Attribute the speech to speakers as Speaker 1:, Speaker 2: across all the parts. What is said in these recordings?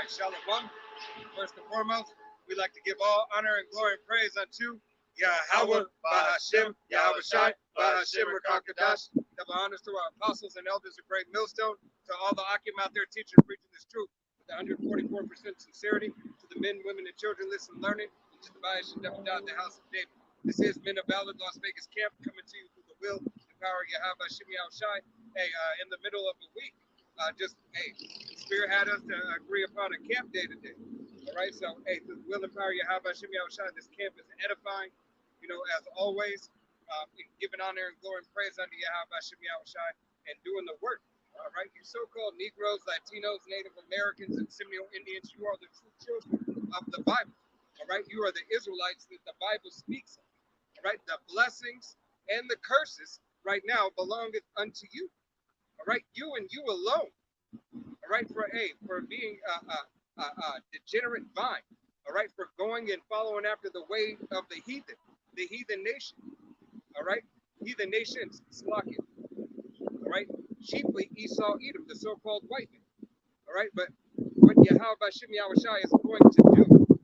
Speaker 1: right, Shalom. First and foremost, we like to give all honor and glory and praise unto Yahweh, Bahashem, Yahweh Shai, Bahashem, Rakakadash. Double honors to our apostles and elders of Great Millstone, to all the Akim out there teaching and preaching this truth with 144% sincerity, to the men, women, and children listening, learning, and to the Bahashem that died in the house of David. This is Men of Valor Las Vegas Camp coming to you through the will and power of Yahweh, Bahashem, Yahweh Shai. Hey, in the middle of a week, Spirit had us to agree upon a camp day today. All right, so hey, through the will and power of Yahweh Hashem Yahushua, this camp is edifying, as always, giving honor and glory and praise unto Yahweh Hashem Yahushua and doing the work. All right, you so-called Negroes, Latinos, Native Americans, and Seminole Indians, you are the true children of the Bible. All right, you are the Israelites that the Bible speaks of. All right, the blessings and the curses right now belong unto you. All right, you and you alone. All right, for being a degenerate vine. All right, for going and following after the way of the heathen nation. All right, heathen nations, Slakia. All right, chiefly Esau, Edom, the so-called white man. All right, but what Yahweh Hashem Yahushua is going to do,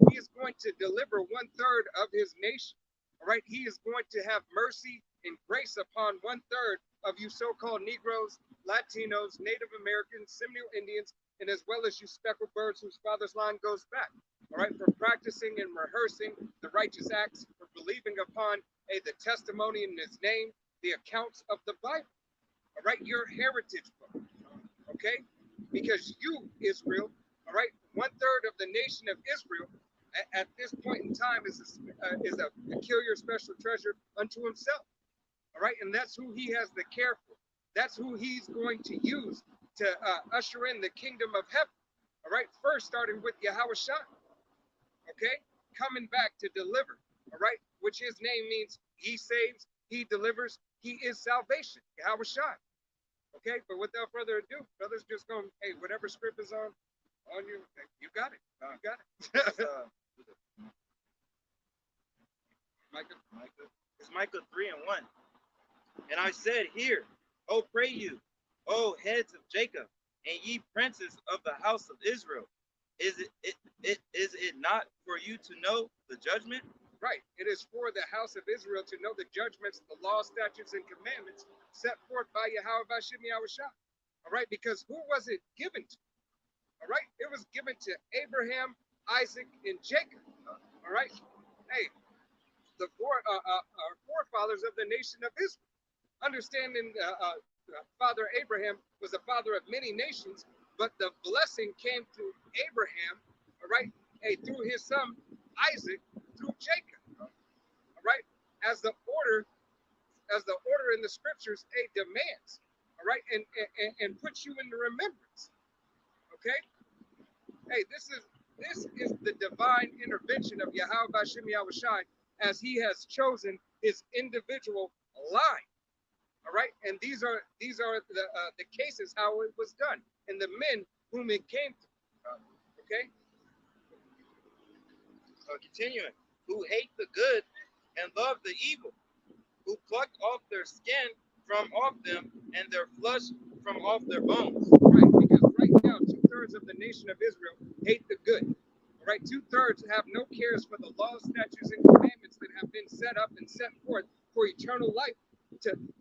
Speaker 1: he is going to deliver 1/3 of his nation. All right, he is going to have mercy and grace upon 1/3 of you so-called Negroes, Latinos, Native Americans, Seminole Indians, and as well as you speckled birds whose father's line goes back. All right, for practicing and rehearsing the righteous acts, for believing upon the testimony in his name, the accounts of the Bible. All right, your heritage book. Okay, because you, Israel, all right, 1/3 of the nation of Israel at this point in time is a peculiar special treasure unto himself. All right, and that's who he has the care for. That's who he's going to use to usher in the kingdom of heaven. All right, first starting with Yahweh Shai. Okay, coming back to deliver. All right, which his name means he saves, he delivers, he is salvation. Yahweh Shai. Okay, but without further ado, brothers, just going, hey, whatever script is on you, you got it. You got it.
Speaker 2: Micah. It's Micah 3:1. And I said, Hear, O pray you, O heads of Jacob, and ye princes of the house of Israel. Is it not for you to know the judgment?
Speaker 1: Right. It is for the house of Israel to know the judgments, the law, statutes, and commandments set forth by Yahweh Hashem Yahushua. All right, because who was it given to? All right, it was given to Abraham, Isaac, and Jacob. All right, hey, the our forefathers of the nation of Israel. Understanding Father Abraham was a father of many nations, but the blessing came to Abraham, all right, through his son Isaac, through Jacob, all right, as the order in the scriptures demands, all right, and puts you in the remembrance. Okay, hey, this is the divine intervention of Yahweh Hashem Yahushai as he has chosen his individual line. All right, and these are the cases how it was done, and the men whom it came to. Okay.
Speaker 2: So continuing, who hate the good and love the evil, who pluck off their skin from off them and their flesh from off their bones.
Speaker 1: Right, because right now 2/3 of the nation of Israel hate the good. All right, 2/3 have no cares for the laws, statutes, and commandments that have been set up and set forth for eternal life,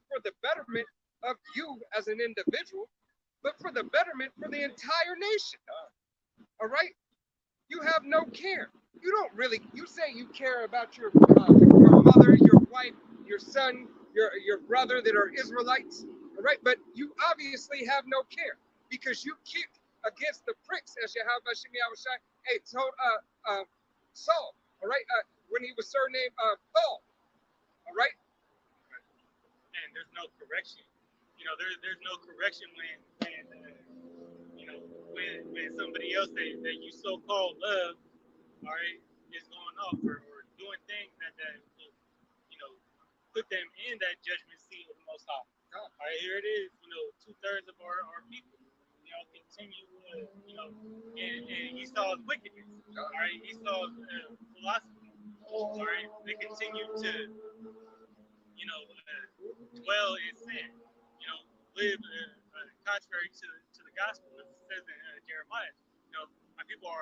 Speaker 1: for the betterment of you as an individual, but for the betterment for the entire nation. All right, you have no care. You don't really. You say you care about your mother, your wife, your son, your brother that are Israelites. All right, but you obviously have no care because you kick against the pricks, as Yahweh Hashem Yahushai told Saul. All right, when he was surnamed Paul. All right.
Speaker 3: And there's no correction. There's no correction when somebody else that you so-called love, all right, is going off or doing things that will, put them in that judgment seat of the Most High. All right, here it is. 2/3 of our people, continue, and Esau's wickedness. All right, Esau's philosophy. All right, they continue to, dwell in sin. Live contrary to the gospel, as it says in Jeremiah. I people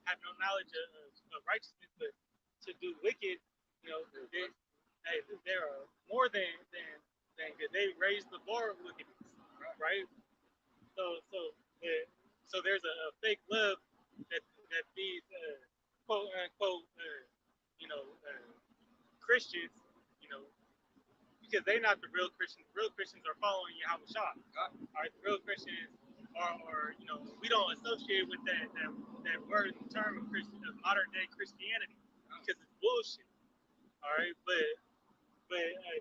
Speaker 3: have no knowledge of righteousness, but to do wicked, you know, they are more than good. They raise the bar of wickedness, right? So there's a fake love that these quote unquote Christians, you know, because they're not the real Christians. Real Christians are following Yahweh Shah. All right, the real Christians are we don't associate with that word and term of Christian of modern day Christianity because it's bullshit. All right, but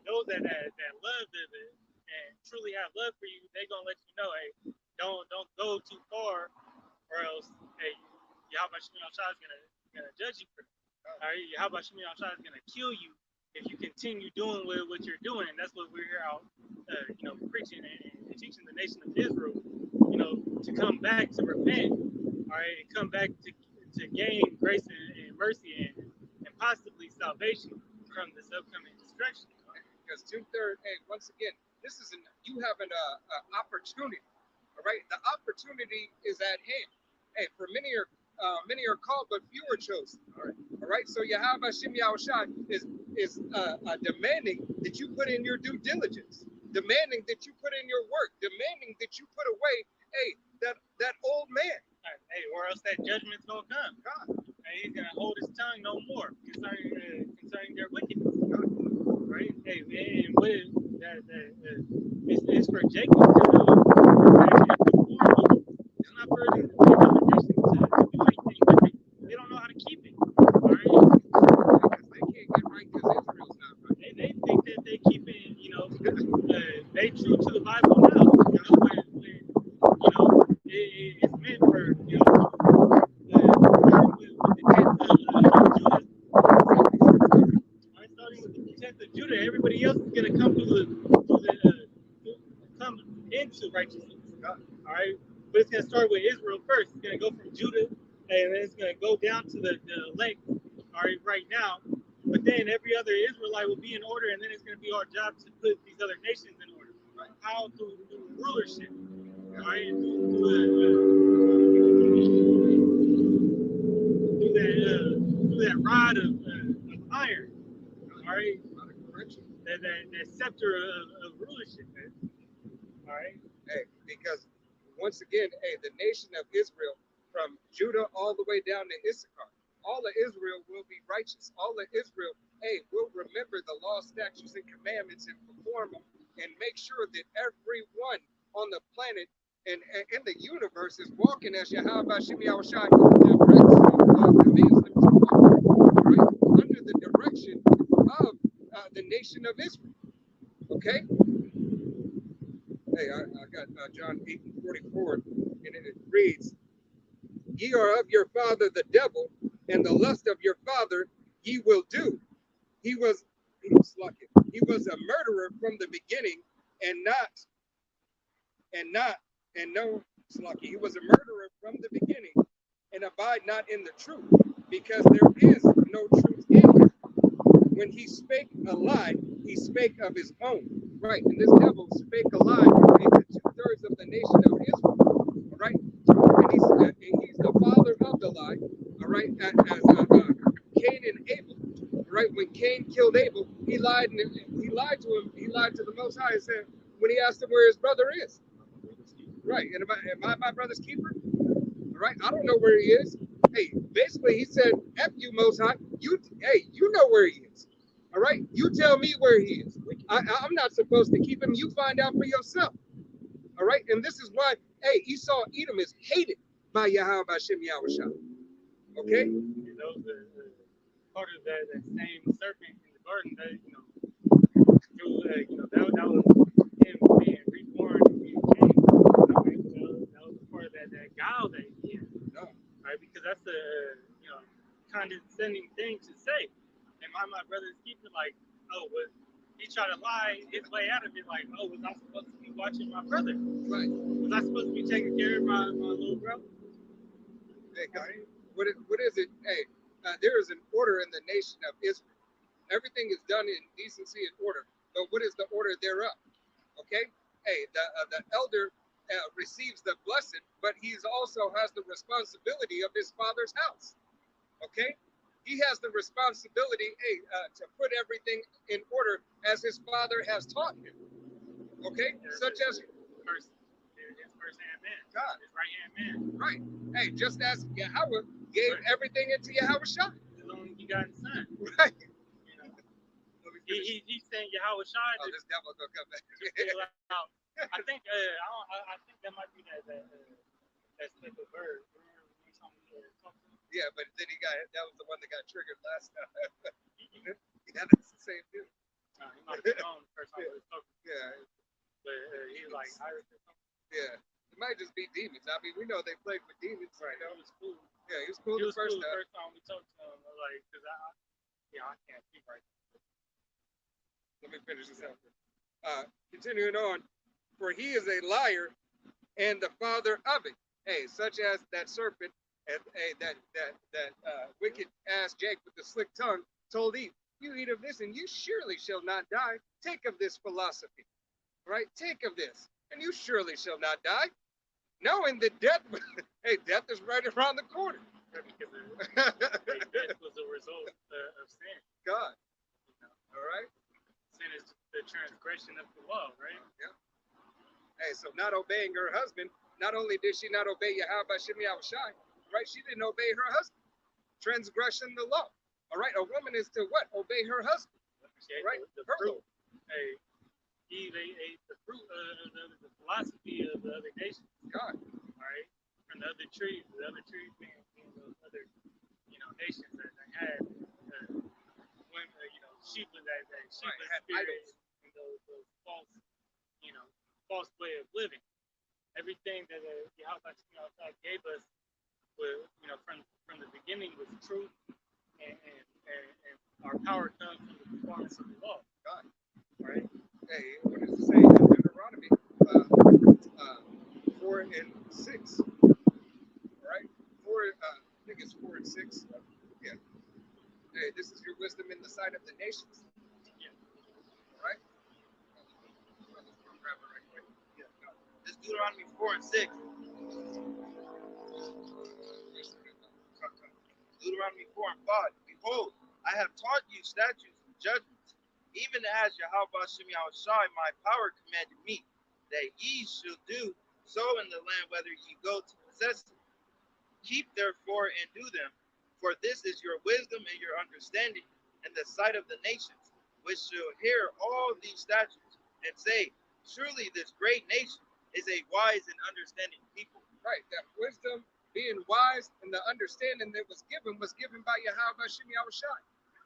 Speaker 3: those that love and truly have love for you, they gonna let you know, hey, don't go too far, or else, hey, Yahweh Shah is gonna judge you for it. All right, Yahweh Shah is gonna kill you if you continue doing what you're doing, and that's what we're here out, preaching and teaching the nation of Israel, to come back, to repent, all right, and come back to gain grace and mercy and possibly salvation from this upcoming destruction.
Speaker 1: Because 2/3, hey, once again, you have an opportunity. All right, the opportunity is at hand. Hey, for many are called, but few are chosen. All right. So Yahweh Hashem Yahushua is demanding that you put in your due diligence, demanding that you put in your work, demanding that you put away, hey, that old man.
Speaker 3: Hey, or else that judgment's gonna come. God. And he's gonna hold his tongue no more concerning their wickedness. God. Right? Hey, and what is that? It's for Jacob to it's not for the nation to do anything, but they don't know how to keep it. All right?
Speaker 1: Because they can't get right because Israel's not right.
Speaker 3: They think that they keep it, they true to the Bible now. It's meant for, with the 10th of Judah, everybody else is gonna come come into righteousness. All right, but it's gonna start with Israel first. It's gonna go from Judah, and then it's gonna go down to the lake. All right now, but then every other Israelite will be in order, and then it's gonna be our job to put these other nations in order. Right? How through rulership. All right, through that rod of iron. All right, that scepter of rulership. Man. All right.
Speaker 1: Hey, because once again, hey, the nation of Israel, from Judah all the way down to Issachar, all of Israel will be righteous. All of Israel, hey, will remember the law, statutes, and commandments and perform them, and make sure that everyone on the planet and in the universe is walking as Yahweh Hashem Yahushua demands them to walk, right? Under the direction of the nation of Israel. Okay? Hey, I got John 8:44, and it reads, "Ye are of your father the devil, and the lust of your father ye will do. He was a murderer from the beginning, he was a murderer from the beginning, and abide not in the truth, because there is no truth in him. When he spake a lie, he spake of his own." Right, and this devil spake a lie into 2/3 of the nation of Israel. All right, and he's the father of the lie. All right, as Cain and Abel. All right, when Cain killed Abel, he lied to him. He lied to the Most High and said, when he asked him where his brother is. Right, and am I my brother's keeper? All right, I don't know where he is. Hey, basically he said, "F you, Most High. You know where he is. All right, you tell me where he is. I'm not supposed to keep him. You find out for yourself." All right, and this is why, hey, Esau Edom is hated by Yahweh Hashem Yahushua. Okay?
Speaker 3: The part of that same serpent in the garden that that was him being reborn and being changed. That was part of that guile that he had. No. Right? Because that's a condescending thing to say. And my brother's keeper, like, oh, but he tried to lie his way out of it, like, oh, was I supposed to be watching my brother?
Speaker 1: Right.
Speaker 3: Was I supposed to be taking care of my little brother?
Speaker 1: Hey, guys, what is it? Hey, there is an order in the nation of Israel. Everything is done in decency and order. But what is the order thereof? Okay? Hey, the elder, receives the blessing, but he also has the responsibility of his father's house. Okay, he has the responsibility to put everything in order as his father has taught him. Okay, such as
Speaker 3: his first hand man,
Speaker 1: God,
Speaker 3: his right hand man.
Speaker 1: Right. Hey, just as Yahweh gave everything into Yahweh Shai.
Speaker 3: His only begotten son.
Speaker 1: Right.
Speaker 3: You know, he's saying Yahweh Shai.
Speaker 1: Oh, this devil gonna come back.
Speaker 3: I think I think that might be that slip of bird.
Speaker 1: Yeah, but then that was the one that got triggered last time. Yeah, that's the same dude.
Speaker 3: He might be known the first time we was talking.
Speaker 1: Yeah.
Speaker 3: But he's like Irish or something.
Speaker 1: Yeah. It might just be demons. I mean, we know they played with demons.
Speaker 3: Right.
Speaker 1: You know?
Speaker 3: He was cool.
Speaker 1: Yeah, he was cool
Speaker 3: He
Speaker 1: the
Speaker 3: was cool
Speaker 1: first
Speaker 3: the
Speaker 1: time.
Speaker 3: first time we talked to him. Like, cause I can't speak right now.
Speaker 1: Let me finish this out. Continuing on, for he is a liar and the father of it. Hey, such as that serpent, and that wicked ass Jake with the slick tongue told Eve, "You eat of this, and you surely shall not die. Take of this philosophy, right? Take of this, and you surely shall not die." Knowing that death, hey, death is right around the corner.
Speaker 3: Because death was a result of sin.
Speaker 1: God,
Speaker 3: You know?
Speaker 1: all right.
Speaker 3: Sin is the transgression of the law, right?
Speaker 1: Yeah. Hey, so not obeying her husband, not only did she not obey Yahweh Shem Yahushai, right? She didn't obey her husband. Transgression the law. All right. A woman is to what? Obey her husband. Right?
Speaker 3: The
Speaker 1: Her
Speaker 3: fruit.
Speaker 1: Lord.
Speaker 3: Hey, Eve ate the fruit of the philosophy of the other nations.
Speaker 1: God.
Speaker 3: All right. From the other trees being those other, nations that they had women, sheep with that sheep
Speaker 1: Right, had
Speaker 3: spirit
Speaker 1: idols.
Speaker 3: and those false, false way of living. Everything that Yahweh gave us was, from the beginning was truth, and our power comes from the performance of the law.
Speaker 1: God.
Speaker 3: Right?
Speaker 1: Hey, what does it say in Deuteronomy 4 and 6? All right. 4, I think it's 4 and 6. Yeah. Hey, this is your wisdom in the sight of the nations.
Speaker 3: Yeah.
Speaker 1: All right.
Speaker 2: Yeah. This Deuteronomy 4 and 6. Deuteronomy 4 and 5. Behold, I have taught you statutes and judgments, even as Yahweh Shem Yahushai, my power commanded me, that ye should do so in the land whether ye go to possess it. Keep therefore and do them, for this is your wisdom and your understanding in the sight of the nations, which shall hear all these statutes and say, surely this great nation is a wise and understanding people.
Speaker 1: Right. That wisdom, being wise, and the understanding that was given by Yahweh Shem Yahushai.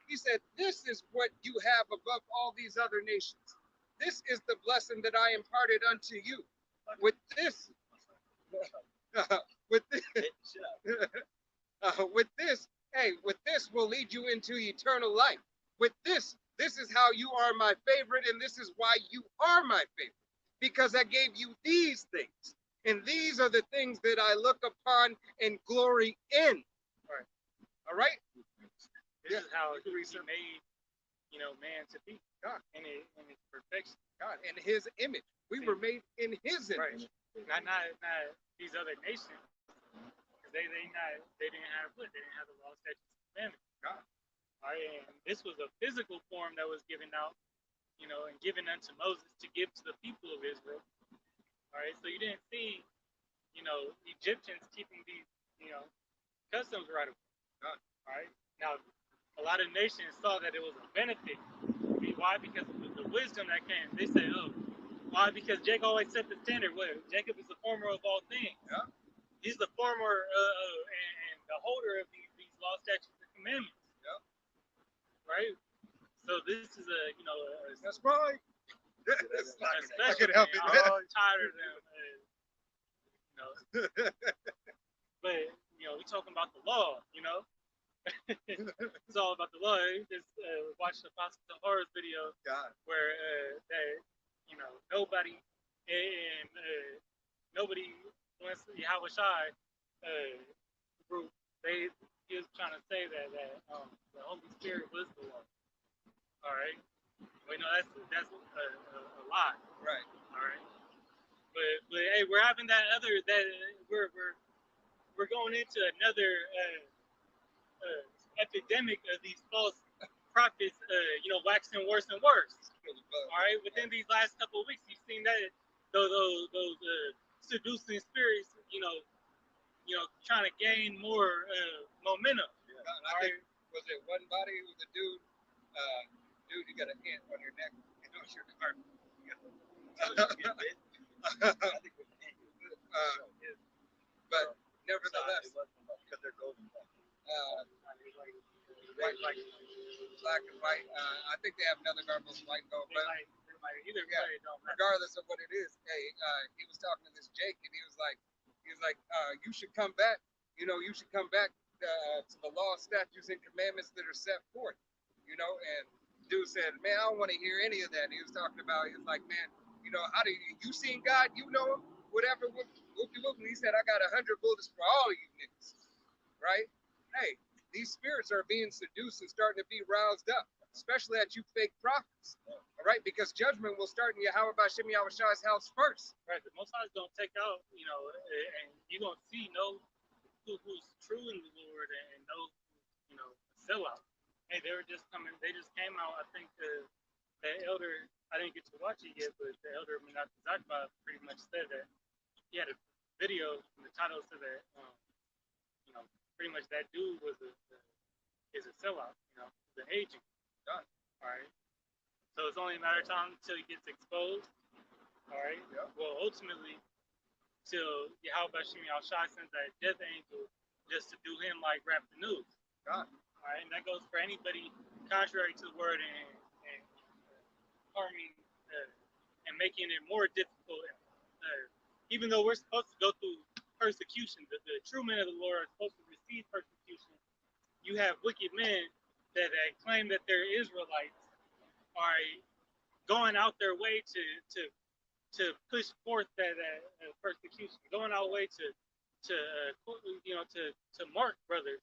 Speaker 1: He said, this is what you have above all these other nations. This is the blessing that I imparted unto you. With this, with this will lead you into eternal life. With this is how you are my favorite, and this is why you are my favorite, because I gave you these things, and these are the things that I look upon and glory in. All right.
Speaker 3: This is how he made, man to be.
Speaker 1: God.
Speaker 3: In his perfection.
Speaker 1: God, in his image. We were made in his image.
Speaker 3: Right. Not these other nations. Because they didn't have what? They didn't have the law, statutes, and commandments.
Speaker 1: God.
Speaker 3: All right, and this was a physical form that was given out, and given unto Moses to give to the people of Israel. All right, so you didn't see, Egyptians keeping these, customs right away.
Speaker 1: God.
Speaker 3: All right. Now, a lot of nations saw that it was a benefit. Why? Because of the wisdom that came. They say, oh, why? Because Jacob always set the standard. What? Jacob is the former of all things.
Speaker 1: Yeah.
Speaker 3: He's the former and the holder of these law, statutes, and commandments.
Speaker 1: Yeah.
Speaker 3: Right? So this is
Speaker 1: That's right. I could help it.
Speaker 3: I'm tired of them. But, we're talking about the law, It's all about the law. Just watched the Apostle Horrors video
Speaker 1: God.
Speaker 3: where nobody wants Yahweh Shai group. He was trying to say that the Holy Spirit was the law. All right. Wait, no, that's a lie.
Speaker 1: Right.
Speaker 3: All right. but hey, we're having that other that we're going into another epidemic of these false prophets, waxing worse and worse. All right, within these last couple of weeks, you've seen that those seducing spirits, trying to gain more momentum.
Speaker 1: Yeah, and I think, was it one body? It was a dude. Dude, you got a ant on your neck. You know it's your car. But nevertheless,
Speaker 2: because they're golden.
Speaker 1: white, like black and white. I think they have another garb of white and gold. But regardless of what it is, hey, he was talking to this Jake, and he was like, you should come back. You should come back to the law, statutes, and commandments that are set forth. And dude said, man, I don't want to hear any of that. And he was talking about, he was like, man, how do you seen God? You know him? Whatever. Whoop-de-whoop. And he said, I got 100 bullets for all of you niggas. Right? Hey, these spirits are being seduced and starting to be roused up, especially at you fake prophets. All right? Because judgment will start in Yahweh Ba'Shem Yahushai's house first.
Speaker 3: Right. The Most High is going to take out, and you're going to see who's true in the Lord and those who, sell out. Hey, they just came out. I think the elder, I didn't get to watch it yet, but the elder Menachem Zakba pretty much said that he had a video, and the title said that, pretty much that dude is a sellout, the agent. All right. So it's only a matter of time until he gets exposed. All right.
Speaker 1: Yeah.
Speaker 3: Well, ultimately, till Yahweh Bashim Yahushai sends that death angel just to do him like rap the news.
Speaker 1: God.
Speaker 3: All right, and that goes for anybody contrary to the word and harming and making it more difficult. Even though we're supposed to go through persecution, the true men of the Lord are supposed to receive persecution. You have wicked men that claim that they're Israelites are going out their way to push forth that persecution, going out way to mark brothers,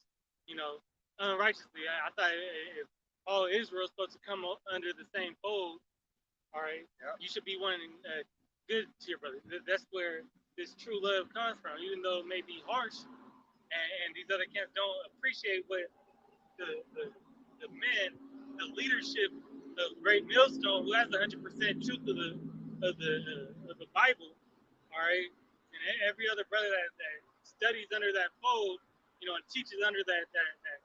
Speaker 3: unrighteously. I thought if all Israel is supposed to come under the same fold, all right, you should be wanting good to your brother. That's where this true love comes from, even though it may be harsh, and these other camps don't appreciate what the men, the leadership of Great Millstone, who has 100% truth of the Bible, all right, and every other brother that studies under that fold, and teaches under that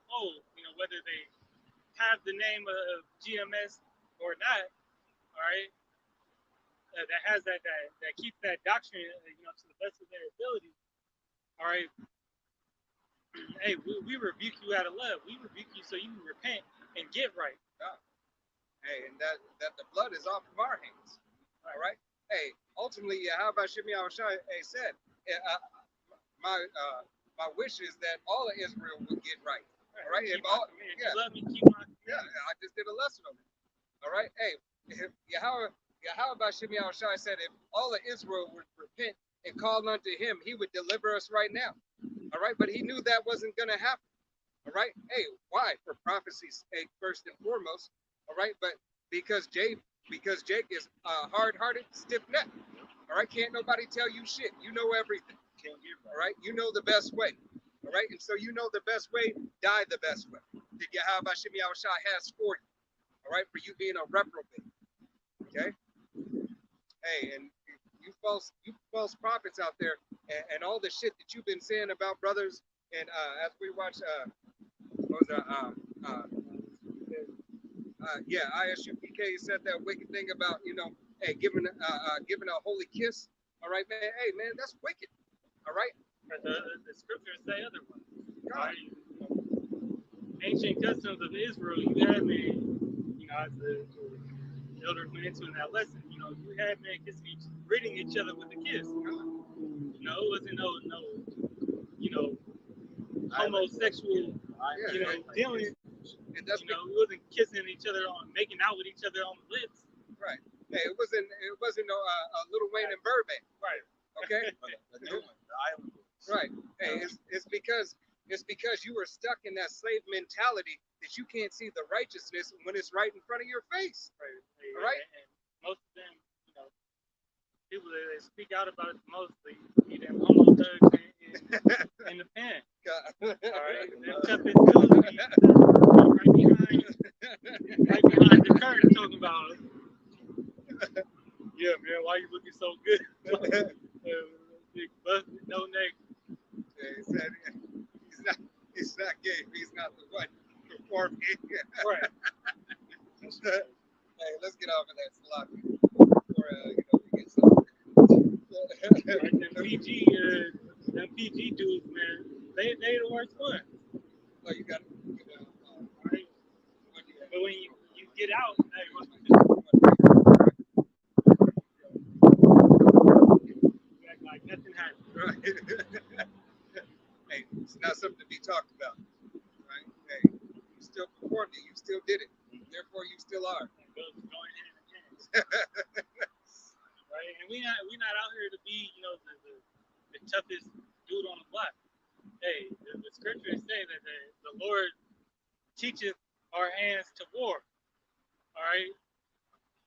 Speaker 3: fold, whether they have the name of GMS or not, all right, that has that keeps that doctrine, to the best of their ability, all right. Hey, we rebuke you out of love. We rebuke you so you can repent and get right.
Speaker 1: Hey, and that the blood is off of our hands. All right. Hey, ultimately, how about Shimi Yahushai said, my wish is that all of Israel would get right. All right. If all, yeah.
Speaker 3: Love me, keep my
Speaker 1: Yeah, I just did a lesson on it. All right. Hey, if Yahweh Ba'Shem Yahushai said, if all of Israel would repent and call unto him, he would deliver us right now. All right. But he knew that wasn't going to happen. All right. Hey, why? For prophecy's sake, first and foremost. All right. But because Jake is hard-hearted, stiff-necked. All right. Can't nobody tell you shit. You know everything. All right. You know the best way. All right. And so you know the best way, die the best way. That Yahweh Ba'Shem Yahushai has for you. All right. For you being a reprobate. Okay. Hey, and you false prophets out there, and all the shit that you've been saying about brothers, and as we watch, ISUPK said that wicked thing about, hey, giving a holy kiss. All right, man. Hey, man, that's wicked. All right.
Speaker 3: The scriptures say otherwise. Right? Ancient customs of Israel, you had men, as the elder went into in that lesson, you had men greeting each other with a kiss. It wasn't no homosexual, dealing.
Speaker 1: And that's
Speaker 3: we wasn't kissing each other making out with each other on the lips.
Speaker 1: Right. Hey, it wasn't no Little Wayne and Burbank.
Speaker 3: Right.
Speaker 1: Okay. Right. Hey, it's because you were stuck in that slave mentality that you can't see the righteousness when it's right in front of your face.
Speaker 3: Right.
Speaker 1: All right.
Speaker 3: And most of them, people that speak out about it the most, they be them homo thugs in the pen. All right, them toughest dudes be right behind the curtain talking about, yeah, man, why you looking so good? Big busted, no neck.
Speaker 1: He said he's not gay. He's not the one performing.
Speaker 3: Right.
Speaker 1: Hey, let's get off of that slot before we get something.
Speaker 3: Like them PG dudes, man, they the worst ones.
Speaker 1: Oh, you got
Speaker 3: Right? But when you get out, hey, you act like nothing happened.
Speaker 1: right. Hey, it's not something to be talked about, right? Hey, you still performed it. You still did it. Therefore, you still are.
Speaker 3: It goes going hand in hand. Right? And we not out here to be, the toughest dude on the block. Hey, the scriptures say that the Lord teacheth our hands to war. All right.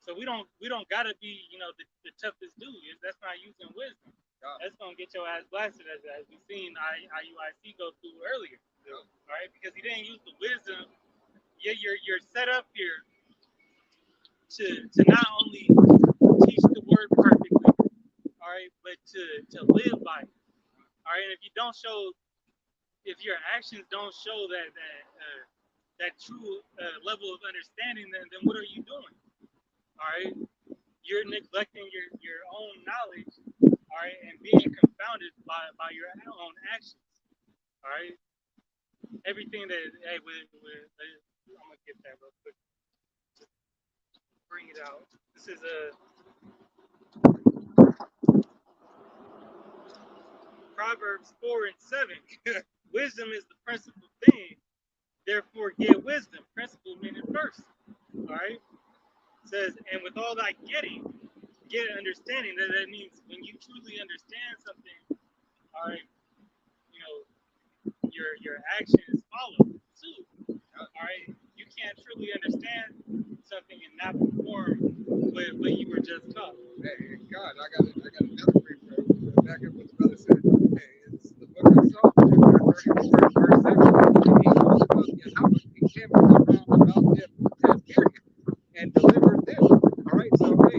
Speaker 3: So we don't gotta be, the toughest dude. That's not using wisdom. That's gonna get your ass blasted as we've seen IUIC go through earlier. All right, because he didn't use the wisdom. Yeah, you're set up here to not only teach the word perfectly, all right, but to live by it. All right, and if your actions don't show that true level of understanding, then what are you doing? All right, you're neglecting your own knowledge, all right, and being confounded by your own actions. All right, everything that I'm gonna get that real quick. Just bring it out. This is Proverbs 4:7. Wisdom is the principal thing. Therefore, get wisdom. Principle meaning first. All right. It says, and with all thy getting, get understanding. That means when you truly understand something, all right, your actions follow suit. All right. You can't truly understand something and not perform what you were just taught.
Speaker 1: Hey, God, I got another precept. Back up what the brother said. Hey, it's the book of Psalms, chapter 34, verse 7. And he talks about Yahweh encamped around about them that fear him and delivered them. All right, so hey,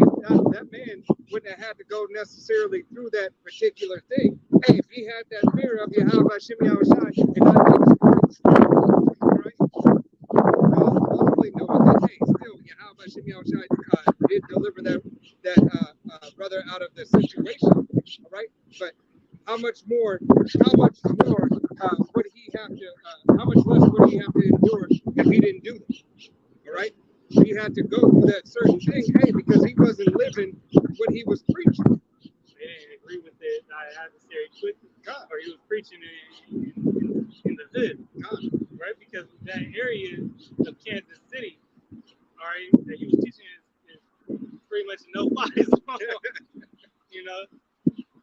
Speaker 1: that man wouldn't have had to go necessarily through that particular thing. Hey, if he had that fear of Yahweh Shem Yahushai and not all right, ultimately knowing that, hey, still Yahweh Shem Yahushai did deliver that brother out of the situation. All right, but how much more would he have to? How much less would he have to endure if he didn't do that? All right, he had to go through that certain thing, hey, because he wasn't living what he was preaching.
Speaker 3: They didn't agree with it. I adversary quickly, or he was preaching in the hood, right? Because that area of Kansas City, all right, that he was teaching is pretty much no fly zone.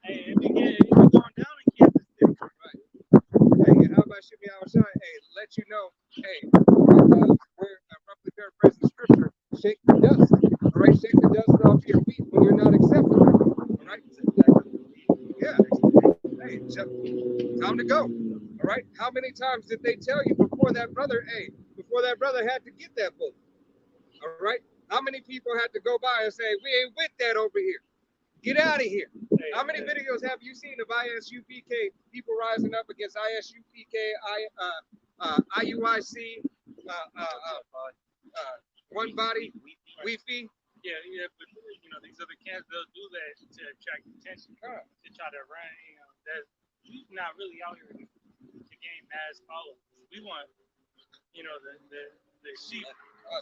Speaker 3: Hey, it been going down in Kansas City.
Speaker 1: Right. Hey, how about Shimmy Awashai? Hey, let you know, hey, we're roughly paraphrasing scripture. Shake the dust. All right, shake the dust off your feet when you're not accepted. All right. Yeah. Hey, time to go. All right. How many times did they tell you before that brother had to get that book? All right. How many people had to go by and say, we ain't with that over here? Get out of here. How many videos have you seen of ISUPK, people rising up against ISUPK, IUIC, One Body, Wi-Fi?
Speaker 3: Yeah, but these other camps, they'll do that to attract attention, to try to run, we're not really out here to gain mass followers. We want, the sheep.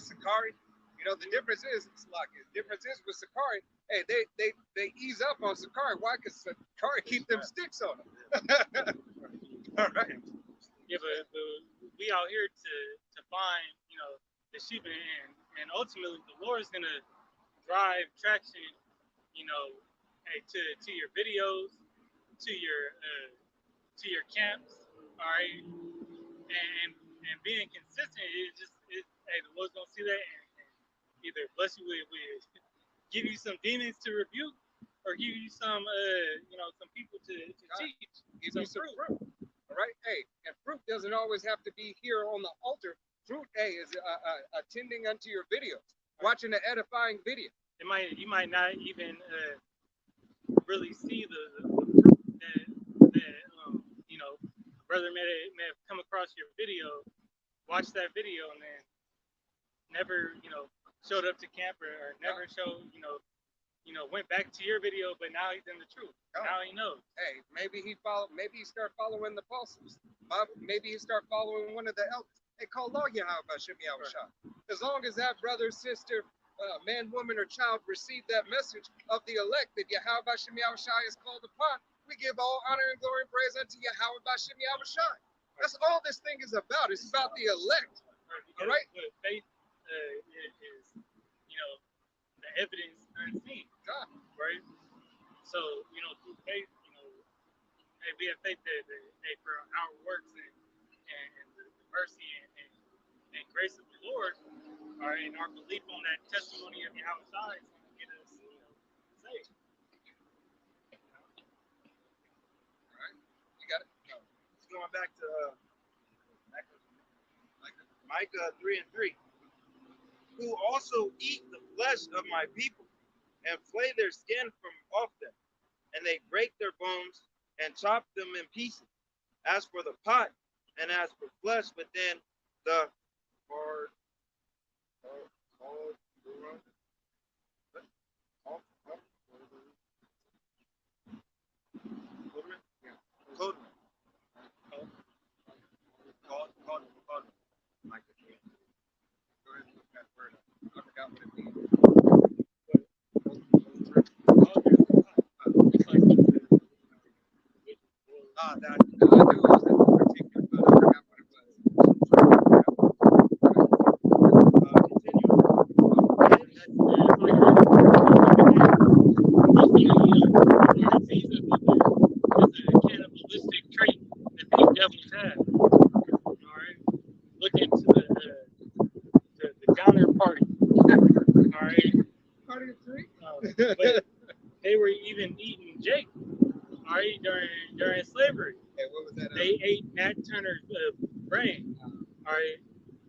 Speaker 1: Sakari, the difference is with Sakari, hey, they ease up on Sakari. Why? Because Sakari keep them sticks on them. All right.
Speaker 3: Yeah, but we out here to find, the sheep, and ultimately the Lord is gonna drive traction, hey, to your videos, to your camps, all right, and being consistent is hey, the Lord's gonna see that and either bless you with give you some demons to rebuke, or give you some, some people to teach.
Speaker 1: Give you some fruit. All right. Hey, and fruit doesn't always have to be here on the altar. Fruit, hey, is attending unto your videos, watching an edifying video.
Speaker 3: You might not even really see the fruit that brother may have come across your video, watched that video, and then never showed up to camp or never went back to your video, but now he's in the truth. Now he knows.
Speaker 1: Hey, maybe he start following the apostles. Maybe he start following one of the elders. Hey, call law Yahweh Shem Yahushua. As long as that brother, sister, man, woman, or child receive that message of the elect that Yahweh Shem Yahushua is called upon, we give all honor and glory and praise unto Yahweh Shem Yahushua. That's all this thing is about. It's about the elect. All right?
Speaker 3: But faith is, the evidence unseen.
Speaker 1: God.
Speaker 3: Right? So, through faith, hey, we have faith that for our works and the mercy and grace of the Lord, all right, and our belief on that testimony of Yahweh is going to get us saved.
Speaker 1: All right, you got it.
Speaker 2: It's going back to Micah 3:3. Who also eat the flesh of my people and flay their skin from off them, and they break their bones and chop them in pieces. As for the pot, and as for flesh within the
Speaker 1: Go ahead and look that word up. I forgot what it means. I knew it was in particular, but I forgot what it was.
Speaker 3: Cannibalistic trait that these devils have. All right, look into the downer party. All right,
Speaker 1: Party of three?
Speaker 3: but they were even eating Jake. All right, during slavery.
Speaker 1: Hey, what was that?
Speaker 3: They ate Nat Turner's brain. All right,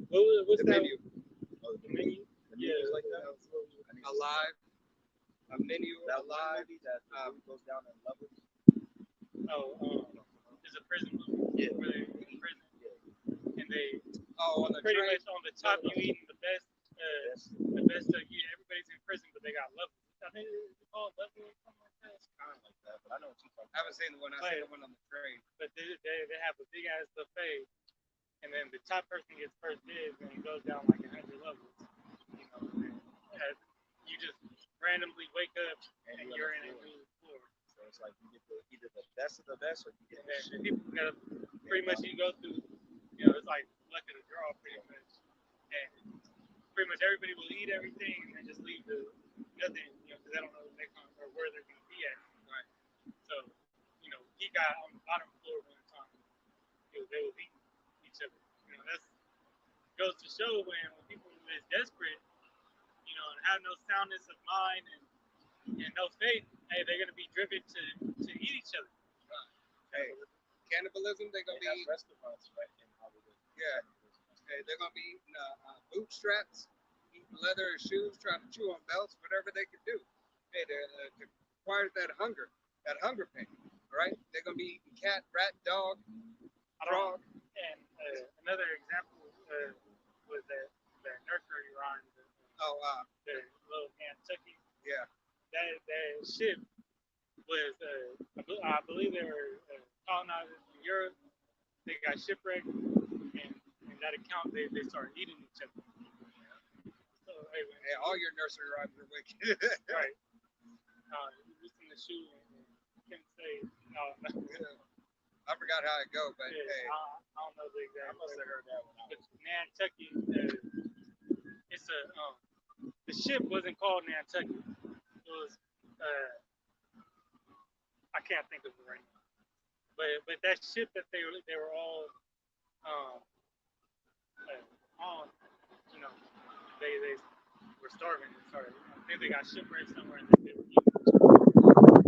Speaker 3: what's
Speaker 1: The
Speaker 3: that?
Speaker 1: menu.
Speaker 3: The menu. Yeah,
Speaker 2: like that.
Speaker 1: Alive. A menu
Speaker 2: That
Speaker 1: alive.
Speaker 2: movie that goes down in levels.
Speaker 3: There's a prison movie.
Speaker 2: Yeah.
Speaker 3: Where they're in prison. And they
Speaker 1: On the
Speaker 3: pretty
Speaker 1: train.
Speaker 3: much on the top you eating the best everybody's in prison, but they got levels. I think it's called level or something like that. It's
Speaker 2: Kind of like that, but I know what you're talking
Speaker 1: I haven't seen the one. I seen the one on the train.
Speaker 3: but they have a big ass buffet, and then the top person gets first dibs, and it goes down like 100 levels. And you just randomly wake up and you're in a new floor.
Speaker 2: So it's like you get either the best of the best or you get the shit.
Speaker 3: And people gotta pretty much you go through, it's like luck of the draw pretty much. And pretty much everybody will eat everything and then just leave the nothing, because they don't know where they're gonna be at. Right. So, he got on the bottom floor one time. They was eating each other. That goes to show when people is desperate, and have no soundness of mind and no faith, hey, they're gonna be driven to eat each other.
Speaker 1: Hey, cannibalism. They're gonna be eating.
Speaker 2: Restaurants right in Hollywood.
Speaker 1: Yeah. Hey, they're gonna be eating bootstraps, eating leather shoes, trying to chew on belts, whatever they can do. Hey, to acquire that hunger pain. All right. They're gonna be eating cat, rat, dog, frog.
Speaker 3: And another example was that nursery rhyme, the little Nantucket.
Speaker 1: Yeah.
Speaker 3: That ship was, I believe they were colonizers in Europe. They got shipwrecked, and in that account, they started eating each other. So, hey,
Speaker 1: All your nursery rhymes are wicked.
Speaker 3: right. Listen to shoe and couldn't say, no.
Speaker 1: I forgot how it go, but
Speaker 3: Yeah,
Speaker 1: hey.
Speaker 3: I don't know the exact.
Speaker 2: I must have heard that one.
Speaker 3: But Nantucket, it's the ship wasn't called Nantucket. It was, I can't think of it right now. But that ship that they were all on, they were starving. Sorry, I think they got shipwrecked somewhere and they were eating.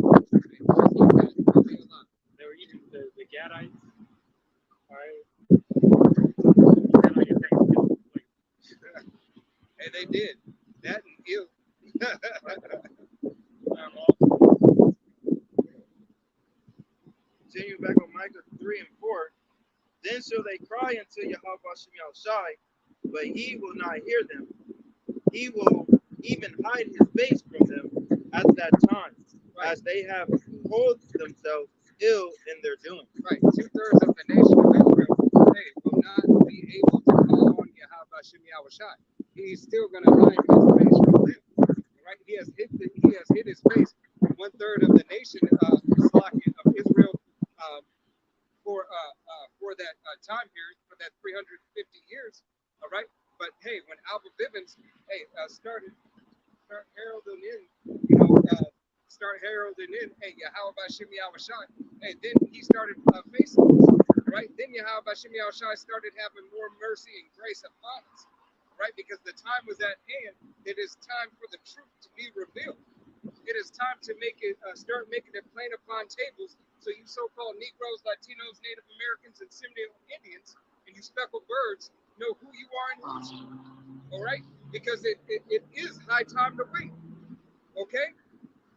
Speaker 1: did. That and ill.
Speaker 2: Continue back on Micah 3 and 4. Then shall they cry unto Yahweh Shem Shai, but he will not hear them. He will even hide his face from them at that time, as they have clothed themselves ill in their doing.
Speaker 1: Right. 2/3 of the nation of Israel, hey, will not be able to call on Yahweh Shem Shai. He's still going to hide his face from them. Right? He has hid his face. 1/3 of the nation of Israel for that time period, for that 350 years. All right. But hey, when Alba Bivens started heralding in, hey, Yahweh Shem Shai, hey, then he started facing us, right? Then Yahweh Shem Shai started having more mercy and grace upon us, right? Because the time was at hand. It is time for the truth to be revealed. It is time to start making it plain upon tables, so you so-called Negroes, Latinos, Native Americans, and Seminole Indians, and you speckled birds know who you are and who you are. All right? Because it is high time to wait. Okay?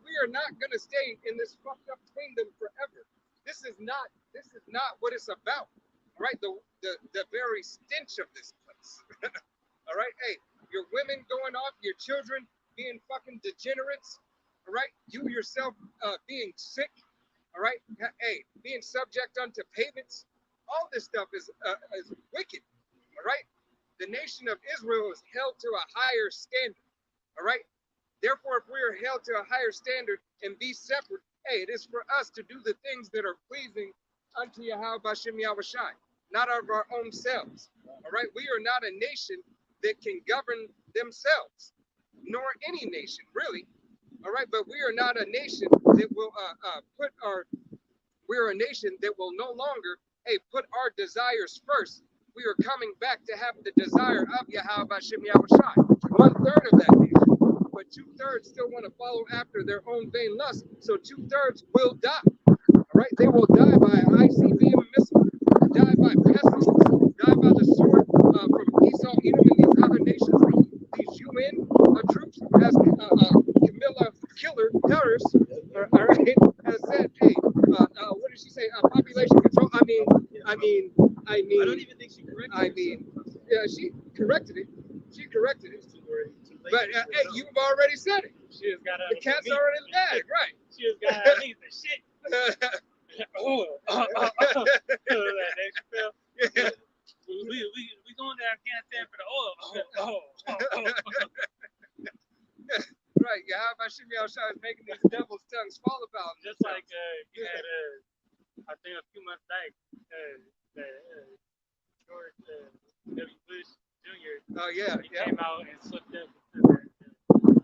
Speaker 1: We are not going to stay in this fucked up kingdom forever. This is not what it's about. All right? The very stench of this place. All right? Hey, your women going off, your children being fucking degenerates. All right, you yourself being sick, all right, hey, being subject unto payments, all this stuff is wicked, all right. The nation of Israel is held to a higher standard, all right. Therefore, if we are held to a higher standard and be separate, hey, it is for us to do the things that are pleasing unto Yahweh Shem Shai, not of our own selves, all right. We are not a nation that can govern themselves, nor any nation, really. All right, but we are not a nation that will we're a nation that will no longer, hey, put our desires first. We are coming back to have the desire of Yahweh Shem Shai. 1/3 of that nation, but 2/3 still want to follow after their own vain lust. So 2/3 will die. All right, they will die by an ICBM missile, die by pestilence, die by the sword from Esau, Edom, and these other nations. These UN troops, as Camilla Killer Harris, all right, has said, hey, what did she say? Population control. I mean.
Speaker 2: I don't even think she corrected it.
Speaker 1: Yeah, she corrected it. But hey, you've already said it.
Speaker 3: She just got
Speaker 1: The cat's already in the bag, right?
Speaker 3: She just got out of the shit. That extra fell.
Speaker 1: Yeah.
Speaker 3: We going to Afghanistan for the oil.
Speaker 1: Right, Yahweh Shem Shai is making these devil's tongues fall about.
Speaker 3: Just like you had, I think a few months back, George W. Bush Jr.
Speaker 1: Oh yeah,
Speaker 3: He came out and slipped up.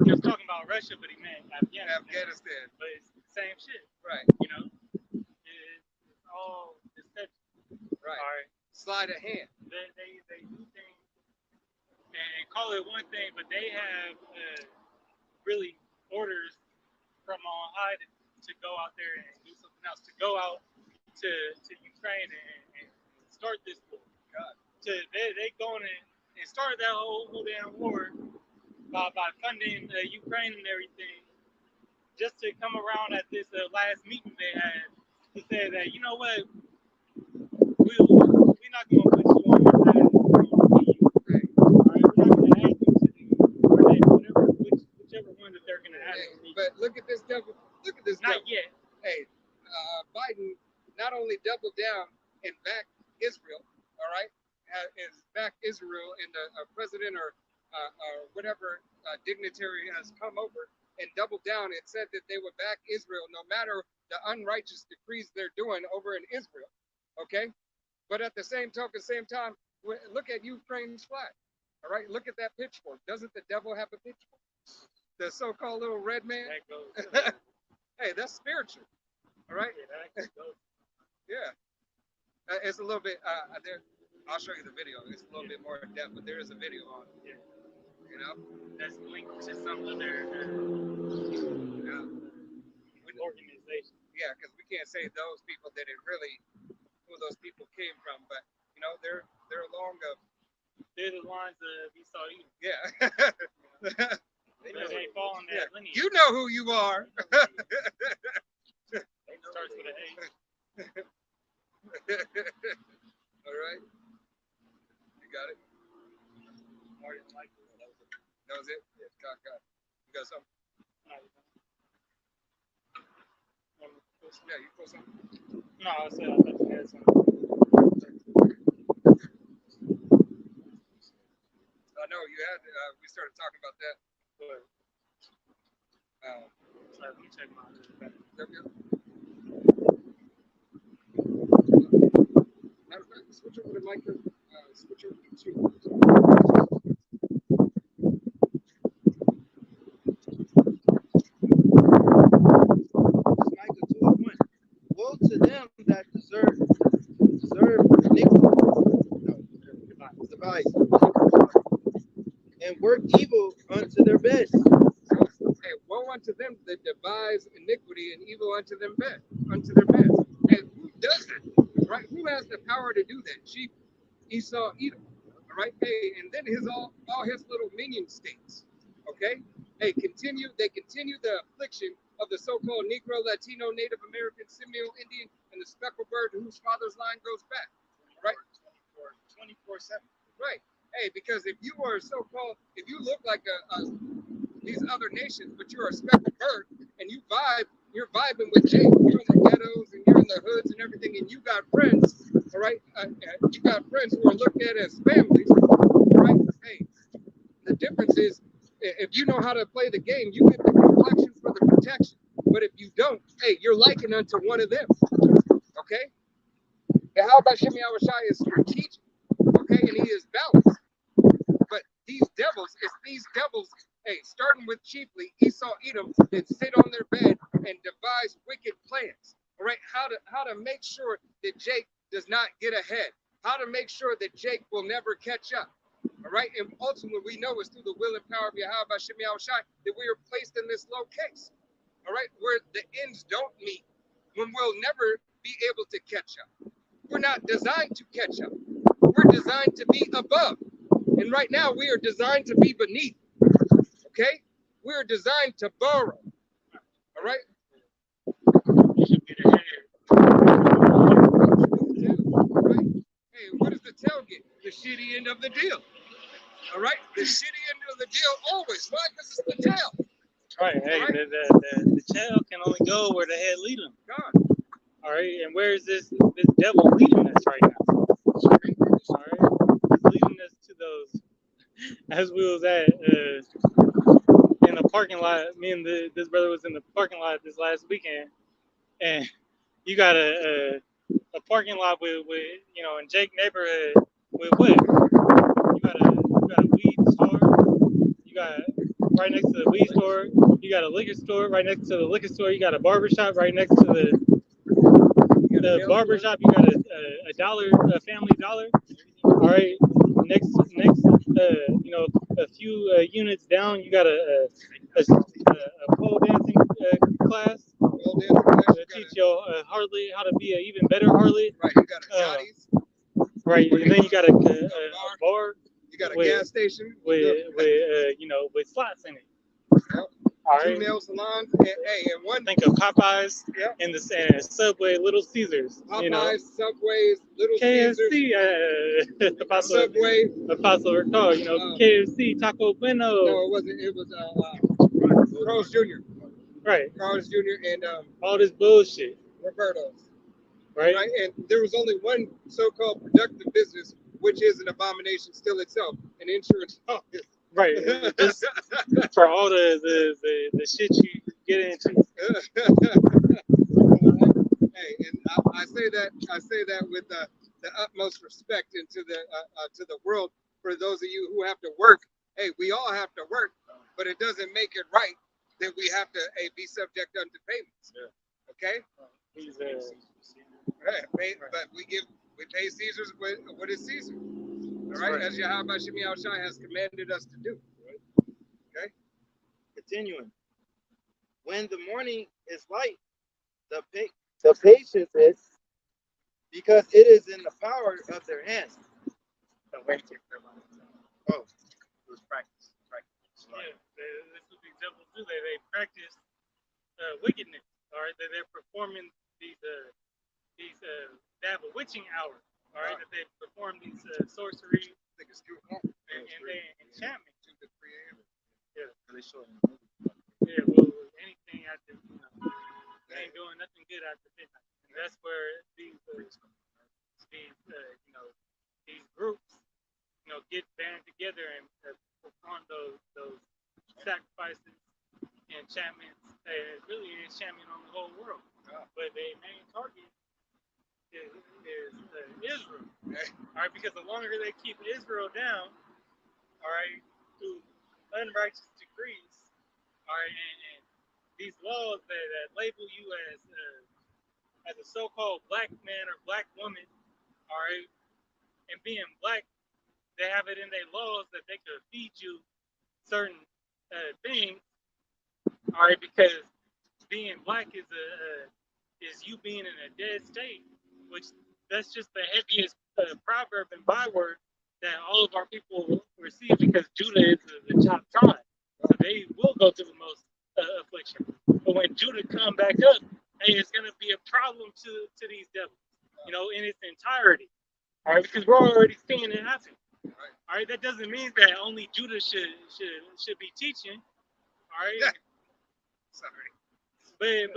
Speaker 3: He was talking about Russia, but he meant Afghanistan. But it's the same shit.
Speaker 1: Right.
Speaker 3: You know, it's all deception.
Speaker 1: Right.
Speaker 3: All right.
Speaker 1: Sleight of hand.
Speaker 3: They do things and call it one thing, but they have really orders from on high to go out there and do something else, to go out to Ukraine and start this war.
Speaker 1: God.
Speaker 3: They going and started that whole damn war by funding Ukraine and everything, just to come around at this last meeting they had to say that, you know what, we're not going to put you on your side. All right, we're not going to ask you to do whichever one that they're going to ask.
Speaker 1: But look at this devil. Look at this.
Speaker 3: Not
Speaker 1: devil.
Speaker 3: yet.
Speaker 1: Hey, Biden not only doubled down and backed Israel, all right, is back Israel, and the president or whatever dignitary has come over and doubled down and said that they would back Israel no matter the unrighteous decrees they're doing over in Israel. Okay, but at the same time, look at Ukraine's flag. All right, look at that pitchfork. Doesn't the devil have a pitchfork? The so-called little red man.
Speaker 3: That goes.
Speaker 1: Hey, that's spiritual. All right. Yeah. It's a little bit. There. I'll show you the video. It's a little bit more in depth, but there is a video on it.
Speaker 3: Yeah.
Speaker 1: You know.
Speaker 3: That's linked to some other organization.
Speaker 1: Yeah, because we can't say those people that it really who those people came from, but you know they're along of.
Speaker 3: They're the lines of Esau.
Speaker 1: Yeah.
Speaker 2: They
Speaker 3: They
Speaker 2: know,
Speaker 3: ain't following
Speaker 1: Yeah,
Speaker 3: that lineage.
Speaker 1: you know who you are.
Speaker 3: It starts with an A.
Speaker 1: All right. You got it.
Speaker 3: More than likely.
Speaker 1: That was it. Yeah, got it. You got something? Yeah, you put something.
Speaker 3: No, I said I thought you had something.
Speaker 1: No, you had. We started talking about that.
Speaker 3: But, sorry, let me check my
Speaker 1: There we go. Matter of fact, switch over to Micah. Switch over to 2.
Speaker 2: Micah 2:1. Woe to them that deserve iniquity, device, and work evil unto their best.
Speaker 1: Hey, woe unto them that devise iniquity and evil unto their bed. And who does that? Right? Who has the power to do that? Chief Esau, Edom. All right. Hey, and then all his little minion states. Okay. Hey, they continue the affliction of the so-called Negro, Latino, Native American, Seminole Indian, and the speckled bird whose father's line goes back. Right.
Speaker 2: 24/7.
Speaker 1: Right. Hey, because if you are so-called, if you look like these other nations, but you're a speckled bird and you're vibing with Jake. You're in the ghettos and you're in the hoods and everything, and you got friends, all right? You got friends who are looked at as families, all right? Hey, the difference is if you know how to play the game, you get the complexion for the protection. But if you don't, hey, you're likened unto one of them, okay? And how about Shimei Awashai is strategic, okay? And he is balanced. But these devils, hey, starting with chiefly Esau, Edom, that sit on their bed and devise wicked plans. All right, how to make sure that Jake does not get ahead. How to make sure that Jake will never catch up. All right, and ultimately we know it's through the will and power of Yahweh by Shimei Awashai that we are placed in this low case. All right, where the ends don't meet, when we'll never be able to catch up. We're not designed to catch up. We're designed to be above. And right now we are designed to be beneath. Okay? We are designed to borrow. All right?
Speaker 3: You should be the head.
Speaker 1: Right? Hey, what does the tail get? The shitty end of the deal. All right? The shitty end of the deal always. Why? Because it's the tail.
Speaker 3: Right. Hey,
Speaker 1: Right.
Speaker 3: the tail can only go where the head lead him.
Speaker 1: God.
Speaker 3: All right. And where is this devil leading us right now? All right. He's leading us to those, as we was at in the parking lot. Me and this brother was in the parking lot this last weekend, and you got a parking lot with in Jake neighborhood with what? You got a weed store. You got right next to the weed store. You got a liquor store right next to the liquor store. You got a barber shop right next to the barber shop. You got a dollar, a Family Dollar. All right, next, a few units down, you got a pole dancing class to teach your Harley how to be an even better Harley.
Speaker 1: Right. You got a Johnny's.
Speaker 3: Right, and then you got a bar.
Speaker 1: You got a
Speaker 3: with-
Speaker 1: gas station.
Speaker 3: with slots in it.
Speaker 1: Yep.
Speaker 3: All
Speaker 1: 2
Speaker 3: right.
Speaker 1: nail salons. And one.
Speaker 3: Think of Popeyes
Speaker 1: Yep.
Speaker 3: and the Subway, Little Caesars.
Speaker 1: Popeyes, Subways, Little Caesars,
Speaker 3: KFC, Apostle
Speaker 1: Subway.
Speaker 3: recall, KFC, Taco Bueno.
Speaker 1: No, it wasn't. It was Carl's Jr.
Speaker 3: Right.
Speaker 1: Carl's Jr. and
Speaker 3: All this bullshit.
Speaker 1: Roberto's.
Speaker 3: Right?
Speaker 1: Right. And there was only one so-called productive business, which is an abomination still itself, an insurance office.
Speaker 3: Right. Just for all the shit you get into.
Speaker 1: Hey, and I say that with the utmost respect into to the world. For those of you who have to work, hey, we all have to work, but it doesn't make it right that we have to be subject unto payments.
Speaker 3: Yeah.
Speaker 1: Okay.
Speaker 3: He's
Speaker 1: Right. But we pay Caesar's what is Caesar. All right,
Speaker 3: Right.
Speaker 1: as Yahweh Shemi Shai has commanded us to do. Okay.
Speaker 2: Continuing. When the morning is light, the patience is, because it is in the power of their hands.
Speaker 3: the way to
Speaker 2: Oh, it was practice.
Speaker 3: Yeah. they perform these sorcery
Speaker 1: Think it's too long.
Speaker 3: and they enchantment.
Speaker 1: 2 to 3 a.m.
Speaker 3: Yeah.
Speaker 2: They show it in the movie.
Speaker 3: Yeah, well, anything after, they ain't doing nothing good after midnight. And that's where these groups, get band together and perform those sacrifices, enchantments. It's really an enchantment on the whole world. But their main target is Israel. All right, because the longer they keep Israel down, all right, through unrighteous decrees, all right, and these laws that label you as a so-called black man or black woman, all right, and being black, they have it in their laws that they could feed you certain things, all right, because being black is you being in a dead state, which that's just the heaviest proverb and byword that all of our people receive because Judah is the top tribe, so they will go through the most affliction. But when Judah come back up, hey, it's gonna be a problem to these devils, in its entirety. All right, because we're already seeing it happen. All right, that doesn't mean that only Judah should be teaching. All right.
Speaker 1: Yeah. Sorry.
Speaker 3: But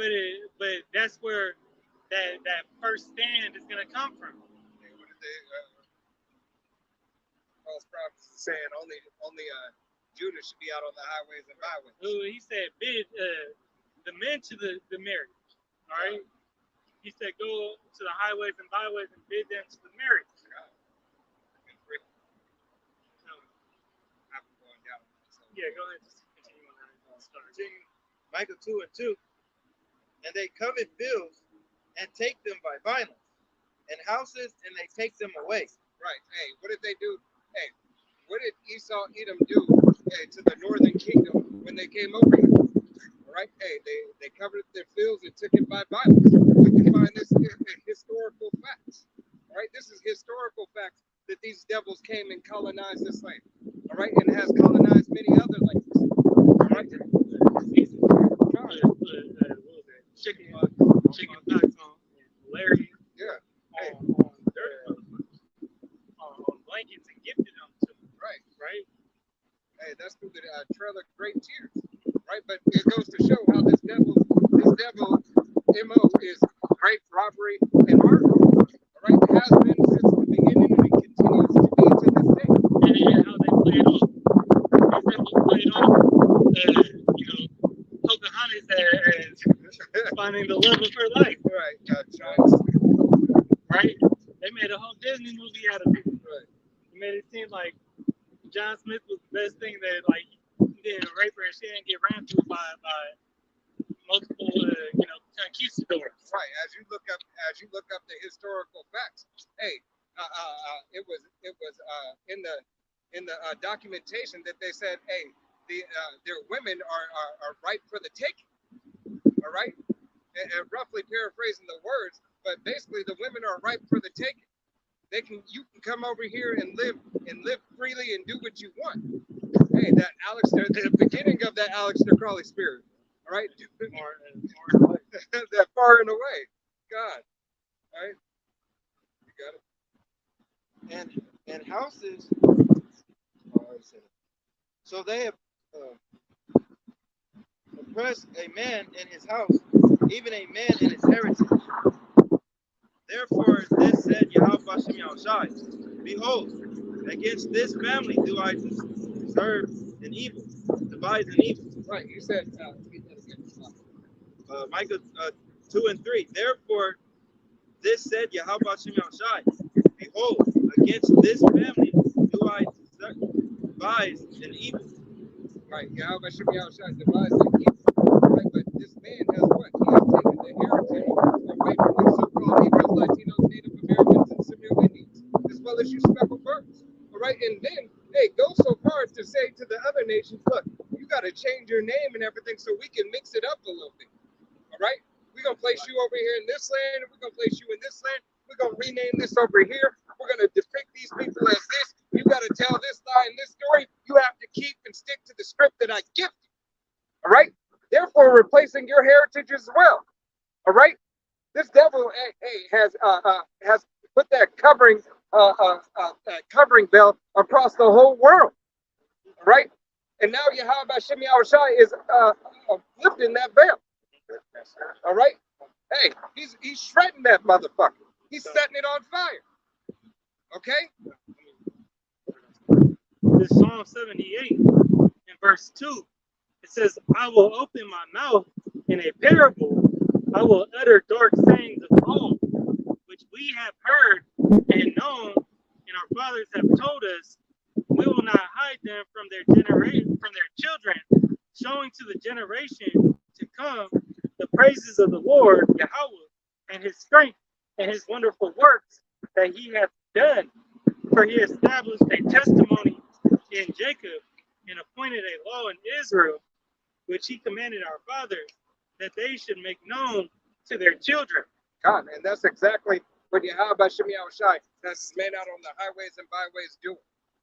Speaker 3: that's where that first stand is gonna come from.
Speaker 1: What did they? False prophets is saying only Judah should be out on the highways and byways.
Speaker 3: He said, bid the men to the marriage. All right. He said, go to the highways and byways and bid them to the marriage. Yeah, go ahead. Just continue on that.
Speaker 2: Micah 2 and 2. And they covet fields and take them by violence, and houses and they take them away.
Speaker 1: Right. Hey, what did they do? Hey, what did Esau Edom do? Hey, to the northern kingdom when they came over here? All right. Hey, they covered their fields and took it by violence. We can find this in historical facts. All right. This is historical facts that these devils came and colonized this land. All right, and has colonized many other lands. All right.
Speaker 3: Chicken pox on Larry.
Speaker 1: Yeah. Hey.
Speaker 3: On blankets and gifted them to them. Right.
Speaker 1: Hey, that's through the trail of great tears. Right, but it goes to show how this devil MO is rape, robbery, and murder. All right, it has been since the beginning, and it continues to be to this day.
Speaker 3: And how they play it off. Pocahontas as finding the love of her life.
Speaker 1: Right,
Speaker 3: Right? They made a whole Disney movie out of it.
Speaker 1: Right.
Speaker 3: They made it seem like John Smith was the best thing that, like, he didn't rape her and she didn't get ran through by multiple, conquistadors.
Speaker 1: Right. As you look up the historical facts, hey, it was in the documentation that they said, hey, their women are ripe for the taking. All right, and roughly paraphrasing the words, but basically the women are ripe for the taking. You can come over here and live freely and do what you want. Hey, the beginning of that Aleister Crowley spirit. All right, that far and away. God, all right, you got it.
Speaker 2: And houses. So they have oppressed a man in his house, even a man in his heritage. Therefore, this said Yahweh Hashem Yahushai, behold, against this family do I deserve an evil, devise an evil.
Speaker 1: Right, you said,
Speaker 2: Micah 2 and 3. Therefore, this said Yahweh Hashem Yahushai, behold, against this family do I devise an evil.
Speaker 1: Right, Yahweh Hashem Yahushai devised an evil. Right, but this man has what? He has taken the heritage away from the so-called Hebrews, Latinos, Native Americans, and Seminole Indians, as well as you speckled birds. All right, and then, hey, go so far as to say to the other nations, look, you got to change your name and everything so we can mix it up a little bit. All right, we're going to place you over here in this land, and we're going to place you in this land. We're going to rename this over here. We're going to depict these people as this. You got to tell this lie and this story. You have to keep and stick to the script that I give you. All right? Therefore, replacing your heritage as well. All right? This devil has put that covering covering veil across the whole world, right? And now Yahweh Shem Yahushai is lifting that veil. All right? Hey, he's shredding that motherfucker. He's setting it on fire. Okay?
Speaker 3: This Psalm 78 in verse 2, it says, I will open my mouth in a parable. I will utter dark sayings of old, which we have heard and known, and our fathers have told us. We will not hide them from their generation, from their children, showing to the generation to come the praises of the Lord Yahweh and his strength and his wonderful works that he hath done. For he established a testimony in Jacob and appointed a law in Israel, which he commanded our fathers, that they should make known to their children.
Speaker 1: God, and that's exactly what Yahweh Shem Yahushai has his men out on the highways and byways doing.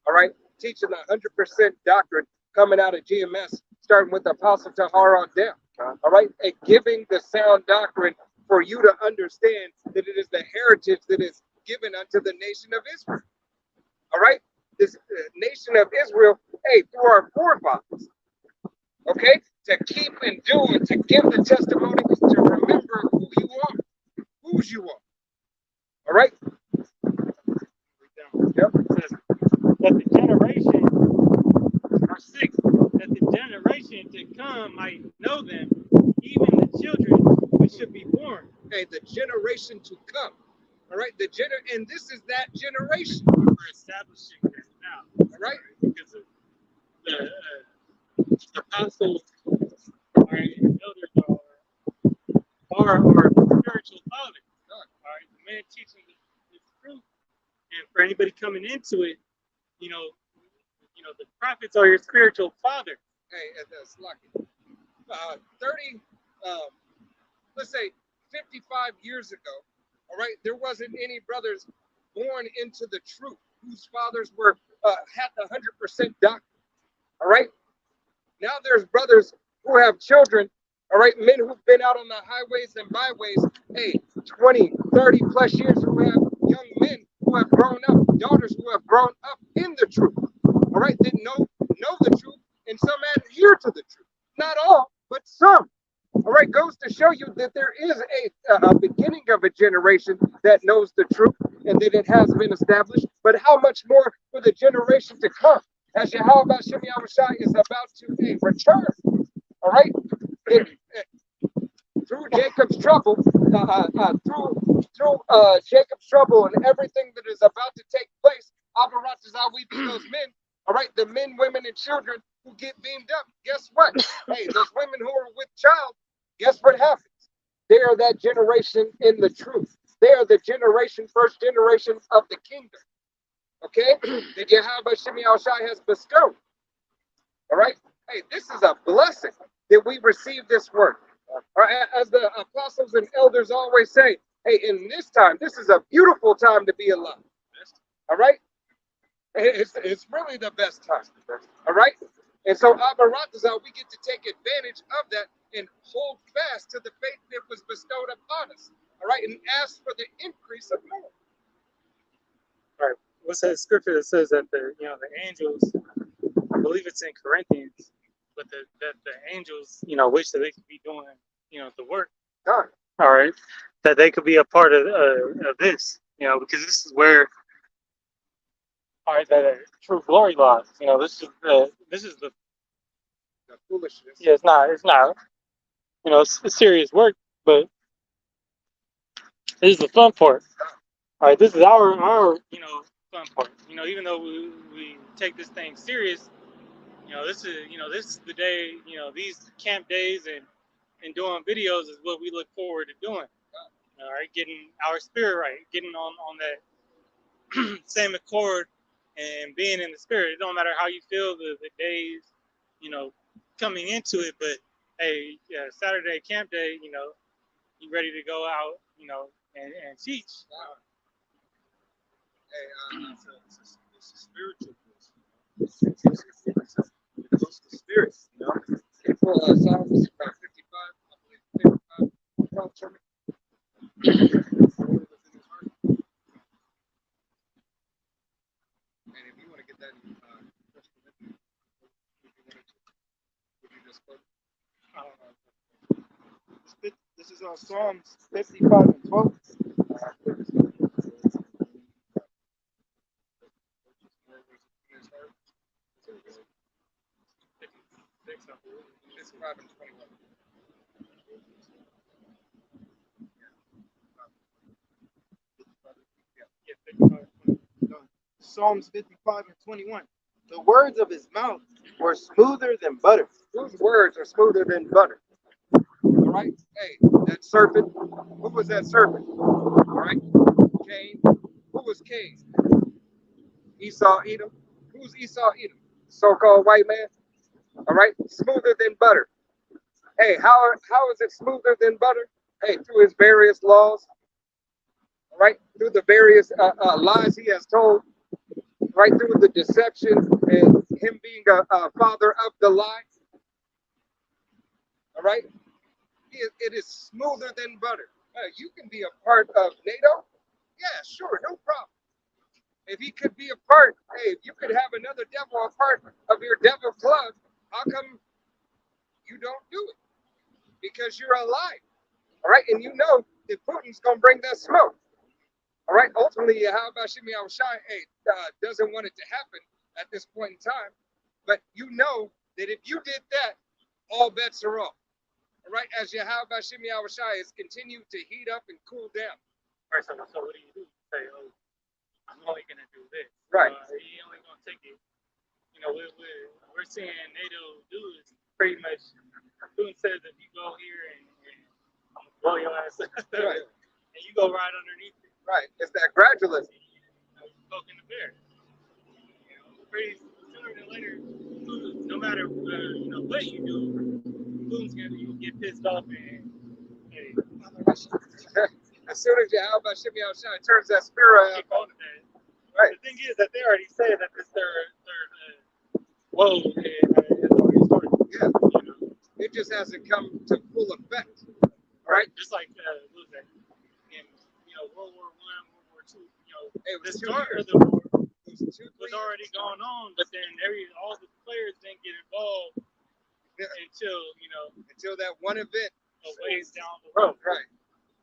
Speaker 1: All right? Teaching the 100% doctrine coming out of GMS, starting with Apostle Tahar on down. All right? And giving the sound doctrine for you to understand that it is the heritage that is given unto the nation of Israel. All right? This nation of Israel, hey, through our forefathers. Okay? To keep and do and to give the testimony, to remember who you are, whose you are. All right?
Speaker 3: Yep. It says that the generation, verse 6, that the generation to come might know them, even the children which should be born.
Speaker 1: Okay, the generation to come. All right, and this is that generation.
Speaker 3: We're establishing this now.
Speaker 1: All right,
Speaker 3: because of the apostles, right, elders are spiritual fathers. All right, the man teaching this truth, and for anybody coming into it, you know, the prophets are your spiritual father.
Speaker 1: Hey, that's lucky. let's say 55 years ago, all right, there wasn't any brothers born into the truth whose fathers were had the 100% doctrine. All right. Now there's brothers who have children, all right, men who've been out on the highways and byways, hey, 20, 30 plus years, who have young men who have grown up, daughters who have grown up in the truth, all right, that know the truth, and some adhere to the truth. Not all, but some. All right, goes to show you that there is a beginning of a generation that knows the truth and that it has been established, but how much more for the generation to come as Yahweh Shem Yahushai is about to return. All right, through Jacob's trouble, through Jacob's trouble and everything that is about to take place, Abaratazah, we be those men. All right, the men, women, and children who get beamed up. Guess what? Hey, those women who are with child, guess what happens? They are that generation in the truth. They are the generation, first generation of the kingdom. Okay? That Yahweh Shem Yahushai has bestowed. All right? Hey, this is a blessing that we receive this word. All right? As the apostles and elders always say, hey, in this time, this is a beautiful time to be alive. All right? It's really the best time. All right? And so, Abaratazah, we get to take advantage of that and hold fast to the faith that was bestowed upon us. All right? And ask for the increase of more.
Speaker 3: All right. What's that scripture that says that the angels, I believe it's in Corinthians, but that the angels, wish that they could be doing, the work.
Speaker 1: God.
Speaker 3: All right. That they could be a part of this, because this is where, all right, that true glory lies. This is the
Speaker 1: foolishness.
Speaker 3: Yeah, it's not. It's serious work, but this is the fun part. All right, this is our fun part. Even though we take this thing serious, this is the day. These camp days and doing videos is what we look forward to doing. All right, getting our spirit right, getting on that same accord and being in the spirit. It don't matter how you feel the days, coming into it, but hey, Saturday camp day, you ready to go out, and teach.
Speaker 1: Hey, it's a spiritual place. It's the spirit, People, Psalms 55, I believe 55. And if you want to get that in First Corinthians, if you wanted to, would you just quote?
Speaker 3: I don't know.
Speaker 2: This is on Psalms 55 and 12.
Speaker 3: Six,
Speaker 1: 55 and 21.
Speaker 3: yeah, 55.
Speaker 2: Psalms 55 and 21. The words of his mouth were smoother than butter.
Speaker 1: Whose words are smoother than butter? All right. Hey, that serpent. Who was that serpent? All right. Cain. Who was Cain? Esau, Edom. Who's Esau, Edom? So-called white man. All right. Smoother than butter. Hey, how is it smoother than butter? Hey, through his various laws. All right. Through the various lies he has told. Right, through the deception and him being a father of the lie. All right. It is smoother than butter. You can be a part of NATO. Yeah, sure, no problem. If he could be a part, hey, if you could have another devil a part of your devil club, how come you don't do it? Because you're a lie. All right, and you know that Putin's gonna bring that smoke. All right, ultimately, how about Shimi Awashai, hey, doesn't want it to happen at this point in time, but you know that if you did that, all bets are off. All right, as Yahweh Shimi Awashai is continued to heat up and cool down.
Speaker 3: Right, so what do? You say, oh, I'm only going to do this.
Speaker 1: Right.
Speaker 3: He only going to take it. You know, we're seeing NATO do is pretty much, Putin says if you go here and I'm going to blow your ass up,
Speaker 1: Right.
Speaker 3: and you go right underneath it.
Speaker 1: Right, it's that gradualism.
Speaker 3: Poking the bear. You know, pretty sooner than later, no matter what you do, Putin's gonna get pissed off and hey,
Speaker 1: As soon as Yahweh Shimi Awashai turns that spirit
Speaker 3: kick
Speaker 1: up,
Speaker 3: on that.
Speaker 1: right,
Speaker 3: The thing is that they already said that this third woe has already started.
Speaker 1: yeah,
Speaker 3: You know,
Speaker 1: it just hasn't come to full effect.
Speaker 3: right? Just like what was that? In World War I, World War II.
Speaker 1: It
Speaker 3: The
Speaker 1: was 2
Speaker 3: start
Speaker 1: years.
Speaker 3: of the war
Speaker 1: It was 2
Speaker 3: was already going on, but then all the players didn't get involved
Speaker 1: until that one event.
Speaker 3: a ways down the road.
Speaker 1: Right.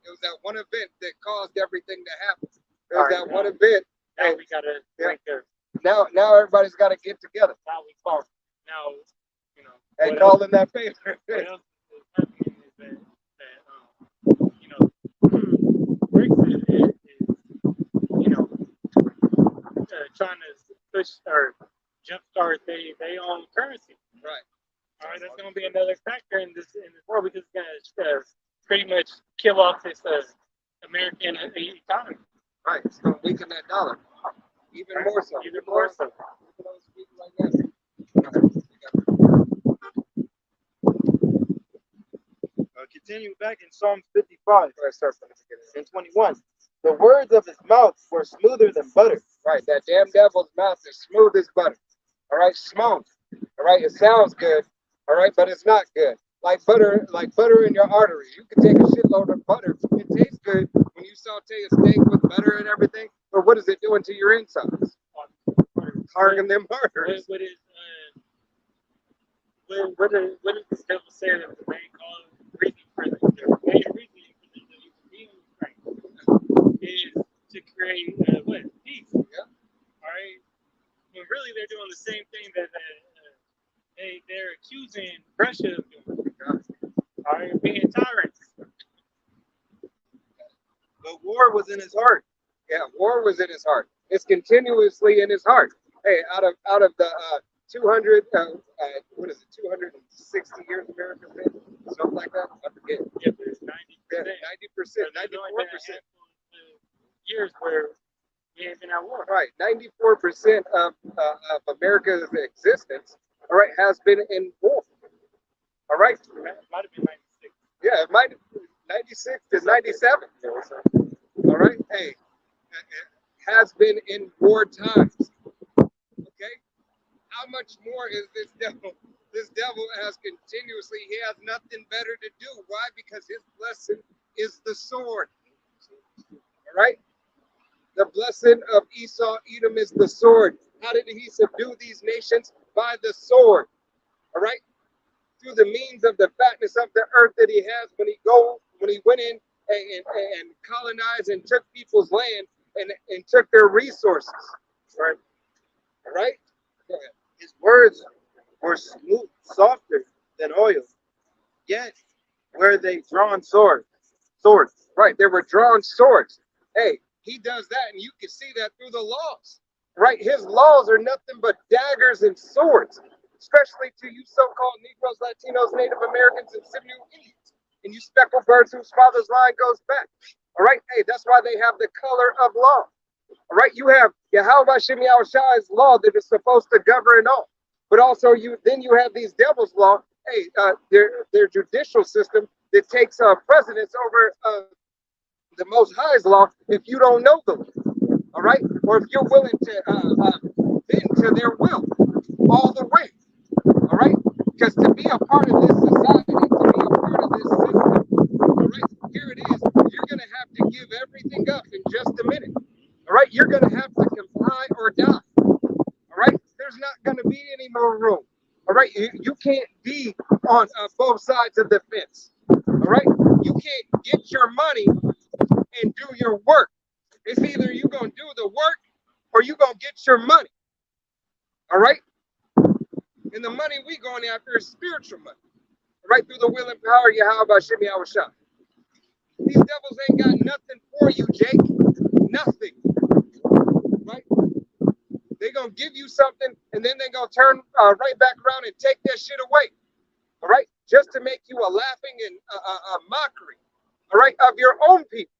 Speaker 1: It was that one event that caused everything to happen. It was
Speaker 3: All right,
Speaker 1: that one event.
Speaker 3: Now we gotta drink there.
Speaker 1: Now everybody's got to get together
Speaker 3: Now we talk. Now
Speaker 1: and
Speaker 3: what
Speaker 1: call in that favor.
Speaker 3: what else is happening is that Brexit is trying to push or jumpstart their own currency.
Speaker 1: Right.
Speaker 3: All right, that's going to be another factor in this war because it's going to pretty much kill off this American economy.
Speaker 1: Right. It's going to weaken that dollar. Even more so.
Speaker 3: Even more so.
Speaker 2: Continue back in Psalms 55 and 21. The words of his mouth were smoother than butter.
Speaker 1: Right. That damn devil's mouth is smooth as butter. All right. Smooth. All right. It sounds good. All right. But it's not good. Like butter in your arteries. You can take a shitload of butter. It tastes good when you saute a steak with butter and everything. But what is it doing to your insides? Hardening them arteries.
Speaker 3: What did this devil say that was the main reason for the main reason for the being Ukraine is to create peace.
Speaker 1: Yeah.
Speaker 3: All right. When really they're doing the same thing that they're accusing Russia of doing. All right, being tyrants.
Speaker 2: But war was in his heart.
Speaker 1: Yeah, war was in his heart. It's continuously in his heart. Hey, out of the 200, what is it, 260 years America's been? Something like that? I forget.
Speaker 3: Yeah, there's 90%.
Speaker 1: 90%, 94%.
Speaker 3: Years where we ain't been at war.
Speaker 1: Right, 94% of America's existence, all right, has been in war. All right?
Speaker 3: It might have been 96.
Speaker 1: Yeah, it might 96 to 97. All right? Hey, it has been in war times. Okay? How much more is this devil? This devil has continuously, he has nothing better to do. Why? Because his blessing is the sword. All right? The blessing of Esau, Edom is the sword. How did he subdue these nations? By the sword. All right, through the means of the fatness of the earth that he has when he went in and colonized and took people's land and took their resources. Right. All right. Go ahead.
Speaker 2: His words were smooth, softer than oil, yet were they drawn swords.
Speaker 1: Right. There were drawn swords. Hey, he does that, and you can see that through the laws. Right. His laws are nothing but daggers and swords, especially to you so-called Negroes, Latinos, Native Americans, and Seminole Indians, and you speckled birds whose father's line goes back. All right. Hey, that's why they have the color of law. All right. You have Yahweh Hashem Yahushai's law that is supposed to govern all, but also you have these devils' law. Hey, their judicial system that takes precedence over the Most High's law if you don't know the law. All right, or if you're willing to bend to their will all the way. All right, because to be a part of this society, to be a part of this system, all right, here it is. You're gonna have to give everything up in just a minute. All right, you're gonna have to comply or die. All right, there's not gonna be any more room. All right, you can't be on both sides of the fence. All right, you can't get your money and do your work. It's either you're going to do the work or you're going to get your money. All right? And the money we going after is spiritual money. All right? Through the will and power of Yahweh Hashem Yahushua. These devils ain't got nothing for you, Jake. Nothing. Right? They're going to give you something and then they're going to turn right back around and take that shit away. All right? Just to make you a laughing and a mockery. All right? Of your own people.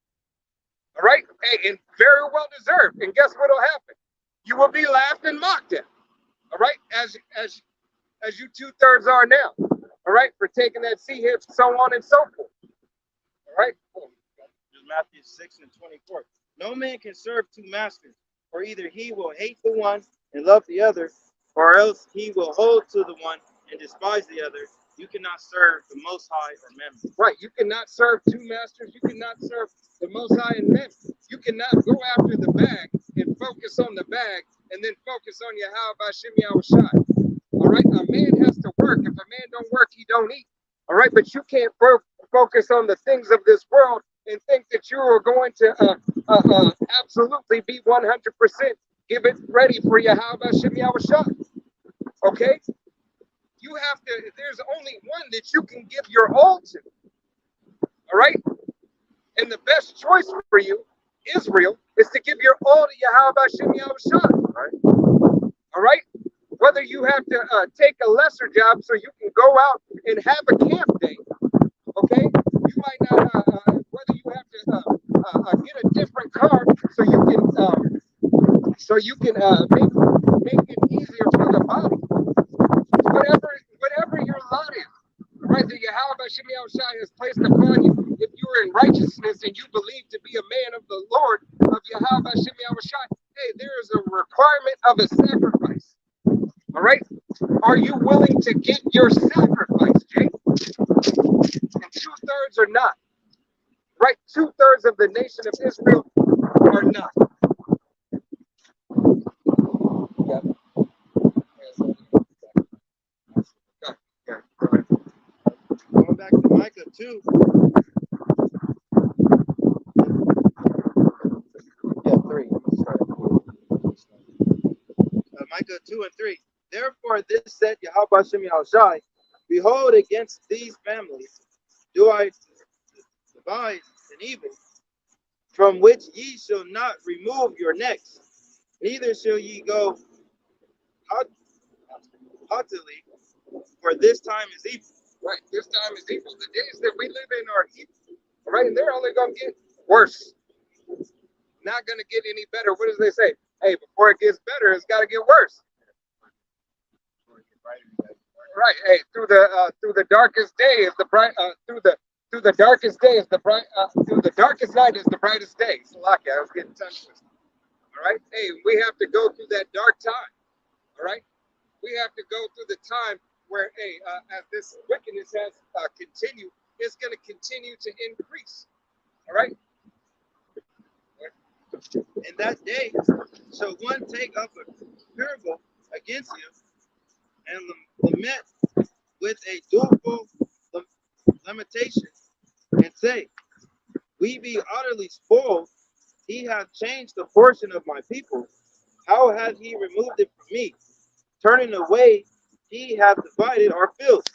Speaker 1: All right, hey, and very well deserved. And guess what'll happen? You will be laughed and mocked at. All right, as you 2/3 are now. All right, for taking that sea hip, so on and so forth. All right.
Speaker 2: Matthew 6:24. No man can serve two masters, for either he will hate the one and love the other, or else he will hold to the one and despise the other. You cannot serve the Most High or Mammon.
Speaker 1: Right, you cannot serve two masters. You cannot serve the Most High and Mammon. You cannot go after the bag and focus on the bag and then focus on Yahweh Hashem Yahushai. All right, a man has to work. If a man don't work, he don't eat. All right, but you can't focus on the things of this world and think that you are going to absolutely be 100%. Give it ready for Yahweh Hashem Yahushai. Okay. You have to, there's only one that you can give your all to. All right? And the best choice for you, Israel, is to give your all to Yahweh Hashem Yahushua. All right? Whether you have to take a lesser job so you can go out and have a camp day, okay? You might not, whether you have to get a different car so you can make it easier for the body. Whatever your lot is, right, that Yahweh Hashem Yahushua has placed upon you, if you are in righteousness and you believe to be a man of the Lord of Yahweh Hashem Yahushua, hey, there is a requirement of a sacrifice. All right? Are you willing to get your sacrifice, Jake? And 2/3 are not. Right? 2/3 of the nation of Israel are not. Yeah.
Speaker 2: Going back to Micah 2.
Speaker 1: Yeah, 3.
Speaker 2: Micah 2:3. Therefore, this said Yahweh Hashem Yahushai, behold, against these families do I devise an evil, from which ye shall not remove your necks, neither shall ye go haughtily, for this time is evil.
Speaker 1: Right, this time is evil. The days that we live in are evil. All right, and they're only going to get worse. Not going to get any better. What does they say? Hey, before it gets better, it's got to get worse. Right. Hey, through the darkest day is the bright. Through the darkest day is the bright. Through the darkest night is the brightest day. Salaki, I was getting tongue twisted. All right. Hey, we have to go through that dark time. All right. We have to go through the time where, hey, as this wickedness has continued, it's going to continue to increase. All right.
Speaker 2: In that day shall one take up a parable against you and lament with a doleful lamentation and say, we be utterly spoiled. He hath changed the portion of my people. How hath he removed it from me? Turning away, he hath divided our fields.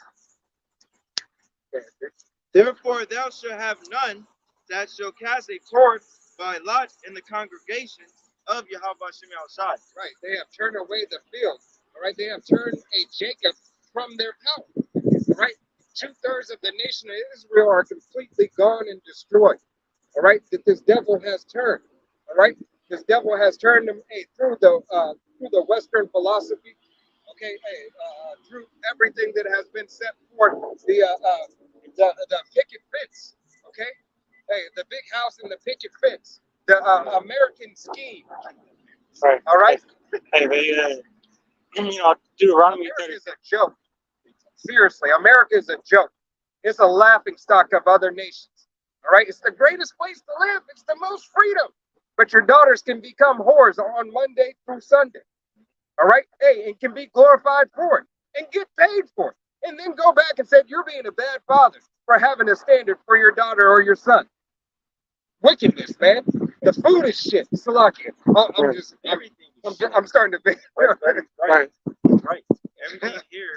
Speaker 2: Therefore thou shalt have none that shall cast a cord by lot in the congregation of Yahweh Shem Shai.
Speaker 1: Right. They have turned away the field. All right. They have turned a Jacob from their power. All right. 2/3 of the nation of Israel are completely gone and destroyed. All right. That this devil has turned. All right. This devil has turned them through the Western philosophy. Okay. Through everything that has been set forth. The picket fence. Okay. Hey, the big house and the picket fence. The American scheme.
Speaker 3: Right.
Speaker 1: All right.
Speaker 3: Hey, they, Deuteronomy
Speaker 1: America
Speaker 3: 30.
Speaker 1: is a joke. Seriously, America is a joke. It's a laughing stock of other nations. All right. It's the greatest place to live. It's the most freedom. But your daughters can become whores on Monday through Sunday. All right. Hey, and can be glorified for it and get paid for it. And then go back and say, you're being a bad father for having a standard for your daughter or your son. Wickedness, man. The food is shit. Salakia. I'm starting to think.
Speaker 3: Right.
Speaker 2: Right. Everything here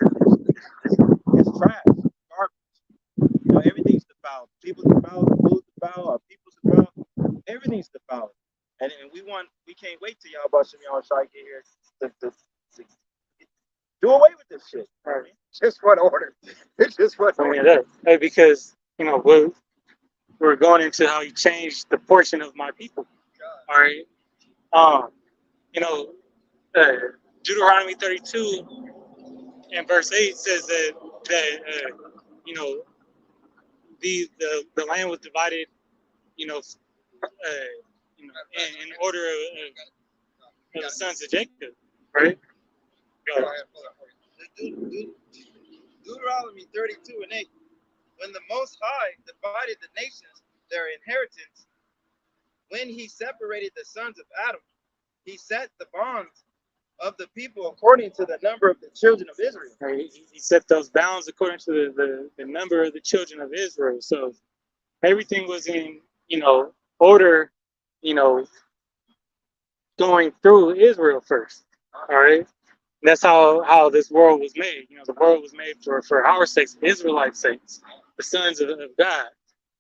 Speaker 2: is trash, garbage. Everything's defiled. People's defiled, the food's defiled, our people's defiled. Everything's defiled. And we can't wait till y'all Shem Shai get here to do away with this shit.
Speaker 3: Right.
Speaker 1: Just what order? It's just what order.
Speaker 3: Hey, because we're going into how he changed the portion of my people. All right. Deuteronomy 32 and verse 8 says that the land was divided, in order of the sons of Jacob, right?
Speaker 1: Go ahead.
Speaker 2: Deuteronomy 32 and 8. When the Most High divided the nations, their inheritance, when he separated the sons of Adam, he set the bonds of the people according to the number of the children of Israel.
Speaker 3: Right. He set those bounds according to the number of the children of Israel. So everything was in, order, going through Israel first. All right. That's how this world was made. The world was made for our sakes, Israelite sakes, the sons of God.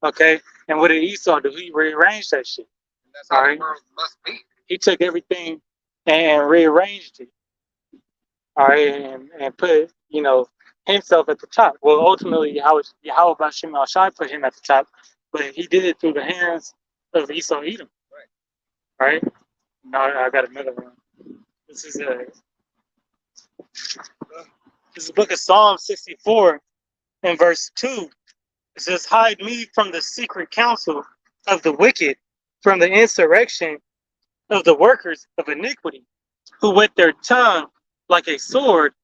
Speaker 3: Okay. And what did Esau do? He rearranged that shit.
Speaker 1: And that's how
Speaker 3: All
Speaker 1: the
Speaker 3: right.
Speaker 1: world must be.
Speaker 3: He took everything and rearranged it. All right. And put, himself at the top. Well, ultimately, Yahweh Shem Shai put him at the top, but he did it through the hands of Esau Edom. Right. Now I got another one. This is the book of Psalm 64 and verse 2. It says, hide me from the secret counsel of the wicked, from the insurrection of the workers of iniquity, who whet their tongue like a sword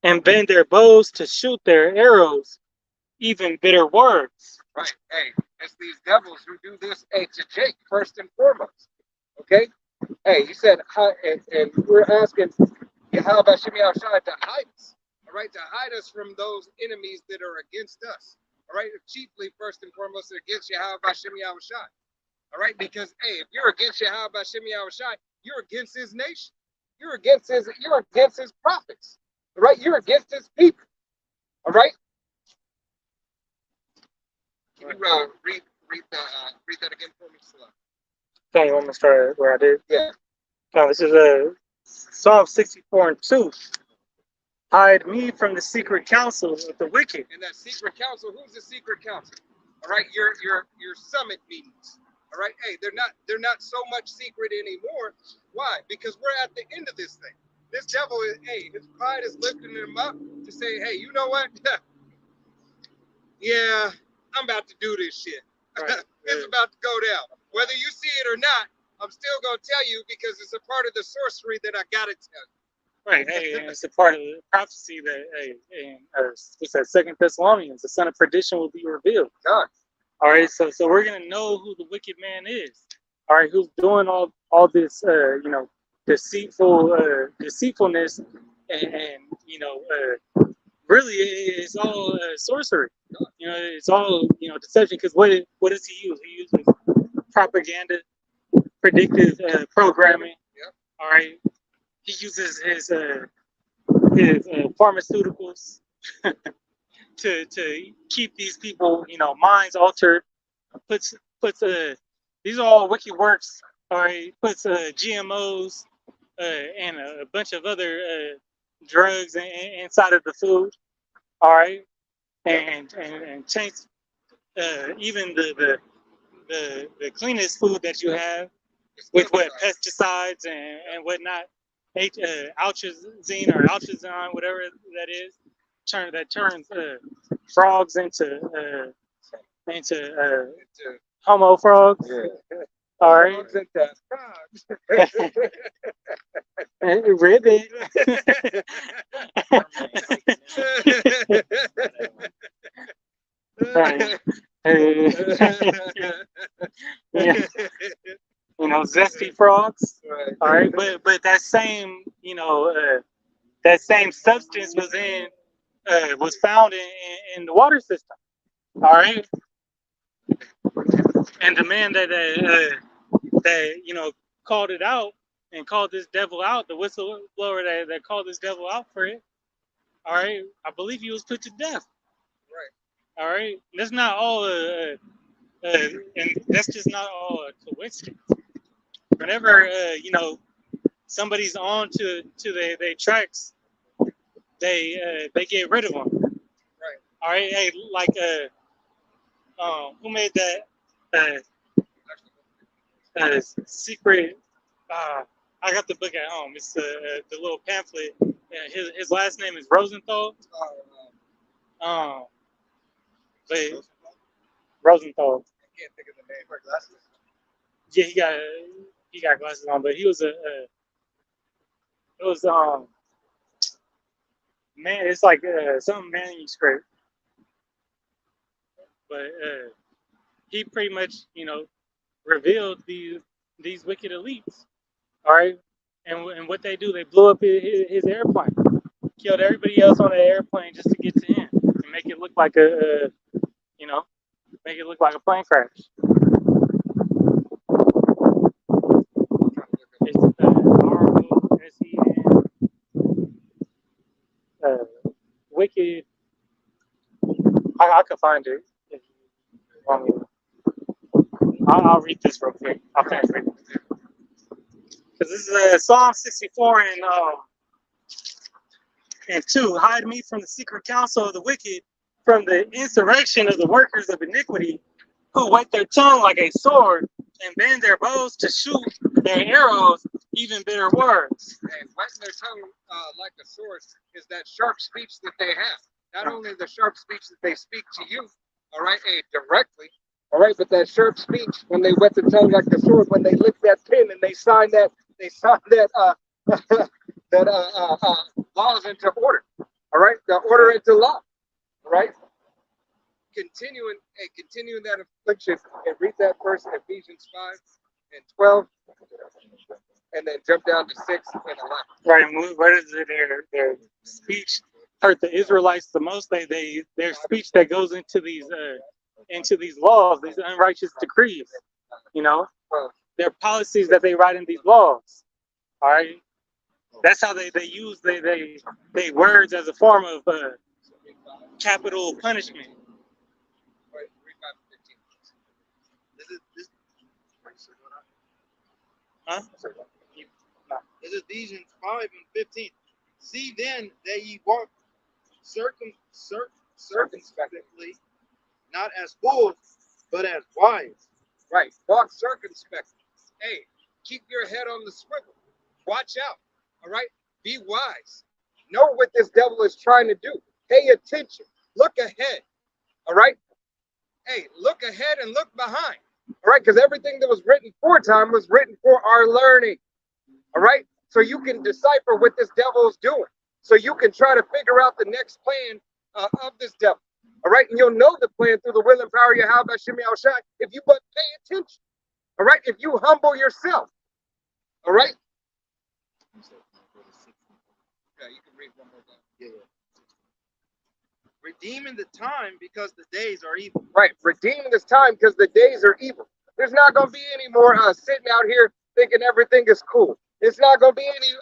Speaker 3: and bend their bows to shoot their arrows, even bitter words.
Speaker 1: Right. Hey, it's these devils who do this, to Jake first and foremost. Okay? Hey, he said, and we're asking Yahweh Shem Shai to hide us. All right, to hide us from those enemies that are against us. All right, chiefly first and foremost against Yahweh Shem Shai. All right, because hey, if you're against Yahweh Shem Shai, you're against his nation. You're against his prophets. All right, you're against his people. All right. Can you read that again for me, Salah?
Speaker 3: Okay, you want me to start where I did?
Speaker 1: Yeah.
Speaker 3: This is Psalm 64 and 2. Hide me from the secret counsel of the wicked.
Speaker 1: And that secret council, who's the secret council? All right, your summit meetings. All right, hey, they're not so much secret anymore. Why? Because we're at the end of this thing. This devil is, his pride is lifting him up to say, hey, you know what? Yeah, I'm about to do this shit.
Speaker 3: Right.
Speaker 1: It's about to go down. Whether you see it or not, I'm still gonna tell you because it's a part of the sorcery that I gotta tell you.
Speaker 3: Right, hey, and it's a part of the prophecy that, it says 2 Thessalonians, the son of perdition will be revealed.
Speaker 1: God.
Speaker 3: All right, so we're gonna know who the wicked man is.
Speaker 4: all right, who's doing all this, deceitfulness, and really it's all sorcery. It's all deception. Because what does he use? He uses propaganda, predictive programming.
Speaker 1: Yep.
Speaker 4: All right, he uses his pharmaceuticals to keep these people, minds altered. Puts these are all wicked works. All right, puts GMOs and a bunch of other drugs inside of the food. All right, and change even the cleanest food that you have with what pesticides and whatnot, altrazine or altrazine, whatever that is, turns frogs into homo frogs.
Speaker 1: Yeah.
Speaker 4: All right,
Speaker 1: Frogs and frogs.
Speaker 4: ribbit. Right. Zesty frogs.
Speaker 1: Right.
Speaker 4: All right, but that same that same substance was found in the water system. All right, and the man that called it out and called this devil out, the whistleblower that called this devil out for it. All right, I believe he was put to death.
Speaker 1: Right.
Speaker 4: All right, that's not all, and that's just not all a coincidence. Whenever somebody's on to their tracks, they get rid of them.
Speaker 1: Right.
Speaker 4: All right, hey, like who made that secret? I got the book at home. It's the little pamphlet. His last name is Rosenthal. But Rosenthal.
Speaker 1: I can't think of the name. Her glasses.
Speaker 4: Yeah, he got glasses on, but he was man. It's like some manuscript, but he pretty much revealed these wicked elites. All right, and what they do, they blew up his airplane, killed everybody else on the airplane just to get to him and make it look like a plane crash. It's ROSEN. Wicked. I could find it. If you want me to. I'll read this real quick. I'll finish reading it. Because this is Psalm 64 and 2. Hide me from the secret counsel of the wicked, from the insurrection of the workers of iniquity, who whet their tongue like a sword and bend their bows to shoot their arrows, even bitter words.
Speaker 1: And wetting their tongue like a sword is that sharp speech that they have. Not only the sharp speech that they speak to you, all right, directly, all right, but that sharp speech when they wet the tongue like a sword, when they lick that pen and they sign that laws into order, all right, the order into law, all right. Continuing that affliction, and read that verse, Ephesians 5 and 12, and then jump down to 6 and 11.
Speaker 4: Right, and what is it? Their speech hurt the Israelites the most. Their speech that goes into these laws, these unrighteous decrees. Their policies that they write in these laws. All right, that's how they use they words as a form of capital punishment. Huh?
Speaker 2: This is Ephesians 5 and 15. See then that ye walk circumspectly, not as fools, but as wise.
Speaker 1: Right. Walk circumspectly. Hey, keep your head on the swivel. Watch out. All right. Be wise. Know what this devil is trying to do. Pay attention. Look ahead. All right. Hey, look ahead and look behind. All right. Because everything that was written for time was written for our learning. All right. So you can decipher what this devil is doing. So you can try to figure out the next plan of this devil. All right. And you'll know the plan through the will and power of Yahweh Shem Yahushai if you but pay attention. All right, if you humble yourself. All right. Yeah, you can read one more time.
Speaker 2: Yeah. Redeeming the time because the days are evil.
Speaker 1: Right, redeeming this time because the days are evil. There's not going to be any more sitting out here thinking everything is cool. It's not going to be any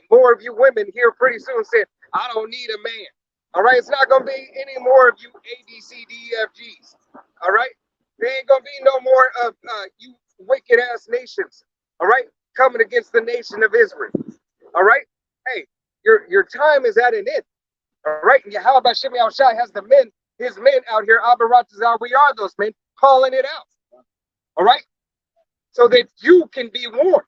Speaker 1: more of you women here pretty soon saying, I don't need a man. All right, it's not going to be any more of you A, B, C, D, E, F, Gs. All right, there ain't going to be no more of you wicked ass nations. All right, coming against the nation of Israel. All right, hey, your time is at an end. All right, and Yahweh Shimei Shai has his men out here, Abaratazar, we are those men, calling it out. All right, so that you can be warned.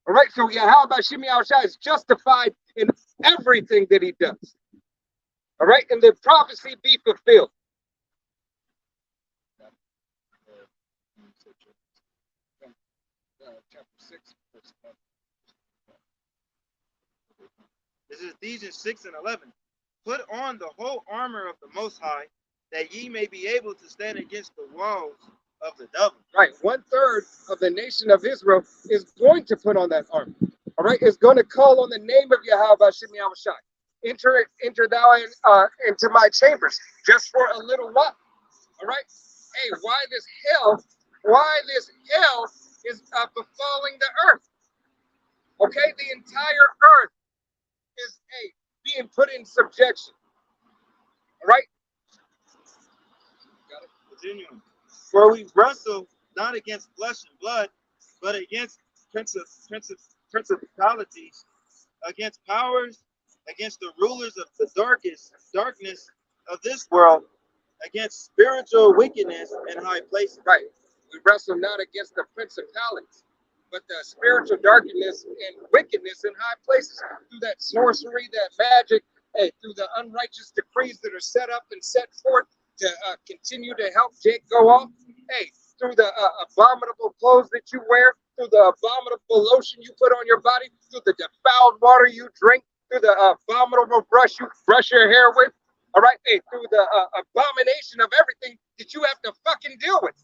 Speaker 1: All right, so Yahweh Shimei Shai is justified in everything that he does. All right, and the prophecy be fulfilled. Chapter 6, verse 1.
Speaker 2: This is Ephesians 6 and 11. Put on the whole armor of the Most High, that ye may be able to stand against the walls of the devil.
Speaker 1: Right, 1/3 of the nation of Israel is going to put on that armor. All right, is going to call on the name of Yahweh Shimei Shai. Enter thou into my chambers just for a little while. All right. Hey, why this hell is befalling the earth? Okay, the entire earth is being put in subjection. All right.
Speaker 2: Got it. Continuing. For we wrestle not against flesh and blood, but against principalities, against powers, against the rulers of the darkness of this world, against spiritual wickedness in high places.
Speaker 1: Right. We wrestle not against the principalities, but the spiritual darkness and wickedness in high places through that sorcery, that magic, through the unrighteous decrees that are set up and set forth to continue to help Jake go off. Hey, through the abominable clothes that you wear, through the abominable lotion you put on your body, through the defiled water you drink, through the abominable brush you brush your hair with. All right, hey, through the abomination of everything that you have to fucking deal with.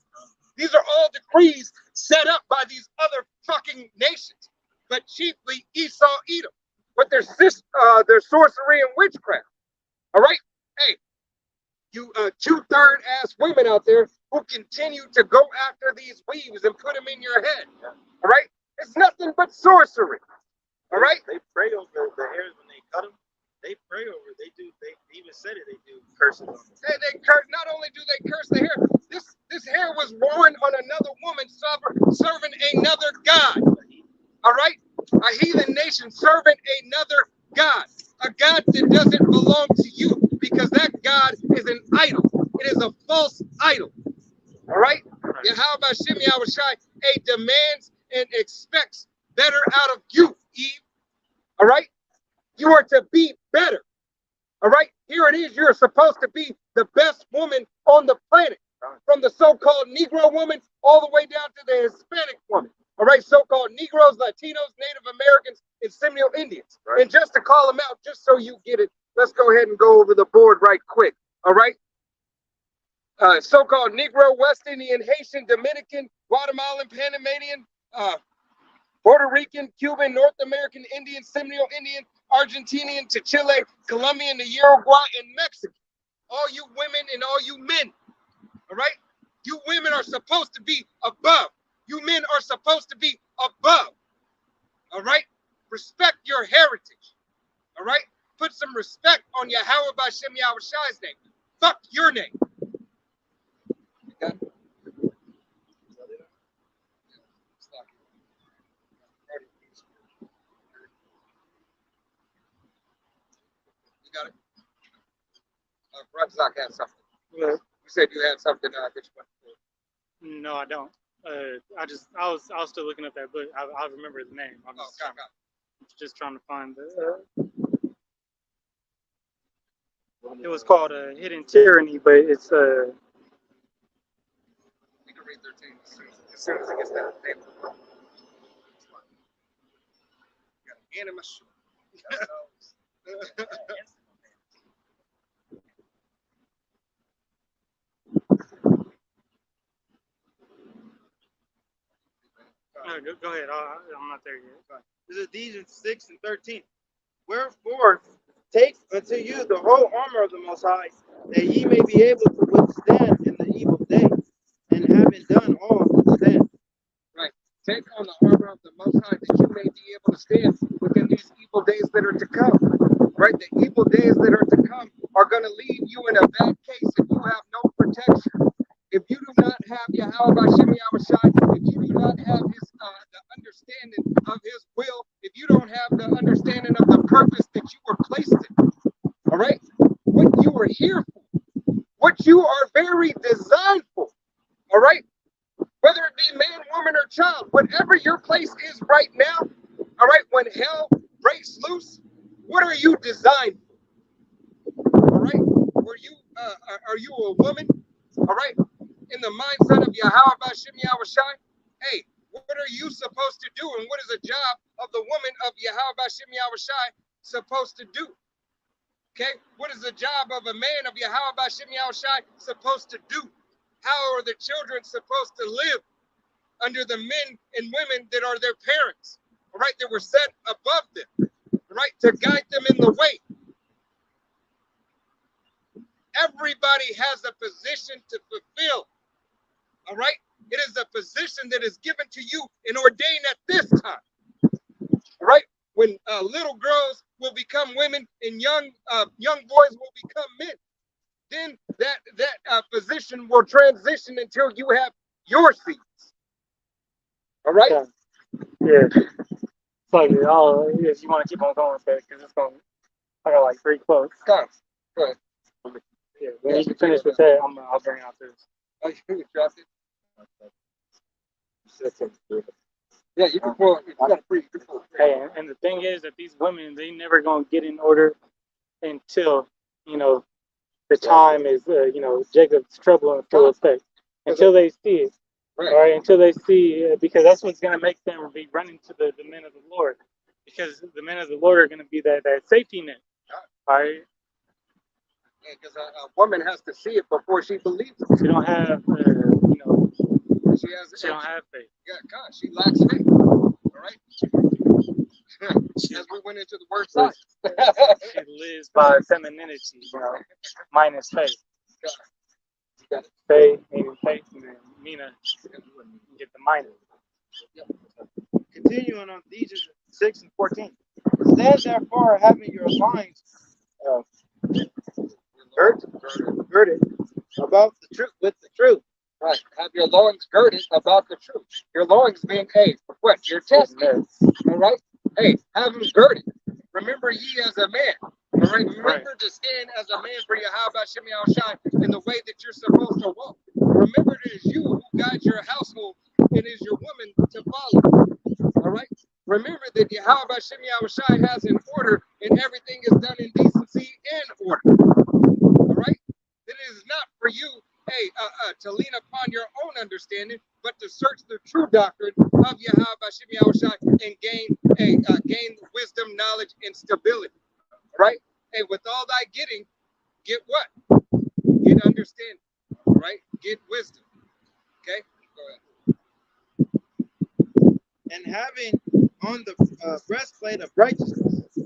Speaker 1: These are all decrees set up by these other fucking nations, but chiefly Esau, Edom, with their sorcery and witchcraft. All right, hey, you 2/3 ass women out there who continue to go after these weaves and put them in your head. All right, it's nothing but sorcery. All right,
Speaker 2: They pray over the hairs when they cut them. They pray over. They even said it. They do curses on them.
Speaker 1: hey, they curse. Not only do they curse the hair, this hair was worn on another woman serving another god. All right, a heathen nation serving another god, a god that doesn't belong to you because that god is an idol. It is a false idol. All right, Yahweh Shimei Shai demands and expects better out of you, Eve. All right, you are to be better. All right, here it is. You're supposed to be the best woman on the planet, from the so-called Negro woman all the way down to the Hispanic woman. All right, so-called Negroes, Latinos, Native Americans, and Seminole Indians. Right. And just to call them out, just so you get it, let's go ahead and go over the board right quick. All right, so-called Negro, West Indian, Haitian, Dominican, Guatemalan, Panamanian, Puerto Rican, Cuban, North American Indian, Seminole Indian, Argentinian to Chile, Colombian to Uruguay, and Mexican. All you women and all you men, all right? You women are supposed to be above. You men are supposed to be above, all right? Respect your heritage, all right? Put some respect on Yahweh B'Shem Yahweh Shai's name. Fuck your name. You got it? You got it? Rutzak had something.
Speaker 4: Yeah.
Speaker 1: You said you had something that you went for.
Speaker 4: No, I don't. I was still looking up that book. I remember the name. I'm just trying to find the. It was called Hidden Tyranny, but it's
Speaker 1: You can read 13 as soon as it gets that paper. Animus.
Speaker 4: No, go ahead. I'm not there yet.
Speaker 2: This is Ephesians 6 and 13. Wherefore, take unto you the whole armor of the Most High, that ye may be able to withstand in the evil day, and having done all to stand.
Speaker 1: Right. Take on the armor of the Most High that you may be able to stand within these evil days that are to come. Right? The evil days that are to come are going to leave you in a bad case if you have no protection. If you do not have Yahweh Bashem Yahushai, if you do not have his the understanding of his will, if you don't have the understanding of the purpose that you were placed in, all right, what you were here for, what you are very designed for, all right, whether it be man, woman, or child, whatever your place is right now, all right, when hell breaks loose, what are you designed for? All right, are you a woman? All right, in the mindset of Yahweh Bashem Yahushai, hey, what are you supposed to do, and what is the job of the woman of Yahweh Bashem Yahushai supposed to do? Okay, what is the job of a man of Yahweh Bashem Yahushai supposed to do? How are the children supposed to live under the men and women that are their parents? All right, that were set above them, all right, to guide them in the way. Everybody has a position to fulfill. All right, it is a position that is given to you and ordained at this time. All right, when little girls will become women and young boys will become men, then that position will transition until you have your seats. All right.
Speaker 4: Yeah. So if you want to keep on going with that, because it's going, I got like 3 quotes.
Speaker 1: Go ahead.
Speaker 4: Yeah. When you finish with that, I'll bring out this.
Speaker 1: Oh, you dropped it. Yeah, you can pull. You got free.
Speaker 4: Hey, and the thing is that these women, they never gonna get in order until the time is Jacob's trouble in full effect. Until they see it,
Speaker 1: Right.
Speaker 4: all right. Until they see, because that's what's gonna make them be running to the men of the Lord, because the men of the Lord are gonna be that safety net, all right.
Speaker 1: Because a woman has to see it before she believes it.
Speaker 4: She don't have,
Speaker 1: She
Speaker 4: don't have faith.
Speaker 1: Yeah, God, she lacks faith. All right. As we went into the word side.
Speaker 4: She lives by femininity, minus faith. Faith, meaning faith, and then Mina get the minus.
Speaker 2: Continuing on Ephesians 6 and 14. Stand therefore, having your loins girded about the truth with the truth.
Speaker 1: Right. Have your loins girded about the truth. Your loins being what? Your testicles. All right. Hey, have them girded. Remember ye as a man. All right. Remember to stand as a man for Yahweh Shem Yahushai in the way that you're supposed to walk. Remember it is you who guides your household. It is your woman to follow. All right. Remember that Yahweh Shem Yahushai has an order, and everything is done in decency and order. All right. It is not for you to lean upon your own understanding, but to search the true doctrine of Yahweh Bashem Yahushai and gain wisdom, knowledge, and stability. Right? Hey, with all thy getting, get what? Get understanding. Right? Get wisdom. Okay? Go ahead.
Speaker 2: And having on the breastplate of righteousness,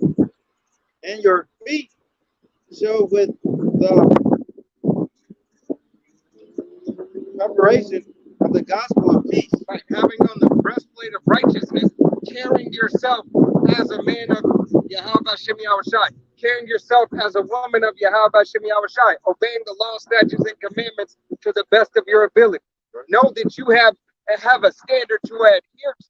Speaker 2: and your feet shall with the preparation of the gospel of peace.
Speaker 1: Right, having on the breastplate of righteousness, carrying yourself as a man of Yahweh Shem Yahushai, carrying yourself as a woman of Yahweh Shem Yahushai, obeying the law, statutes, and commandments to the best of your ability. Know that you have a standard to adhere to.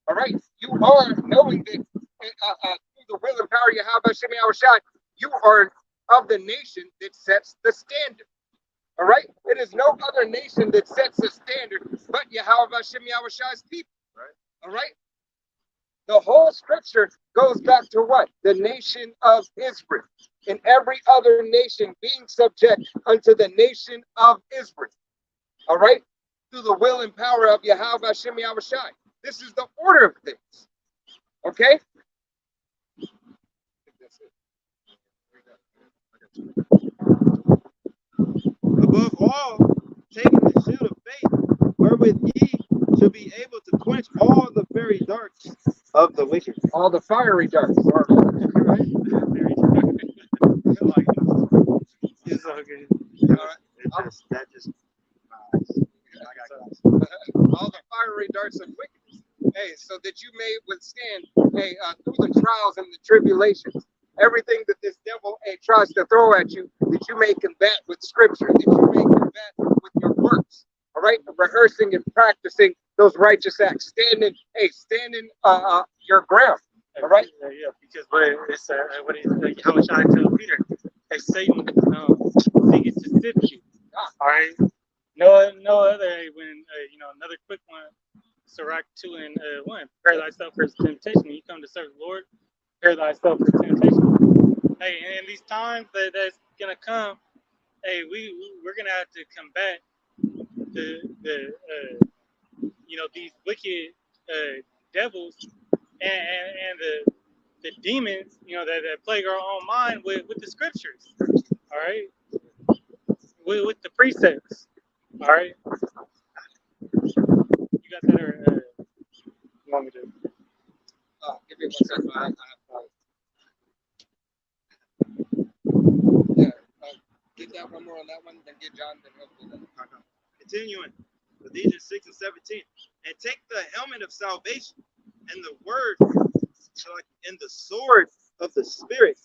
Speaker 1: All right, you are knowing that through the will and power of Yahweh Shem Yahushai, you are of the nation that sets the standard. All right, it is no other nation that sets a standard but Yahweh Shem Yahushai's people. Right. All right. The whole scripture goes back to what? The nation of Israel, and every other nation being subject unto the nation of Israel. All right, through the will and power of Yahweh Shem Yahushai. This is the order of things. Okay.
Speaker 2: Above all, taking the shield of faith, wherewith ye shall be able to quench all the very darts of the wicked.
Speaker 1: All the fiery darts.
Speaker 2: Right? Like,
Speaker 4: It's all good.
Speaker 2: that just I got glasses.
Speaker 1: All the fiery darts of wickedness. Hey, so that you may withstand, hey, through the trials and the tribulations, everything that this devil, hey, tries to throw at you, that you may combat with scripture, that you may combat with your works. All right, rehearsing and practicing those righteous acts, standing your ground. All right.
Speaker 4: Yeah, because what how much I tell Peter, hey, Satan, seeks to sift you. All right. No other. When another quick one. Sirach 2:1. Prepare thyself for temptation. When you come to serve the Lord, prepare thyself for temptation. Hey, and in these times that's gonna come, hey, we're gonna have to combat these wicked devils and the demons, that plague our own mind with the scriptures. All right, with the precepts. All right, you got that, or you want me to?
Speaker 1: Give me 1 second. Yeah, get that one more on that one, then get John, then he'll do that.
Speaker 2: Continuing, Ephesians 6 and 17. And take the helmet of salvation and the word and the sword of the Spirit,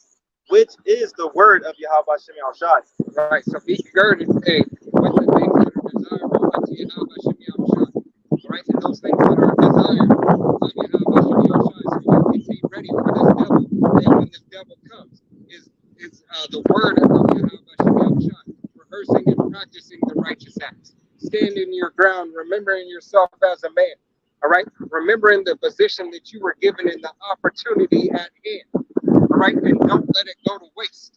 Speaker 2: which is the word of Yahweh Shem Yahushai.
Speaker 1: Right, so be girded, hey, with the things that are desirable unto Yahweh Shem Yahushai. All right, and those things that are desired unto Yahweh Shem Yahushai, so you can be ready for this devil. And when this devil comes, is the word of Yahweh Shem Yahushai, rehearsing and practicing the righteous acts. Standing your ground, remembering yourself as a man. All right, remembering the position that you were given and the opportunity at hand. All right, and don't let it go to waste.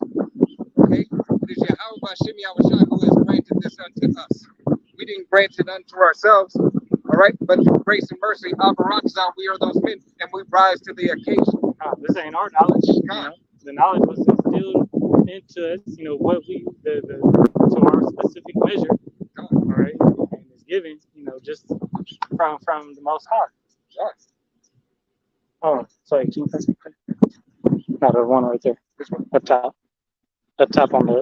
Speaker 1: Okay, it is Yahweh Shem Yahushai who has granted this unto us. We didn't grant it unto ourselves. All right, but through grace and mercy, Abarakazah, we are those men, and we rise to the occasion.
Speaker 4: This ain't our knowledge. The knowledge was instilled into us. What we to our specific measure. All right, and it's given. Just from the Most High.
Speaker 1: Yes.
Speaker 4: Oh, sorry, can you pass me? No, the one right there.
Speaker 1: This one.
Speaker 4: Up top on the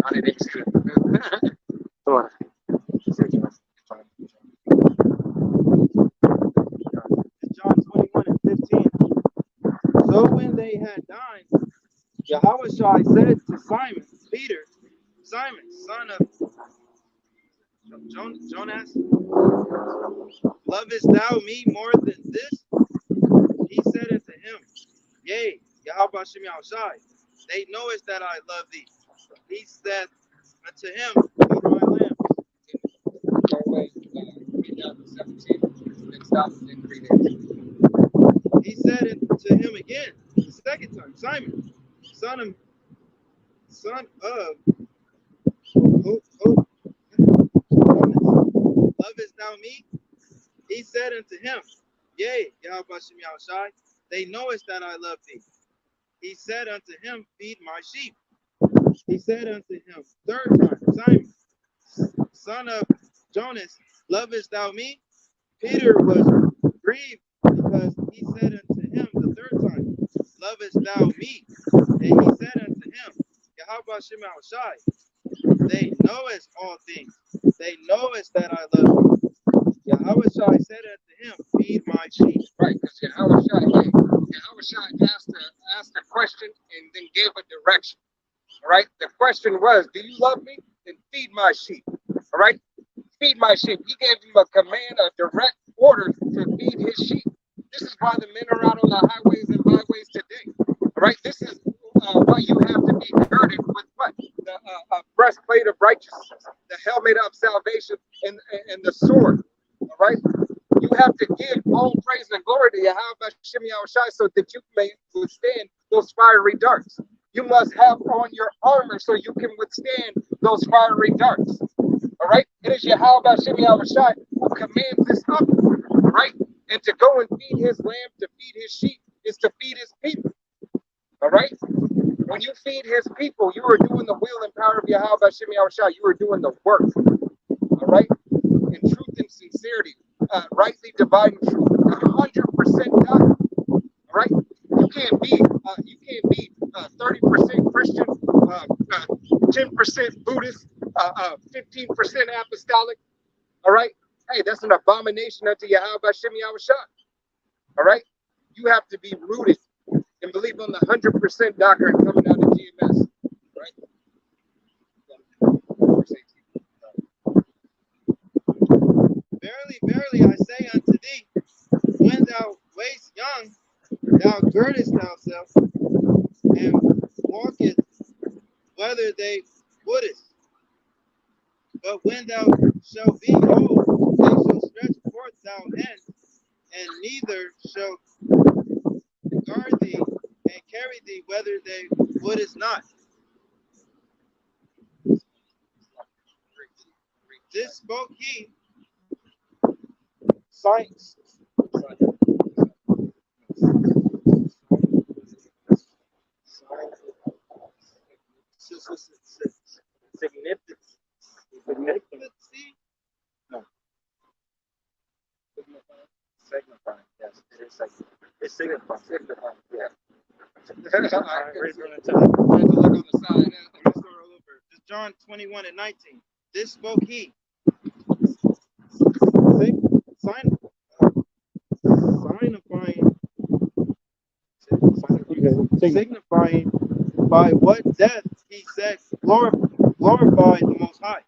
Speaker 1: I didn't see it.
Speaker 4: door.
Speaker 2: John 21 and 15. So when they had dined, Yahweh said to Simon, Peter, Simon, son of Jonas, lovest thou me more than this? He said unto him, Yea, Yahweh Shem Yahushai, they knowest that I love thee. He said unto him, Feed my lambs.
Speaker 1: Go away. Read down to 17. Then stop and read it.
Speaker 2: He said to him again, the second time, Simon, son of lovest thou me? He said unto him, Yea, Yahweh Shem Yahushai, they knowest that I love thee. He said unto him, Feed my sheep. He said unto him, third time, Simon, son of Jonas, lovest thou me? Peter was grieved because he said unto him the third time, Lovest thou me? And he said unto him, Yahweh Shem Yahushai, they knowest all things. They knowest that I love thee. Yahweh said unto him, Feed my sheep.
Speaker 1: Right, because Yahweh asked a question and then gave a direction. All right, the question was, do you love me? Then feed my sheep. All right, feed my sheep. He gave him a command, a direct order to feed his sheep. This is why the men are out on the highways and byways today. All right, this is why you have to be girded with what? The breastplate of righteousness, the helmet of salvation, and the sword. All right, you have to give all praise and glory to Yahweh Shem Yahushai so that you may withstand those fiery darts. You must have on your armor so you can withstand those fiery darts. All right, it is Yahweh Shem Yahushai who commands this up. All right, and to go and feed his lamb, to feed his sheep, is to feed his people. All right, when you feed his people, you are doing the will and power of Yahweh Shem Yahushai. You are doing the work. All right, in truth and sincerity, rightly dividing truth, 100% doctrine. All right, you can't be 30% Christian, 10% Buddhist, 15% apostolic. All right, hey, that's an abomination unto Yahweh Bashem Yahushua. All right, you have to be rooted and believe on the 100% doctrine coming out of GMS. Right.
Speaker 2: Verily, verily, I say unto thee, when thou wast young, thou girdest thyself and walkest whether they wouldest. But when thou shalt be old, thou shalt stretch forth thy hand, and neither shall guard thee and carry thee whether they wouldest not. This spoke he, science. Significancy.
Speaker 4: No.
Speaker 2: Signifying. Yes, it is signifying. It's signifying. Yeah.
Speaker 1: I had to look on the side.
Speaker 2: This John 21:19. This spoke he. Signifying by what death he said glorify the Most High.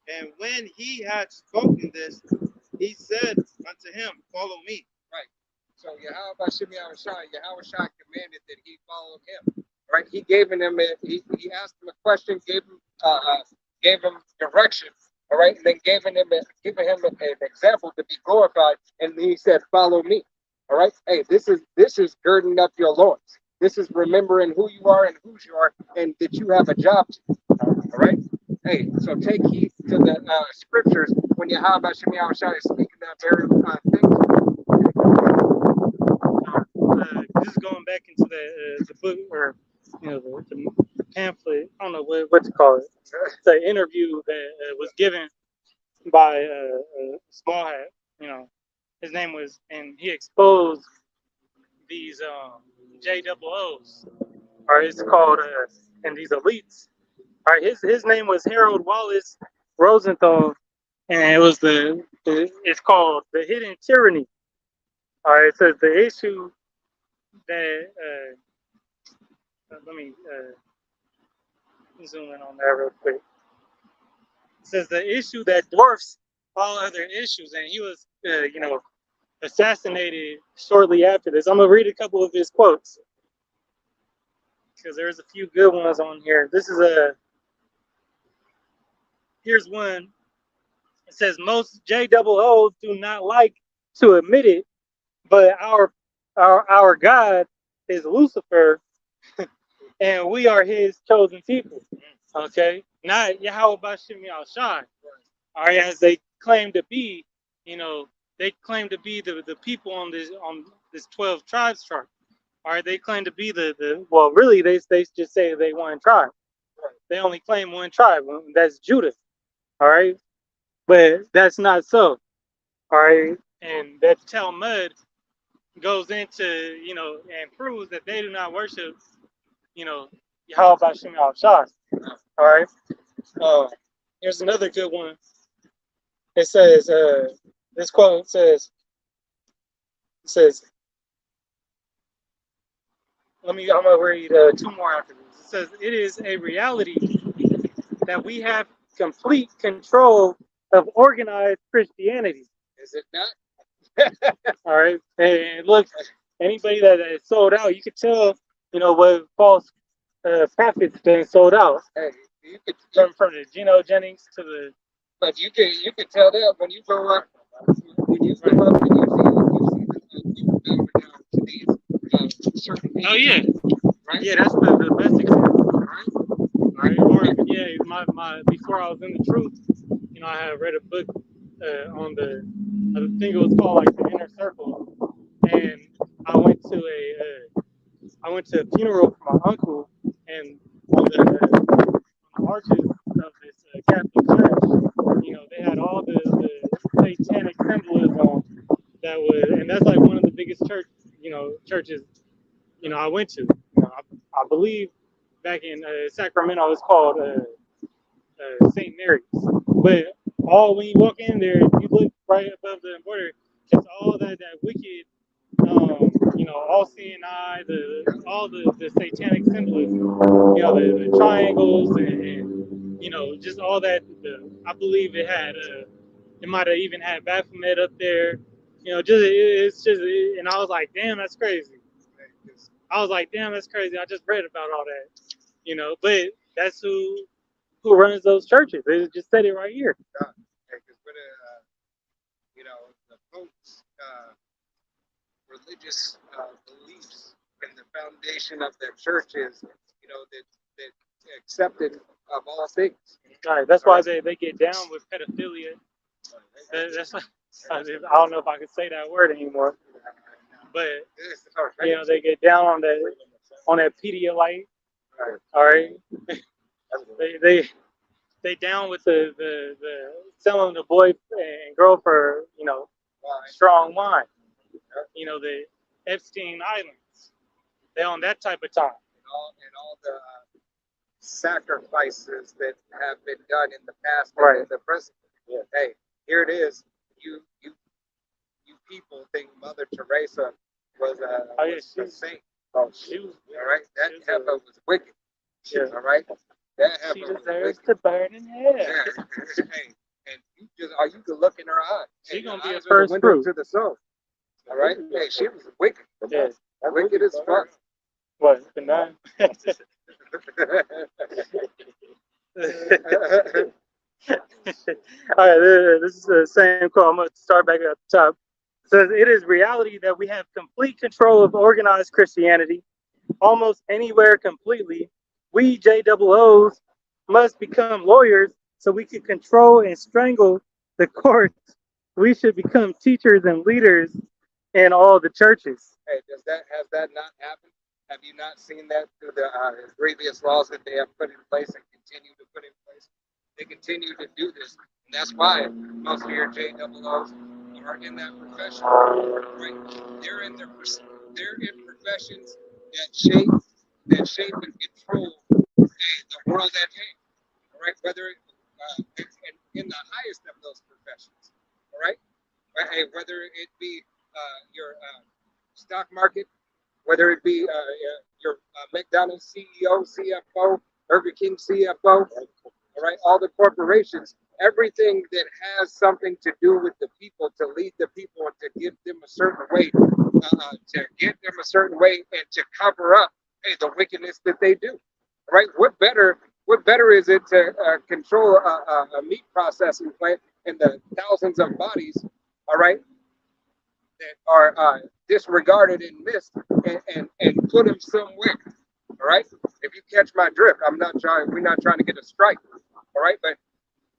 Speaker 2: And when he had spoken this, he said unto him, follow me.
Speaker 1: Right. So Yahweh Bashem Yahushua, Yahushua commanded that he follow him. Right. He gave him he asked him a question, gave him direction. All right, and then giving him an example to be glorified, and he said, "Follow me." All right, hey, this is girding up your loins. This is remembering who you are and whose you are, and that you have a job to do. All right, hey, so take heed to the scriptures when Yahweh Bashem Yahushua is speaking that very thing.
Speaker 4: Just going back into the book, or the pamphlet. I don't know what to call it. The interview that was given by Small Hat. His name was, and he exposed these JOOs. Or it's called, and these elites. All right, his name was Harold Wallace Rosenthal, and it was it's called The Hidden Tyranny. All right, it says the issue that let me zoom in on that real quick. It says the issue that dwarfs all other issues, and he was, assassinated shortly after this. I'm gonna read a couple of his quotes because there's a few good ones on here. This is here's one. It says most JOOs do not like to admit it, but our God is Lucifer, and we are His chosen people. Okay, not Yahweh Bashem Yahushua. All right, as they claim to be, they claim to be the people on this 12 tribes chart. All right, they claim to be well, really they just say they one tribe. They only claim one tribe. That's Judah. All right, but that's not so. All right, and that Talmud goes into, and proves that they do not worship, Yahweh Bashem Yahushua. All right. Here's another good one. It says, this quote says, I'm gonna read two more after this. It says, it is a reality that we have complete control of organized Christianity.
Speaker 1: Is it not?
Speaker 4: All right. And look, anybody that is sold out, you could tell, what false prophets been sold out.
Speaker 1: Hey, you could
Speaker 4: from the Geno Jennings to the.
Speaker 1: But you can tell that when you go up and you see the people down to these certain people.
Speaker 4: Oh yeah,
Speaker 1: right?
Speaker 4: Yeah, that's the best example, right? Or yeah, my before I was in the truth, I had read a book on I think it was called like the Inner Circle, and I went to a funeral for my uncle, and on the arches of this Catholic church, they had all the satanic symbolism that was, and that's like one of the biggest churches, I went to. I believe back in Sacramento, it's called St. Mary's. But when you walk in there, you look right above the border, just all that wicked, all seeing eye, all the satanic symbolism, the triangles and just all that. I believe it might have even had Baphomet up there. And I was like, damn, that's crazy. I was like, damn, that's crazy. I just read about all that, but that's who runs those churches. They just said it right here.
Speaker 1: Because the Pope's religious beliefs and the foundation of their churches, that accepted of all things.
Speaker 4: All right, that's why they get down with pedophilia. That's like, I don't know if I can say that word anymore, but they get down on that Pedialyte. All right, they down with the selling the boy and girl for strong wine. The Epstein Islands. They on that type of time.
Speaker 1: And all the sacrifices that have been done in the past
Speaker 4: Right.
Speaker 1: and in the present. Yeah. Hey, here it is. You people think Mother Teresa was a saint.
Speaker 4: Oh, she was.
Speaker 1: All right, that
Speaker 4: she was
Speaker 1: heifer was wicked.
Speaker 4: Yeah.
Speaker 1: All right, that heifer
Speaker 4: She
Speaker 1: was
Speaker 4: deserves
Speaker 1: wicked.
Speaker 4: to burn in hell.
Speaker 1: Yeah. Hey, and you can look in her eye.
Speaker 4: She
Speaker 1: and
Speaker 4: gonna
Speaker 1: her
Speaker 4: be a
Speaker 1: eyes are the
Speaker 4: first
Speaker 1: window
Speaker 4: fruit.
Speaker 1: to the soul. All right, hey, she was wicked.
Speaker 4: Yeah.
Speaker 1: Wicked as fuck.
Speaker 4: What? The nun? All right, this is the same quote. I'm going to start back at the top. It says, "It is reality that we have complete control of organized Christianity, almost anywhere completely. We JOOs must become lawyers so we can control and strangle the courts. We should become teachers and leaders in all the churches."
Speaker 1: Hey, has that not happened? Have you not seen that through the previous laws that they have put in place and continue to put in place? They continue to do this, and that's why most of your JOOs are in that profession, right? They're in professions that shape and control the world at hand, all right? Whether in the highest of those professions, all right? Hey, whether it be your stock market, whether it be your McDonald's CEO, CFO, Burger King CFO, all right, all the corporations, everything that has something to do with the people, to lead the people and to give them a certain way, and to cover up the wickedness that they do, right? What better is it to control a meat processing plant and the thousands of bodies, all right, that are disregarded and missed, and put them somewhere, all right? If you catch my drift, we're not trying to get a strike, all right? But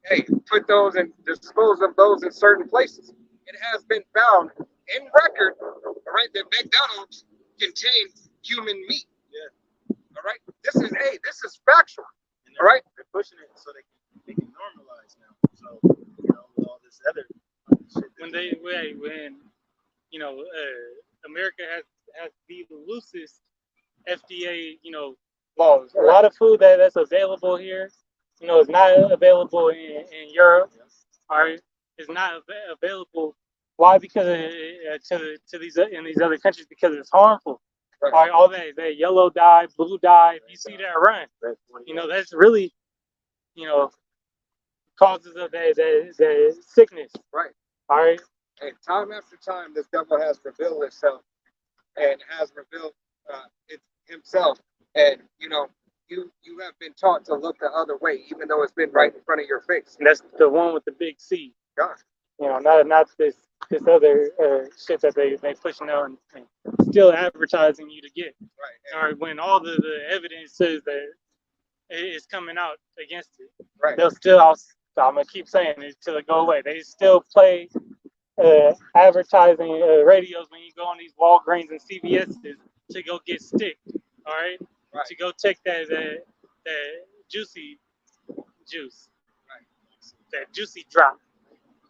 Speaker 1: hey, put those and dispose of those in certain places. It has been found in record, all right, that McDonald's contains human meat. Yeah. All right. This is factual. All right.
Speaker 2: They're pushing it so they can normalize now. So with all this other shit.
Speaker 4: When America has the loosest FDA laws. A lot of food that's available here, is not available in Europe. All right, it's not available. Why? Because to these other countries, because it's harmful. All right, all that yellow dye, blue dye. If you see that run, that's really causes of that sickness.
Speaker 1: Right.
Speaker 4: All right.
Speaker 1: And time after time, this devil has revealed itself and has revealed himself. And you have been taught to look the other way, even though it's been right in front of your face.
Speaker 4: And that's the one with the big C.
Speaker 1: God.
Speaker 4: Not this other shit that they pushing out and still advertising you to get.
Speaker 1: Right.
Speaker 4: All right. When all the evidence says that it's coming out against it,
Speaker 1: Right.
Speaker 4: they'll still. I'm gonna keep saying it until it go away. They still play advertising radios when you go on these Walgreens and CVS's to go get stick. All right.
Speaker 1: Right.
Speaker 4: To go take that juicy juice.
Speaker 1: Right.
Speaker 4: That juicy drop.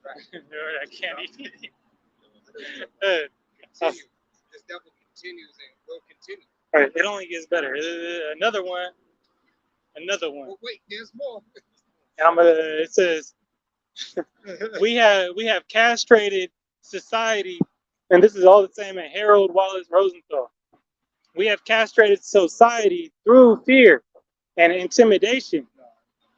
Speaker 1: Right.
Speaker 4: or that candy.
Speaker 1: Continue. This devil continues and will continue.
Speaker 4: Right, it only gets better. Another one.
Speaker 1: Well, wait, there's more.
Speaker 4: And I'm gonna. It says we have castrated society, and this is all the same in Harold Wallace Rosenthal. We have castrated society through fear and intimidation.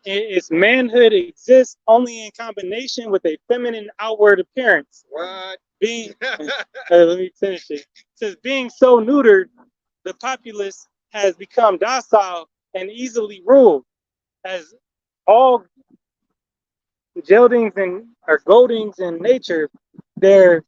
Speaker 4: Its manhood exists only in combination with a feminine outward appearance.
Speaker 1: What?
Speaker 4: Being, let me finish it. It says, being so neutered, the populace has become docile and easily ruled, as all geldings and or goadings in nature, their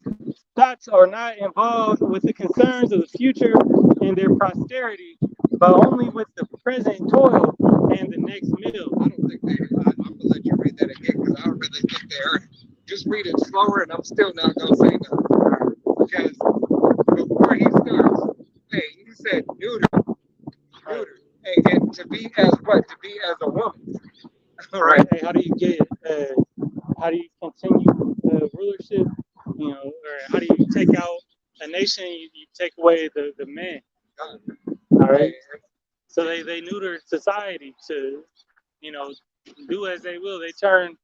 Speaker 4: thoughts are not involved with the concerns of the future and their posterity, but only with the present toil and the next meal.
Speaker 1: I don't think I'm gonna let you read that again because I don't really think they heard it. Just read it slower, and I'm still not gonna say nothing because before he starts, hey, you said neuter. Hey, and to be as what? To be as a woman. All right.
Speaker 4: Hey, how do you get? How do you continue rulership? You know, or how do you take out a nation? You take away the men. All right. So they neutered society to, you know, do as they will. They turn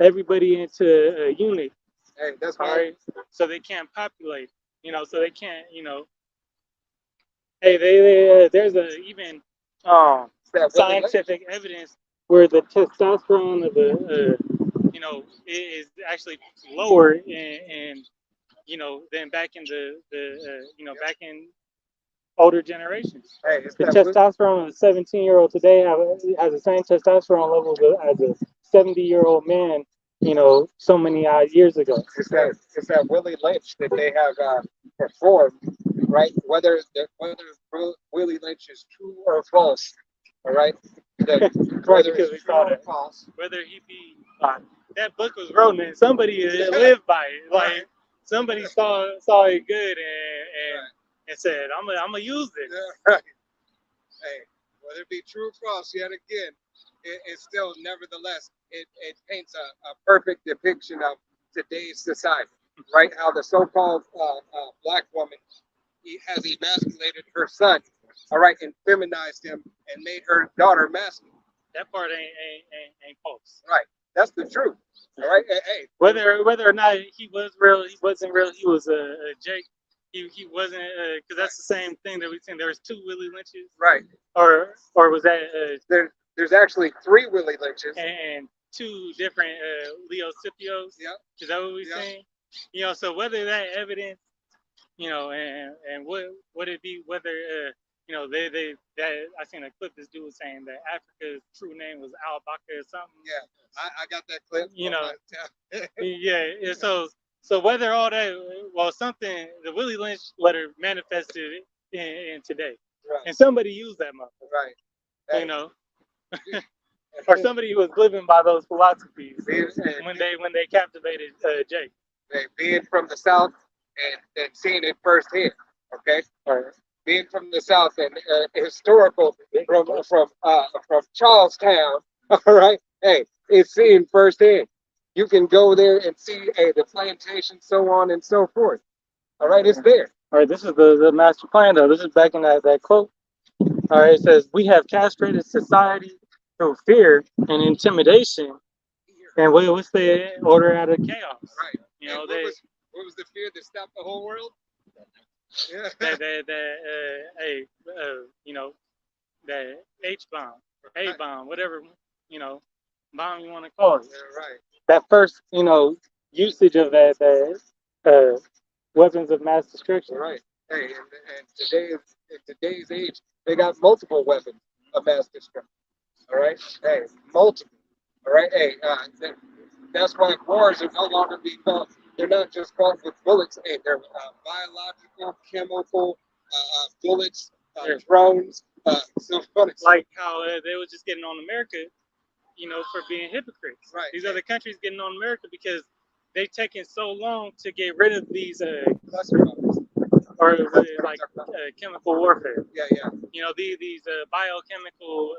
Speaker 4: everybody into a unit.
Speaker 1: Hey, that's
Speaker 4: All
Speaker 1: why.
Speaker 4: right. So they can't populate. You know, so they can't. You know. Hey, they there's even
Speaker 1: That really
Speaker 4: scientific evidence where the testosterone of the you know is actually lower in you know than back in the you know back in older generations.
Speaker 1: Hey, it's
Speaker 4: The
Speaker 1: that really-
Speaker 4: testosterone of a 17-year-old today has the same testosterone level as a 70-year-old man, you know, so many odd years ago.
Speaker 1: it's that Willie Lynch that they have performed, right? Whether Willie Lynch is true or false, all right? Whether
Speaker 4: Because we
Speaker 1: it's true
Speaker 4: saw
Speaker 1: or
Speaker 4: that.
Speaker 1: false,
Speaker 4: Whether he be that book was written and somebody lived by it. Like somebody saw it good and said, I'm gonna use it.
Speaker 1: yeah, right. Hey, whether it be true or false, yet again, it's still nevertheless it paints a perfect depiction of today's society, right? How the so-called black woman has emasculated her son, all right, and feminized him and made her daughter masculine.
Speaker 4: That part ain't false.
Speaker 1: Right. That's the truth. All right. Hey.
Speaker 4: Whether or not he was real, he wasn't real. He was a Jake. He wasn't because that's the same thing that we've seen. There was 2 Willie Lynches,
Speaker 1: Right.
Speaker 4: or was that
Speaker 1: There's actually 3 Willie Lynches.
Speaker 4: and 2 different Leo Scipios?
Speaker 1: Yeah.
Speaker 4: Is that what we're
Speaker 1: Yeah.
Speaker 4: saying? You know, so whether that evidence, you know, and would it be whether you know they that I seen a clip this dude was saying that Africa's true name was Al-Bakr or something.
Speaker 1: Yeah. I got that clip.
Speaker 4: You know.
Speaker 1: Right.
Speaker 4: Yeah. So whether all that, well, something the Willie Lynch letter manifested in today, and somebody used that motherfucker,
Speaker 1: Right.
Speaker 4: you know, or somebody who was living by those philosophies
Speaker 1: Being-
Speaker 4: when they captivated Jake.
Speaker 1: being from the South and seeing it firsthand. Okay.
Speaker 4: Or
Speaker 1: Being from the South and historical from Charlestown. All right. Hey, it's seen firsthand. You can go there and see the plantation, so on and so forth. All right, it's there.
Speaker 4: all right, this is the master plan though. This is back in that quote. All right, it says we have castrated society through fear and intimidation, and what's the order out of chaos?
Speaker 1: Right.
Speaker 4: You know,
Speaker 1: Hey, what was the fear that stopped the whole world? Yeah.
Speaker 4: You know, that H bomb, A bomb, whatever, you know, bomb you want to call it.
Speaker 1: Yeah, right.
Speaker 4: That first, you know, usage of that weapons of mass destruction.
Speaker 1: Right. Hey, and in today's age, they got multiple weapons of mass destruction. All right. Hey, multiple. All right. Hey, that's why wars are no longer being fought. They're not just fought with bullets. Hey, they're biological, chemical bullets, drones. So funny.
Speaker 4: Like how they were just getting on America, you know, for being hypocrites.
Speaker 1: Right.
Speaker 4: These other countries getting on America because they've taken so long to get rid of these
Speaker 1: cluster bombs.
Speaker 4: or like chemical warfare.
Speaker 1: Yeah.
Speaker 4: You know, these biochemical,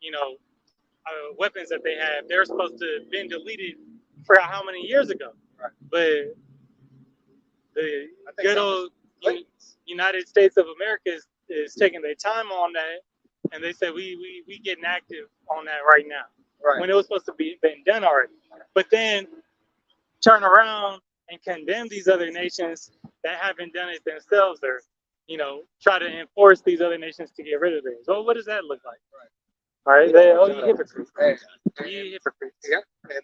Speaker 4: you know, weapons that they have. They're supposed to have been deleted forgot how many years ago.
Speaker 1: Right.
Speaker 4: But the
Speaker 1: I think
Speaker 4: good
Speaker 1: that
Speaker 4: old
Speaker 1: late.
Speaker 4: United States of America is taking their time on that, and they said we getting active on that right now
Speaker 1: Right.
Speaker 4: when it was supposed to be been done already. But then turn around and condemn these other nations that haven't done it themselves, or try to enforce these other nations to get rid of theirs. Well, what does that look like?
Speaker 1: Right.
Speaker 4: All right, you hypocrites.
Speaker 1: Hey,
Speaker 4: You hypocrites.
Speaker 1: yeah, and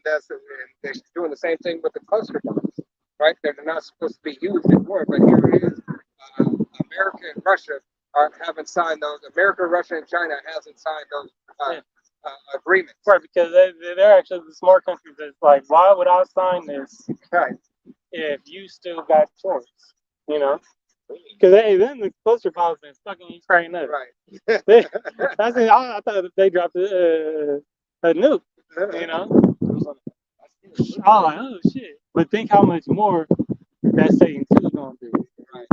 Speaker 1: they're doing the same thing with the cluster bombs, right? They're not supposed to be used in war, but here it is. America and Russia haven't signed those. America, Russia, and China hasn't signed those agreements.
Speaker 4: Right, because they're actually the smart countries that's like, why would I sign this
Speaker 1: Right.
Speaker 4: if you still got choice? Because then the cluster bombs been fucking Ukraine up.
Speaker 1: Right.
Speaker 4: I thought they dropped a nuke. I was like, oh shit! But think how much more that Satan 2 gonna do.
Speaker 1: Right.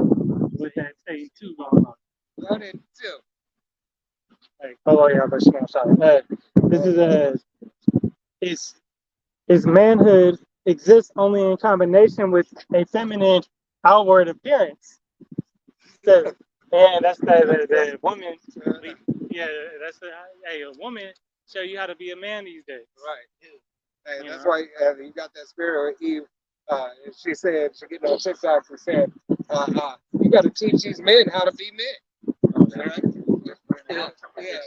Speaker 4: With that Satan 2 going on.
Speaker 1: 1 and 2.
Speaker 4: Hey, hello, yeah, but she sorry. This is his manhood exists only in combination with a feminine outward appearance. So, and that's the woman. Yeah, that's a woman show you how to be a man these days.
Speaker 1: Right. And that's why you got that spirit of Eve. She said, she getting on TikTok and said, you got to teach these men how to be men. Right?
Speaker 4: Yeah.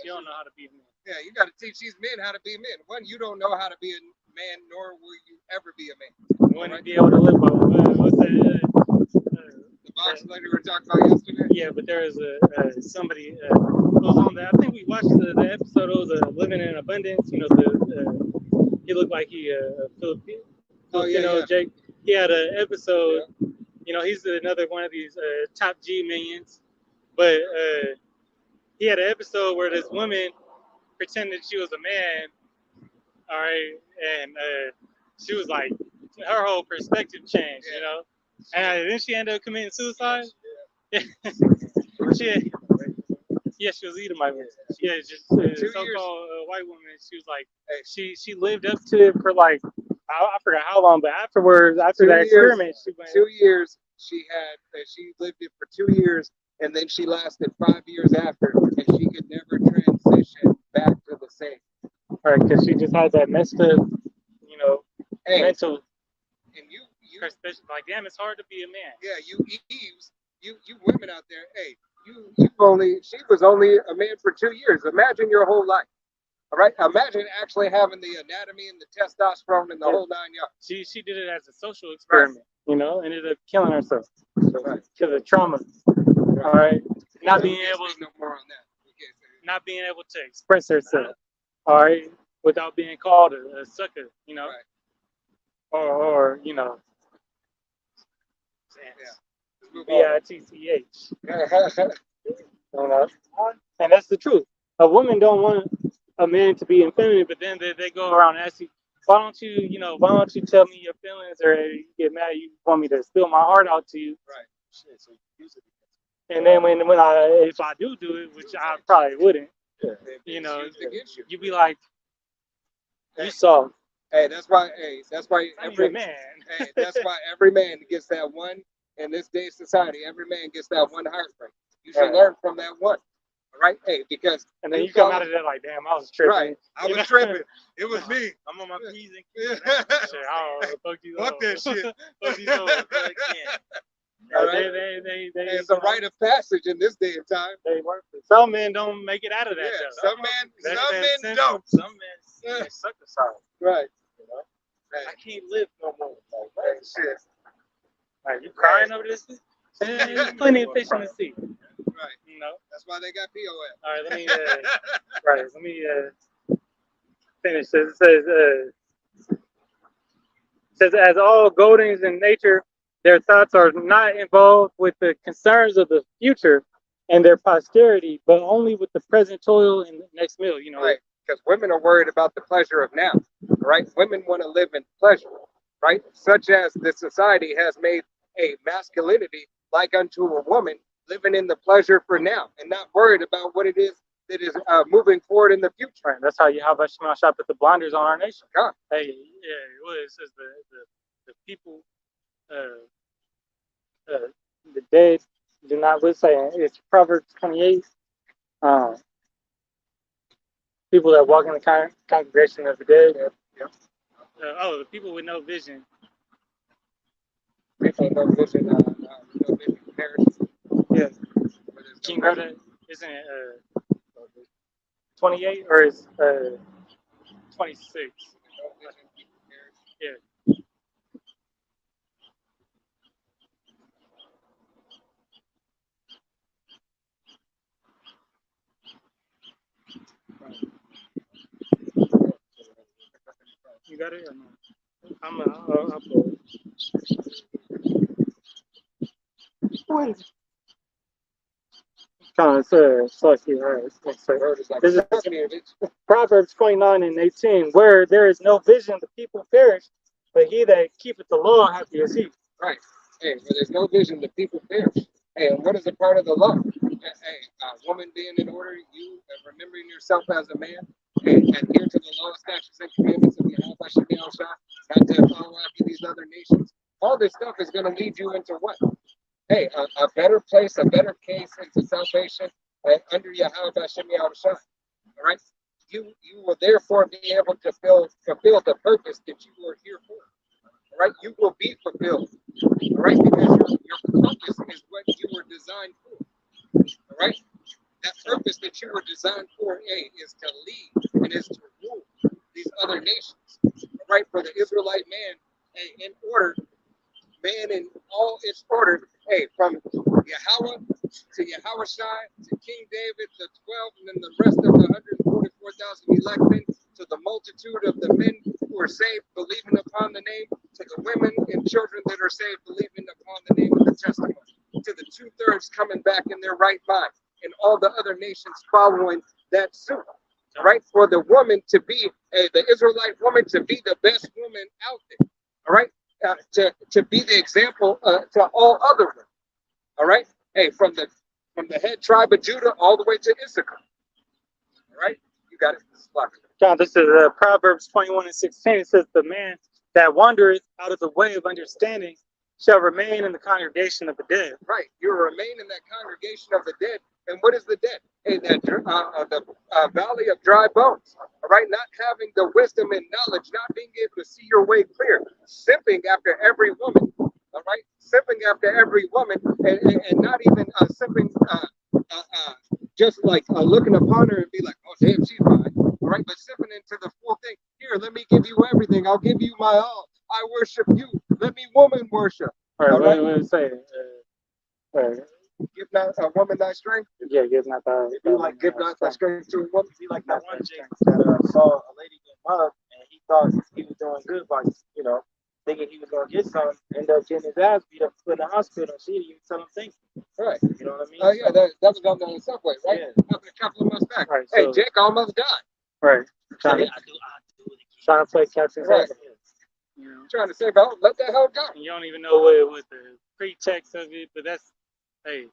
Speaker 4: You don't know how to be a man.
Speaker 1: Yeah, you got to teach these men how to be men. One, you don't know how to be a man, nor will you ever be a man.
Speaker 4: You want to be able to live by what's that?
Speaker 1: The box lady we were talking about yesterday?
Speaker 4: Yeah, but there is somebody goes on there. I think we watched the episode. It was Living in Abundance. He looked like he Filipino.
Speaker 1: Oh, yeah.
Speaker 4: Jake. He had an episode. Yeah. He's another one of these top G minions. But he had an episode where this woman pretended she was a man. All right, and she was like, her whole perspective changed. And then she ended up committing suicide. Yeah. She was Edomite. Yeah, just so-called white woman. She was like, she lived up to it for like, I forgot how long, but afterwards, after that experiment, she went
Speaker 1: 2 years. She lived it for 2 years, and then she lasted 5 years after, and she could never transition back to the same.
Speaker 4: Right, because she just had that messed up, mental.
Speaker 1: And you
Speaker 4: perspective. Like, damn, it's hard to be a man.
Speaker 1: Yeah, you Eves, you women out there, hey, she was only a man for 2 years. Imagine your whole life. All right, imagine actually having the anatomy and the testosterone and the whole 9 yards.
Speaker 4: She did it as a social experiment, ended up killing herself because of trauma. All right, not being able
Speaker 1: no more on that.
Speaker 4: Not being able to express herself. All right, without being called a sucker,
Speaker 1: Right.
Speaker 4: or bitch. And that's the truth. A woman don't want a man to be effeminate, but then they go around and ask you, why don't you tell me your feelings, or you get mad, you want me to spill my heart out to you.
Speaker 1: Right.
Speaker 3: So you use it.
Speaker 4: And then if I do it, which I probably wouldn't, you'd be like, you saw.
Speaker 1: Hey, that's why
Speaker 4: Every man.
Speaker 1: Hey, that's why every man gets that one in this day society. Every man gets that one heartbreak. You should learn from that one. All right? Hey, because
Speaker 4: and then you come out of there like, damn, I was tripping.
Speaker 1: Right. I was tripping. It was me.
Speaker 2: I'm on my P's and
Speaker 1: Q's.
Speaker 4: Fuck
Speaker 1: that shit.
Speaker 2: Fuck these hoes.
Speaker 1: All right. It's a rite of passage in this day and time.
Speaker 4: They work. Some men don't make it out of that.
Speaker 1: Yeah, some men don't.
Speaker 2: Some men suck aside.
Speaker 1: Right.
Speaker 2: I can't live no more.
Speaker 1: Hey, shit.
Speaker 4: Like, you crying over this? There's plenty of fish in the sea.
Speaker 1: Right. That's why they got POS.
Speaker 4: All right, let me finish this. It says, as all goadings in nature, their thoughts are not involved with the concerns of the future and their posterity, but only with the present toil and the next meal.
Speaker 1: Right. Because women are worried about the pleasure of now. Right. Women want to live in pleasure. Right. Such as the society has made a masculinity like unto a woman, living in the pleasure for now and not worried about what it is that is moving forward in the future.
Speaker 4: Right. That's how Yahweh Shemashah put the blinders on our nation.
Speaker 1: God.
Speaker 4: Hey, yeah, well, it says the people, the dead do not live. Say it's Proverbs 28. People that walk in the congregation of the dead.
Speaker 1: Yep.
Speaker 4: The people with no vision.
Speaker 1: People no vision, no vision perish.
Speaker 4: Yeah.
Speaker 1: Where there's
Speaker 4: King
Speaker 1: no
Speaker 4: Rhoda, isn't it 28 or is 26?
Speaker 1: vision, people perish.
Speaker 4: Yeah. You got it or no? I'll pull it. This is Proverbs 29 and 18. Where there is no vision, the people perish, but he that keepeth the law, happy is he.
Speaker 1: Right. Hey, where there's no vision, the people perish. Hey, and what is a part of the law? Hey, woman being in order, you remembering yourself as a man, and adhere to the law, statutes, and commandments of Yahweh Shem Yahushua, not to follow after these other nations. All this stuff is going to lead you into what? Hey, a better place, a better case into salvation under Yahweh Shem Yahushua. All right? You will therefore be able to fulfill the purpose that you were here for. All right? You will be fulfilled. All right? Because your purpose is what you were designed for. All right? That purpose that you were designed for, is to lead and is to rule these other nations. All right? For the Israelite man, in order, man in all its order, from Yahweh to Yahushai to King David, the 12, and then the rest of the 144,000 elected, to the multitude of the men who are saved, believing upon the name, to the women and children that are saved, believing upon the name of the testimony, to the 2/3 coming back in their right mind, and all the other nations following that suit. Right? For the woman to be, the Israelite woman to be the best woman out there. All right? To be the example to all other women. All right? Hey, from the head tribe of Judah all the way to Issachar. All right? You got it.
Speaker 4: John, this is Proverbs 21 and 16. It says, the man that wandereth out of the way of understanding shall remain in the congregation of the dead.
Speaker 1: Right. You remain in that congregation of the dead. And what is the dead? Hey, the valley of dry bones. All right. Not having the wisdom and knowledge, not being able to see your way clear, simping after every woman. All right. Simping after every woman, and not even simping, just like looking upon her and be like, oh, damn, she's fine. All right. But simping into the full thing. Here, let me give you everything. I'll give you my all. I worship you. Let me woman worship.
Speaker 4: All right. What did it say?
Speaker 1: Give not a woman thy strength.
Speaker 4: Yeah, give not thy.
Speaker 1: Be like give not thy strength to a woman.
Speaker 2: Be like that one Jake that saw a lady get mugged, and he thought he was doing good by, thinking he was gonna get some, end up getting his ass beat up, put in the hospital, and she didn't even tell him thank you.
Speaker 1: Right.
Speaker 2: You know what I mean?
Speaker 1: Oh yeah, that was on the subway, right?
Speaker 2: Yeah.
Speaker 1: Happened a couple of months back.
Speaker 4: Right,
Speaker 1: Hey,
Speaker 4: so-
Speaker 1: Jake almost died.
Speaker 4: Right.
Speaker 2: I
Speaker 4: Trying
Speaker 2: do
Speaker 4: to,
Speaker 2: it again.
Speaker 4: trying to play catch and
Speaker 1: Right.
Speaker 4: catch. You know?
Speaker 1: Trying to say about let that hell go.
Speaker 4: And you don't even know what the pretext of it, but that's, hey,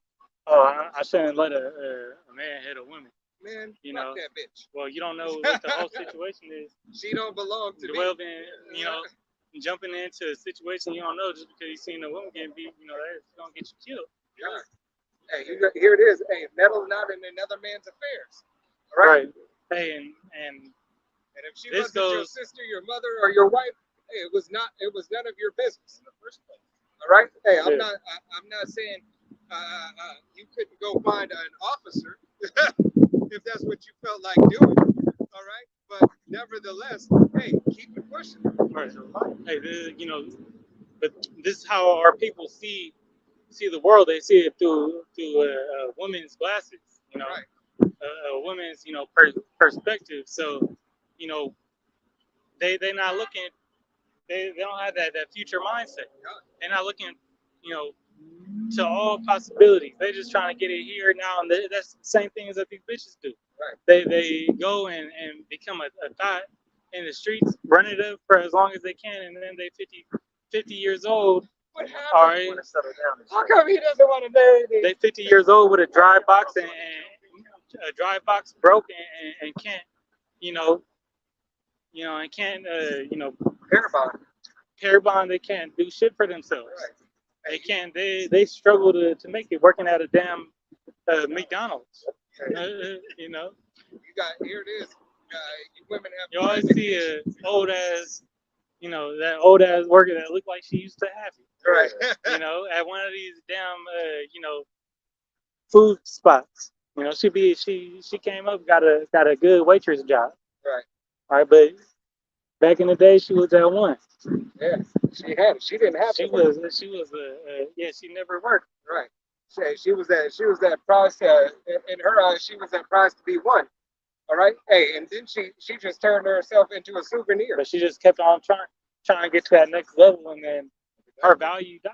Speaker 4: I shouldn't let a man hit a woman.
Speaker 1: Man,
Speaker 4: You
Speaker 1: fuck
Speaker 4: know.
Speaker 1: that bitch.
Speaker 4: Well, you don't know what the whole situation is.
Speaker 1: She don't belong to me.
Speaker 4: Delving, jumping into a situation you don't know just because you seen a woman getting beat, that's gonna get you killed.
Speaker 1: Yeah. Hey, here it is. Hey, meddle not in another man's affairs. All right.
Speaker 4: Hey, and
Speaker 1: And if she
Speaker 4: This
Speaker 1: wasn't your
Speaker 4: goes-
Speaker 1: sister, your mother, or your wife, hey, it was none of your business in the first place. All right. Hey, I'm not saying you couldn't go find an officer if that's what you felt like doing. All right. But nevertheless, hey, keep it pushing.
Speaker 4: right. Hey, but this is how our people see the world. They see it through a woman's glasses.
Speaker 1: Right.
Speaker 4: A woman's perspective. So, they not looking. They don't have that future mindset. They're not looking, to all possibilities. They're just trying to get it here now, and that's the same thing as that these bitches do.
Speaker 1: Right.
Speaker 4: They go and become a thought in the streets, run it up for as long as they can, and then they 50 years old.
Speaker 1: What happened?
Speaker 4: All right,
Speaker 1: How come he doesn't want to marry me?
Speaker 4: they 50 years old with a dry box and a drive box broke and can't, you know, and can't, pair bond. They can't do shit for themselves.
Speaker 1: Right.
Speaker 4: They can't. They struggle to make it working at a damn McDonald's. You know,
Speaker 1: You got here it is. You women have.
Speaker 4: you always see a old ass, that old ass worker that look like she used to have it.
Speaker 1: Right.
Speaker 4: At one of these damn, food spots. She came up, got a good waitress job.
Speaker 1: Right.
Speaker 4: All right, but back in the day, she was at one.
Speaker 1: Yeah. She had it. She didn't have
Speaker 4: She
Speaker 1: it.
Speaker 4: was she never worked.
Speaker 1: Right. She was that prize. In her eyes, she was that prize to be won. All right. Hey, and then she just turned herself into a souvenir.
Speaker 4: But she just kept on trying to get to that next level, and then her value died.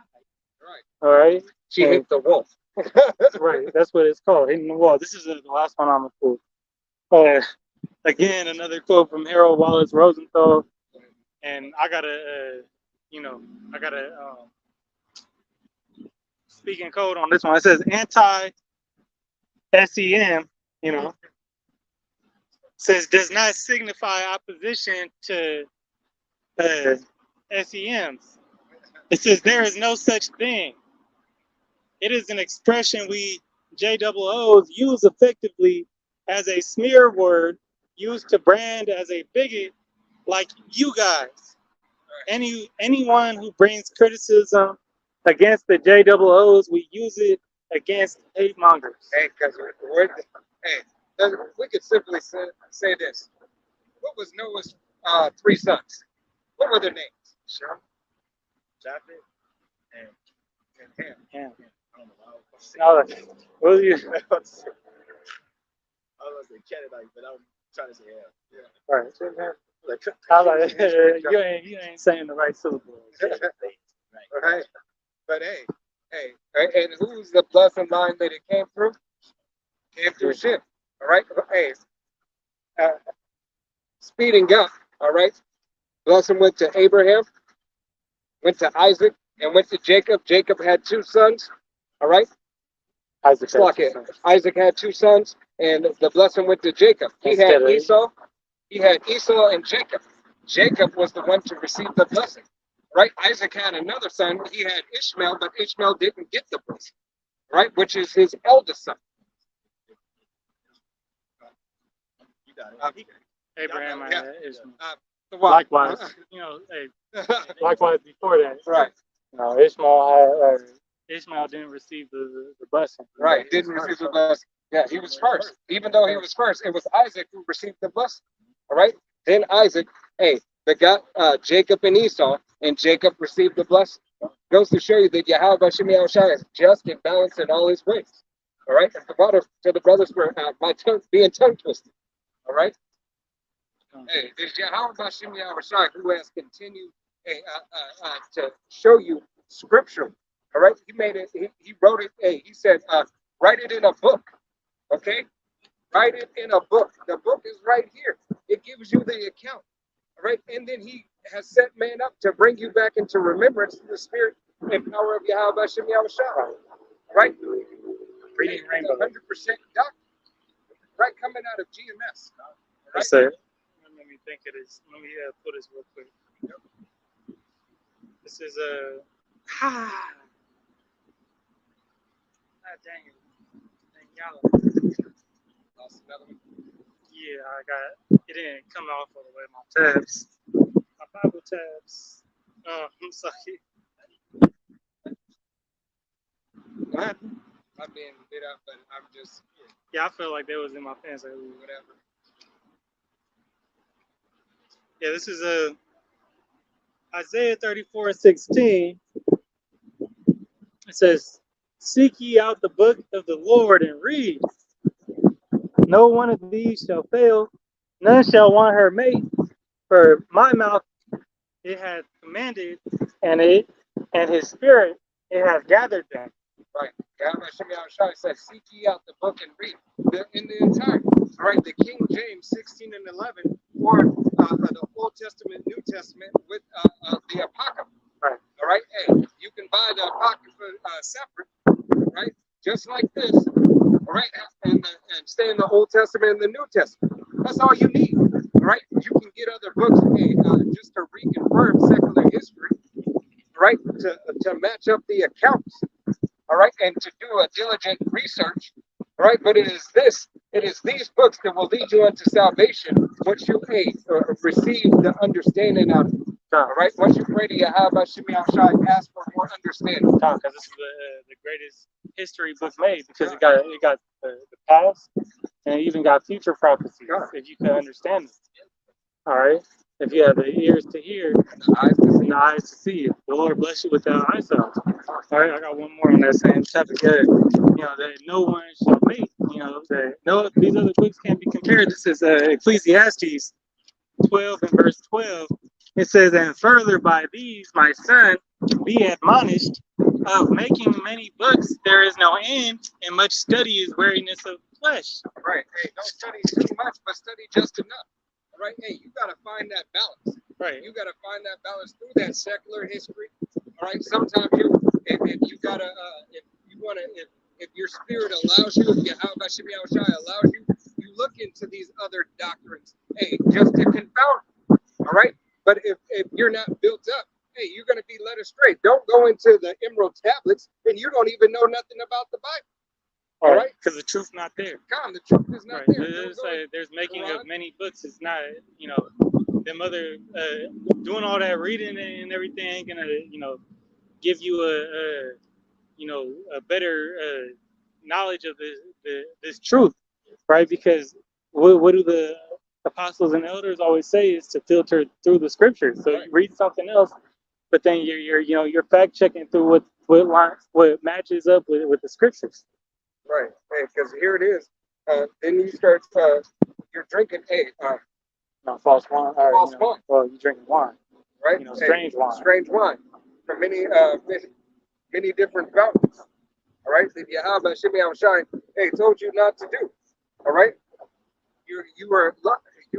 Speaker 1: Right.
Speaker 4: All right.
Speaker 1: She hit the wolf.
Speaker 4: Right. That's what it's called, hitting the wall. This is the last one I'm gonna pull. Again, another quote from Harold Wallace Rosenthal, and I gotta speak in code on this one. It says anti-SEM, says does not signify opposition to SEMs. It says there is no such thing. It is an expression we JOOs use effectively as a smear word used to brand as a bigot like you guys. Anyone who brings criticism against the JOOs, we use it against hate mongers.
Speaker 1: Hey, because we could simply say this. What was Noah's 3 sons? What were their names?
Speaker 2: Shem, Japheth, and
Speaker 1: Ham.
Speaker 4: Yeah.
Speaker 2: I don't know why I was saying.
Speaker 4: What was you?
Speaker 2: I was going to say Canaanite, but I'm trying to say Ham. Yeah.
Speaker 4: Right.
Speaker 2: Like,
Speaker 4: I was like, you ain't saying the right syllable.
Speaker 1: Right. But hey, and who's the blessed line that it came through? Came through Shem. All right. Hey, speeding up. All right. Blessing went to Abraham, went to Isaac, and went to Jacob. Jacob had 2 sons. All right.
Speaker 4: Isaac
Speaker 1: had 2 sons, and the blessing went to Jacob. He had Esau and Jacob. Jacob was the one to receive the blessing. Right? Isaac had another son. He had Ishmael, but Ishmael didn't get the blessing. Right? Which is his eldest son.
Speaker 2: You got it.
Speaker 4: Abraham
Speaker 1: Yeah.
Speaker 4: and Ishmael.
Speaker 1: Likewise.
Speaker 4: Likewise before that.
Speaker 1: Right.
Speaker 4: Ishmael didn't receive the blessing.
Speaker 1: Right. Didn't receive the blessing. Yeah, he was first. Even though he was first, it was Isaac who received the blessing. All right. Then Isaac, begot Jacob and Esau, and Jacob received the blessing. Goes to show you that Yahweh Hashem Yahushua is just and balanced in all his ways. All right. And to the brothers for my tongue being tongue twisted. All right. Hey, there's Yahweh Hashem Yahushua who has continued to show you scripture. All right. He made it. He wrote it. He said, write it in a book. Okay. Write it in a book. The book is right here. It gives you the account. All right. And then he has set man up to bring you back into remembrance through the spirit and power of Yahweh Hashem Yahushua. All right.
Speaker 4: Reading Rainbow.
Speaker 1: 100% doctrine. Right. Coming out of GMS.
Speaker 4: Right? So, let me think of this. Let me pull this real quick. This is dang it. Y'all.
Speaker 1: Lost another one.
Speaker 4: Yeah, it didn't come off all the way. My tabs. My Bible tabs. Oh, I'm sorry.
Speaker 1: I'm being bit up, but I'm just
Speaker 4: Yeah, I feel like they was in my pants. Like,
Speaker 1: whatever.
Speaker 4: yeah, this is Isaiah 34:16. It says, seek ye out the book of the Lord and read. No one of these shall fail, none shall want her mate. For my mouth it hath commanded, and his spirit it hath gathered them.
Speaker 1: Right. Yahweh Hashem Yahushua says, seek ye out the book and read. In the entire, all right, the King James 16 and 11, or the Old Testament, New Testament with the Apocrypha.
Speaker 4: Right.
Speaker 1: All right. Hey, you can buy the Apocrypha separate, right? Just like this. All right? And stay in the Old Testament and the New Testament. That's all you need, all right? You can get other books just to reconfirm secular history, right? To match up the accounts, all right, and to do a diligent research, all right? But it is these books that will lead you unto salvation once you receive the understanding of it. All right, once you pray to Yahweh Shemi Shai, ask for more understanding.
Speaker 4: Because this is the greatest history book made, because it got the past and it even got future prophecies, if you can understand it. All right, if you have the ears to hear and the eyes to see, the Lord bless you with that eyesight. All right, I got one more on that same topic. That no one shall make. That no, these other books can't be compared. This is Ecclesiastes 12 and verse 12. It says, "And further by these, my son, be admonished, of making many books there is no end, and much study is weariness of flesh."
Speaker 1: Right. Hey, don't study too much, but study just enough. All right. Hey, you gotta find that balance.
Speaker 4: Right.
Speaker 1: You gotta find that balance through that secular history. All right. Sometimes if you gotta, if your spirit allows you, if Yahweh Shemi Shai allows you, you look into these other doctrines. Hey, just to confound. All right. But if you're not built up, hey, you're going to be led astray. Don't go into the emerald tablets and you don't even know nothing about the Bible. All right?
Speaker 4: Because the truth's not there.
Speaker 1: God, the truth is not
Speaker 4: Right.
Speaker 1: there.
Speaker 4: There's making of many books. It's not, them other, doing all that reading and everything ain't going to, give you a better knowledge of this truth, right? Because what do the apostles and elders always say is to filter through the scriptures. So you read something else, but then you're fact checking through what matches up with the scriptures.
Speaker 1: Right. Hey, because here it is. Then you start. You're drinking.
Speaker 4: False wine.
Speaker 1: False wine.
Speaker 4: Well, you're drinking wine.
Speaker 1: Right.
Speaker 4: Strange wine.
Speaker 1: Strange wine from many different fountains. All right. That Yahweh Shemi Shai, hey, told you not to do. All right. You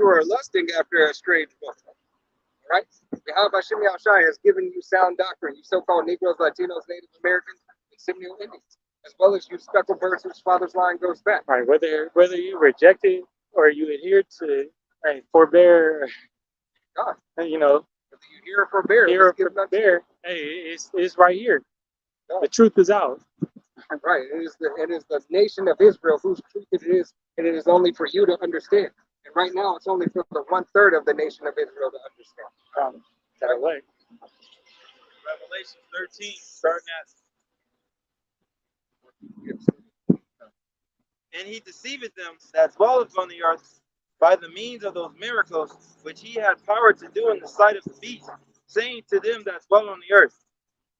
Speaker 1: were lusting after a strange woman. All right. Yahweh Shemi Shai has given you sound doctrine. You so-called Negroes, Latinos, Native Americans, and Seminole Indians, as well as you speckled birds whose father's line goes back.
Speaker 4: Right. Whether you reject it or you adhere to, right, forbear.
Speaker 1: God.
Speaker 4: Whether you
Speaker 1: hear or forbear.
Speaker 4: Hey, it's right here.
Speaker 1: God.
Speaker 4: The truth is out.
Speaker 1: Right. It is the nation of Israel whose truth it is, and it is only for you to understand. And right now, it's only for the 1/3 of the nation of Israel to understand.
Speaker 4: That way.
Speaker 2: Revelation 13, starting at. And he deceiveth them that dwell upon the earth by the means of those miracles which he had power to do in the sight of the beast, saying to them that dwell on the earth,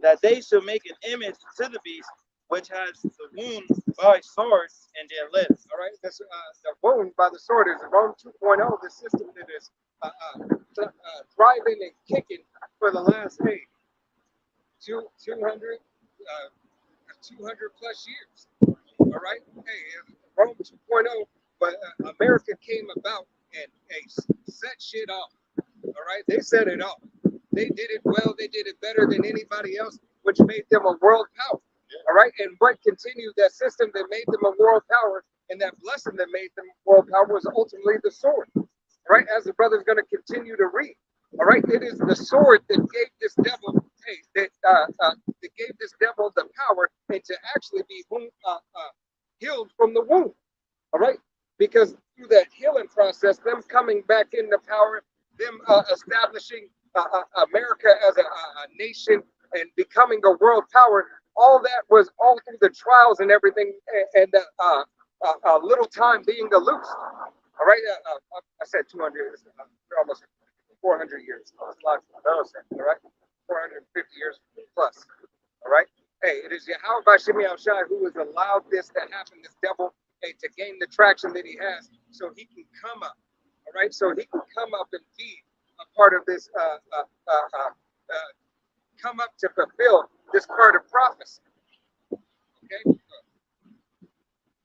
Speaker 2: that they shall make an image to the beast, which has the wound by sword, and their lips.
Speaker 1: All right, the wound by the sword is Rome 2.0, the system that is thriving and kicking for the last 200 plus years. All right, hey, Rome 2.0, but America came about and set shit off. All right, they set it off. They did it well. They did it better than anybody else, which made them a world power. All right, and what continued that system that made them a world power, and that blessing that made them a world power was ultimately the sword. All right, as the brother's going to continue to read. All right, it is the sword that gave this devil, that gave this devil the power and to actually be healed from the wound. All right, because through that healing process, them coming back into power, them establishing America as a nation and becoming a world power. All that was all through the trials and everything, and a little time being loose. All right, I said 200 years, almost 400 years. All right, 450 years plus. All right, hey, it is Yahweh Shemi Shai who has allowed this to happen, this devil, to gain the traction that he has, so he can come up. All right, so he can come up and be a part of this, come up to fulfill this part of prophecy. Okay.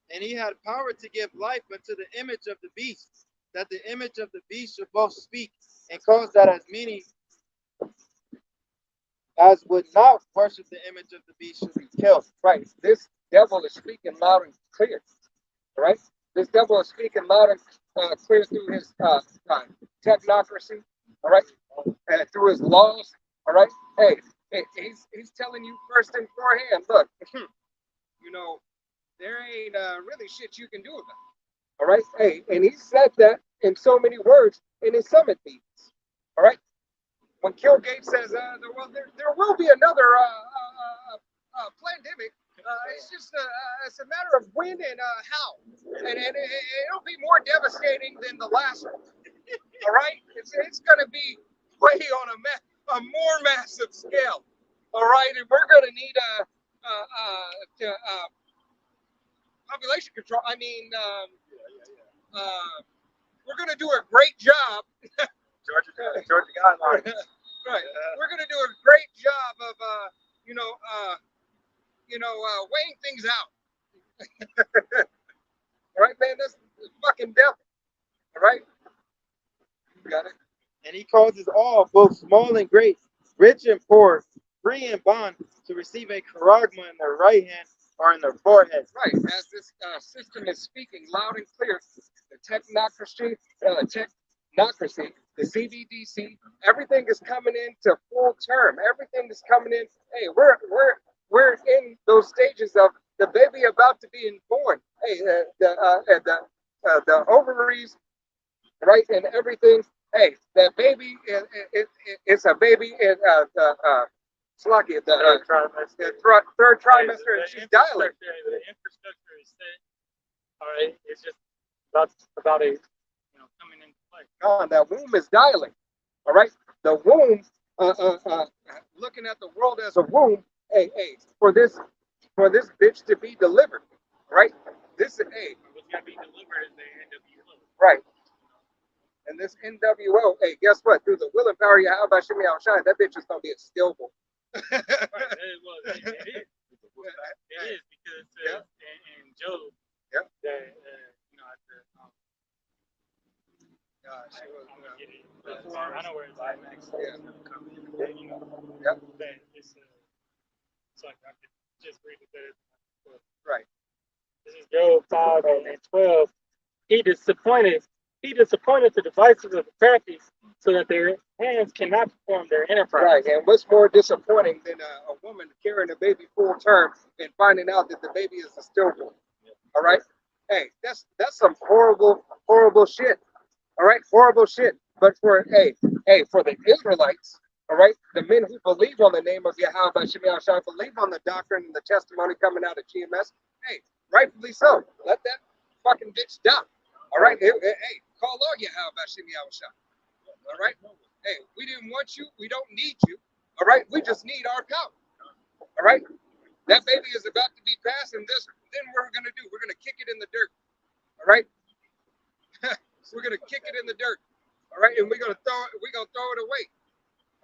Speaker 2: And he had power to give life unto the image of the beast, that the image of the beast should both speak, and cause that as many as would not worship the image of the beast should be killed.
Speaker 1: Right. This devil is speaking loud and clear. All right, this devil is speaking loud and clear through his technocracy. All right, and through his laws. All right, hey, he's telling you first and forehand. Look, you know, there ain't really shit you can do about it. All right, hey, and he said that in so many words in his summit meetings. All right, when Kilgate says, there will be another pandemic. It's just it's a matter of when and how, and it'll be more devastating than the last one. All right, it's going to be way on a more massive scale. All right, and we're going to need population control. I mean, we're going to do a great job.
Speaker 2: Georgia guidelines.
Speaker 1: Right, we're going to do a great job of weighing things out. All right, man, this is fucking devil. All right, you got it.
Speaker 2: And he causes all, both small and great, rich and poor, free and bond, to receive a charagma in their right hand or in their forehead.
Speaker 1: Right, as this system is speaking loud and clear, the technocracy, the CBDC, everything is coming into full term. Everything is coming in. Hey, we're in those stages of the baby about to be born. Hey, the ovaries, right, and everything. Hey, that baby it's a baby in Slovakia, the third trimester, and she's dilating.
Speaker 4: The infrastructure is set. All right, it's just about a coming into play.
Speaker 1: God, that womb is dilating. All right, the womb. Looking at the world as a womb. Hey, for this bitch to be delivered, right? This is
Speaker 3: What's gonna be delivered is the NWO.
Speaker 1: right. And this NWO, hey, guess what? Through the will and power of Yahweh Shemi Shine, that bitch is gonna be a stillborn.
Speaker 3: Right, it is. It is because in Job,
Speaker 1: Yep.
Speaker 3: that I know where it's at next.
Speaker 1: Yeah.
Speaker 3: Yep. That it's like I could just read it there.
Speaker 1: Right.
Speaker 4: This is Job 5 and 12. He disappointed the devices of the crafty, so that their hands cannot perform their enterprise.
Speaker 1: Right. And what's more disappointing than a woman carrying a baby full term and finding out that the baby is a stillborn? All right. Hey, that's some horrible shit. All right, horrible shit. But for for the Israelites, all right, the men who believe on the name of Yahweh Shemi Shai, believe on the doctrine and the testimony coming out of GMS. Hey, rightfully so. Let that fucking bitch die. All right. Hey, call on Yahweh Shemi Shai. All right. Hey, we didn't want you. We don't need you. All right. We just need our power. All right. That baby is about to be passed, and then what we're gonna do? We're gonna kick it in the dirt. All right. We're gonna kick it in the dirt. All right, and we're gonna throw it away.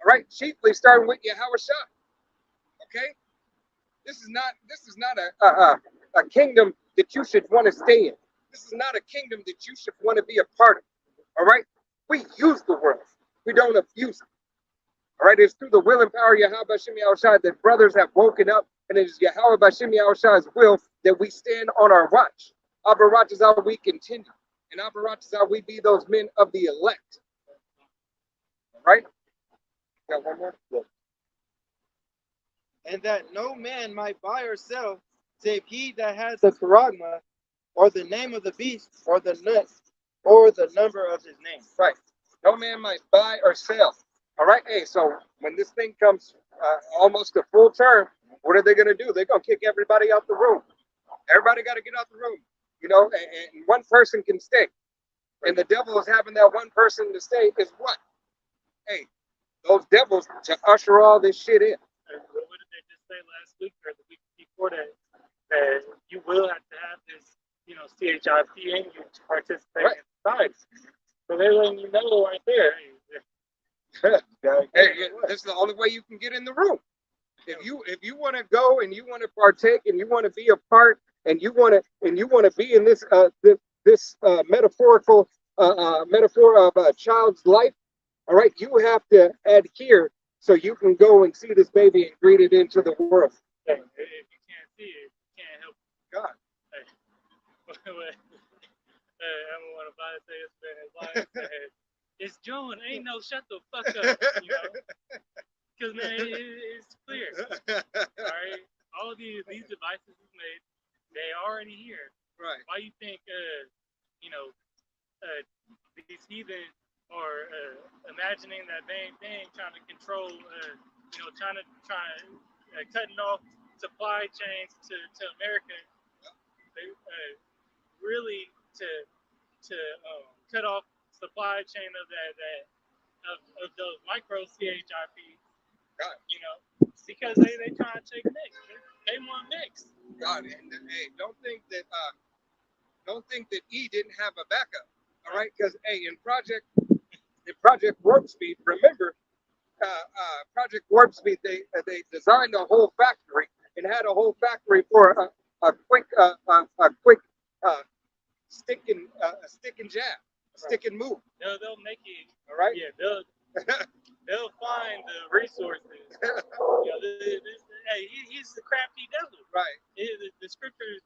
Speaker 1: All right, chiefly starting with Yahweh Shai. Okay. This is not a kingdom that you should want to stay in. This is not a kingdom that you should want to be a part of. All right. We use the world. We don't abuse it. All right. It's through the will and power of Yahweh Shemi Shai that brothers have woken up, and it is Yahweh Shemi Shai's will that we stand on our watch. Abarat is how we continue. And Abarat is how we be those men of the elect. All right? Got one more? Yeah.
Speaker 2: And that no man might buy or sell, save he that has the charagma, or the name of the beast, or the nut, or the number of his name.
Speaker 1: Right. No man might buy or sell. All right? Hey, so when this thing comes almost to full term, what are they going to do? They're going to kick everybody out the room. Everybody got to get out the room. And one person can stay. And the devil is having that one person to stay is what? Hey, those devils to usher all this shit in.
Speaker 4: What did they just say last week or the week before that? That you will have to have this, CHIP in you to participate in society. So they're letting you know right there.
Speaker 1: Hey, this is the only way you can get in the room. If you want to go and you want to partake and you want to be a part and you want to be in this metaphor of a child's life, all right, you have to adhere so you can go and see this baby and greet it into the world.
Speaker 4: Hey, if you can't see it, you can't help
Speaker 1: God.
Speaker 4: Hey. I'm gonna buy say it's been his life. It's June. Ain't no shut the fuck up. You know, because man, it's clear. All right, all these devices is made. They already here.
Speaker 1: Right.
Speaker 4: Why you think you know these heathen are imagining that they ain't trying to control you know trying cutting off supply chains to America, they, really to cut off supply chain of of those micro CHIPs,
Speaker 1: God.
Speaker 4: you know, because they trying to take mix. They want mix.
Speaker 1: God, and hey, don't think that E didn't have a backup. All right, because hey, in Project Warp Speed, remember, Project Warp Speed, they designed a whole factory and had a whole factory for a quick stick and jab, stick and move.
Speaker 4: They'll make it.
Speaker 1: All right.
Speaker 4: Yeah, they'll find the resources. You know, hey, he's the crafty devil.
Speaker 1: Right.
Speaker 4: The scriptures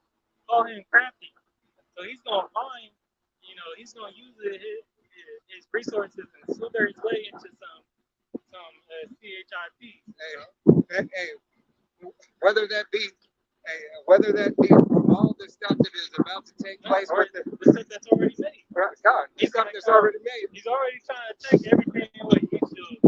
Speaker 4: call him crafty, so he's gonna find. You know, he's gonna use his resources and slither his way into some CHIP.
Speaker 1: Hey, whether that be from all the stuff that is about to take place with the
Speaker 4: stuff that's already made.
Speaker 1: God, the stuff that's already made.
Speaker 4: He's already trying to take everything away.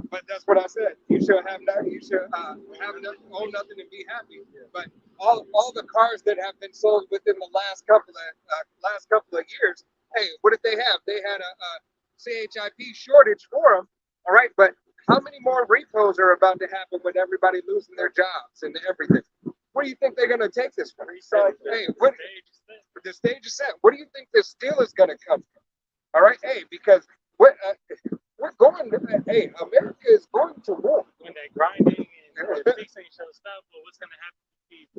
Speaker 1: But that's what I said. You should have nothing. You should own nothing and be happy. But all the cars that have been sold within the last couple of years, hey, what did they have? They had a CHIP shortage for them. All right, but how many more repos are about to happen with everybody losing their jobs and everything? Where do you think they're going to take this from? Hey, the stage is set. What do you think this steel is going to come from? All right, hey, because we're going. Hey, America is going to war.
Speaker 4: When that grinding and fixing show stop, but what's going to happen with these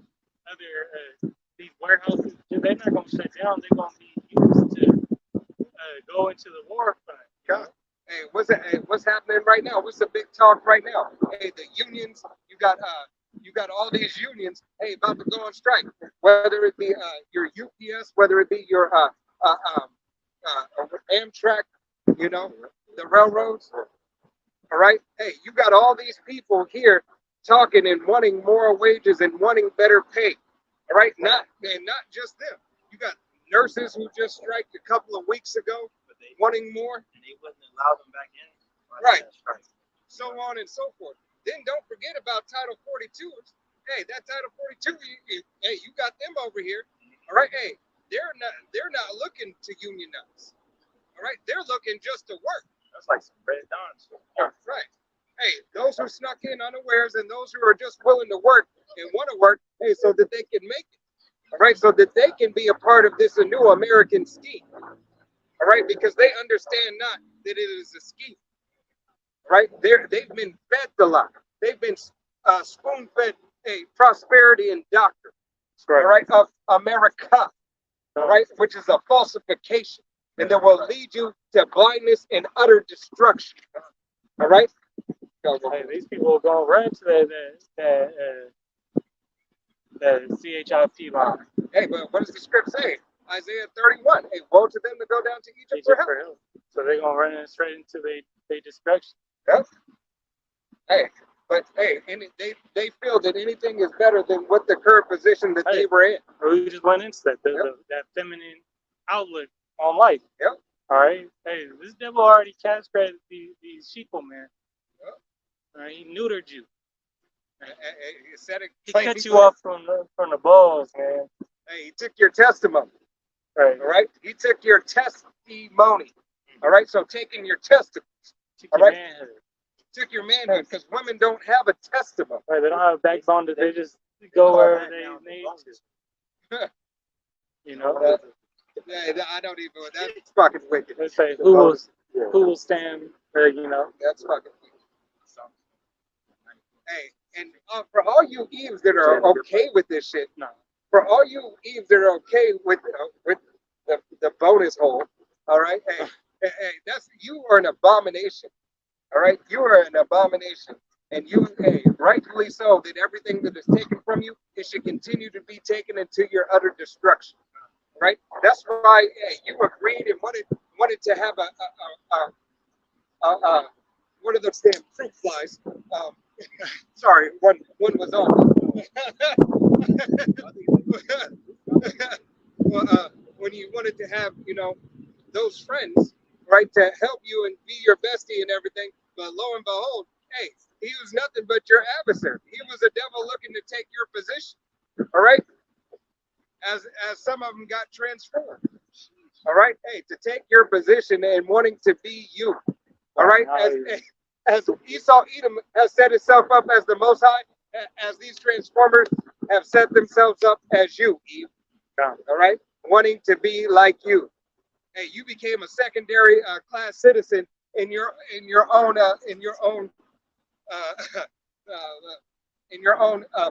Speaker 4: other these warehouses? They're not going to shut down. They're going to be used to go into the war front.
Speaker 1: God. Hey, what's happening right now? What's the big talk right now? Hey, the unions. You got all these unions. Hey, about to go on strike. Whether it be your UPS, whether it be your Amtrak, you know, the railroads. All right. Hey, you got all these people here talking and wanting more wages and wanting better pay. All right. Not just them. You got nurses who just striked a couple of weeks ago, wanting more.
Speaker 2: And they wouldn't allow them back in.
Speaker 1: Right. So on and so forth. Then don't forget about Title 42s. Hey, that Title 42, hey, you got them over here. All right. Hey, they're not looking to unionize. All right. They're looking just to work.
Speaker 2: That's like some Red Dawn.
Speaker 1: Right. Hey, those who snuck in unawares and those who are just willing to work and want to work, hey, so that they can make it. All right. So that they can be a part of this new American scheme. All right. Because they understand not that it is a scheme. Right. They've been fed the lie. They've been spoon-fed a prosperity and doctrine. All right. Of America. All right. Which is a falsification. And that will lead you to blindness and utter destruction. All right.
Speaker 4: Hey, these people are going right to the CHIP line.
Speaker 1: Hey, but what does the script say? Isaiah 31. Hey, woe to them to go down to Egypt for help.
Speaker 4: So they're gonna run straight into their destruction.
Speaker 1: Yep. Hey, but hey, and they feel that anything is better than what the current position that they were in.
Speaker 4: We just went into that feminine outlook on life.
Speaker 1: Yep.
Speaker 4: All right. Hey, this devil already castrated these sheeple, man.
Speaker 1: Yep.
Speaker 4: All right. He neutered you.
Speaker 1: He
Speaker 4: cut you off from the balls, man.
Speaker 1: Hey, he took your testimony.
Speaker 4: Right.
Speaker 1: All right. He took your testimony. All right. So taking your testimony.
Speaker 4: Took your manhood.
Speaker 1: Took your manhood because women don't have a testimony.
Speaker 4: Right. They don't have a backbone. That they just go wherever they need to. You know.
Speaker 1: I don't even. That's fucking wicked.
Speaker 4: Let's say who will stand? You know.
Speaker 1: That's fucking wicked. Hey, and for all you Eves that are okay with this shit,
Speaker 4: no.
Speaker 1: For all you Eves that are okay with the bonus hole, all right. Hey, that's you are an abomination. All right, you are an abomination, and you, hey, rightfully so. That everything that is taken from you, it should continue to be taken into your utter destruction. right? That's why you agreed and wanted to have what are those damn fruit flies? Sorry, one was on. Well, when you wanted to have, those friends, right, to help you and be your bestie and everything, but lo and behold, hey, he was nothing but your adversary. He was a devil looking to take your position. All right, as some of them got transformed. All right, hey, to take your position and wanting to be you. All right, as Esau Edom has set itself up as the Most High, as these transformers have set themselves up as you, Eve. All right, wanting to be like you. Hey, you became a secondary class citizen in your own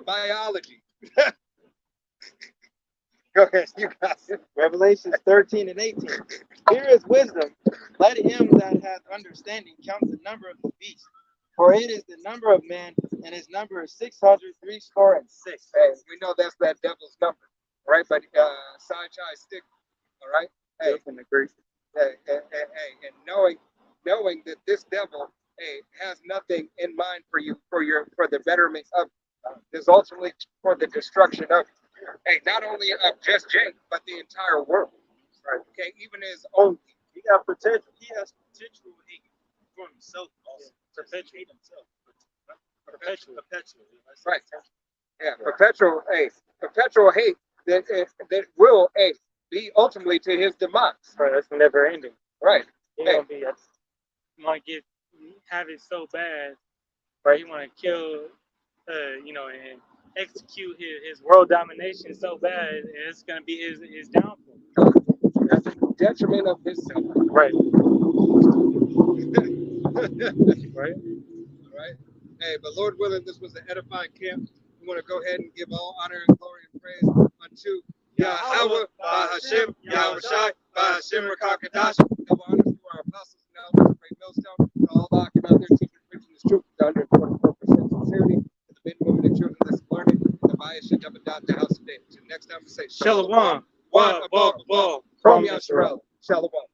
Speaker 1: biology. Go ahead, you guys.
Speaker 2: Revelations 13 and 18. Here is wisdom. Let him that hath understanding count the number of the beast. For it is the number of men, and his number is 666.
Speaker 1: Hey, we know that's that devil's number, right? But Sai-Chai stick, all right? Hey,
Speaker 4: in the Greek.
Speaker 1: hey, and knowing that this devil, hey, has nothing in mind for you, for the betterment of, is ultimately for the destruction of, hey, not only of just Jake, but the entire world, right? Okay, even his own.
Speaker 2: He got potential. He has potential hate for himself also. Perpetual hate himself. Perpetual.
Speaker 1: Right. Yeah, perpetual hate that will, hey, be ultimately to his demise.
Speaker 4: Right, that's never ending.
Speaker 1: Right.
Speaker 4: He
Speaker 1: Hey.
Speaker 4: gonna be. You want to have it so bad, right? You want to kill, and execute his world domination so bad, and it's gonna be his downfall.
Speaker 1: At the detriment of himself.
Speaker 4: Right.
Speaker 1: Right. All right. Hey, but Lord willing, this was an edifying camp. We want to go ahead and give all honor and glory and praise unto Yahweh, Bahashem, Yahweh Shai, Bahashem Rakakadash. Double honors to our apostles and elders, great millstone, to all the out there teaching, preaching this truth, to 144% sincerity, to the men, women, and children that's learning, the bias should never doubt the house of David. Till next time we say
Speaker 4: Shalom.
Speaker 1: One above all. From Yasharel. Shalom.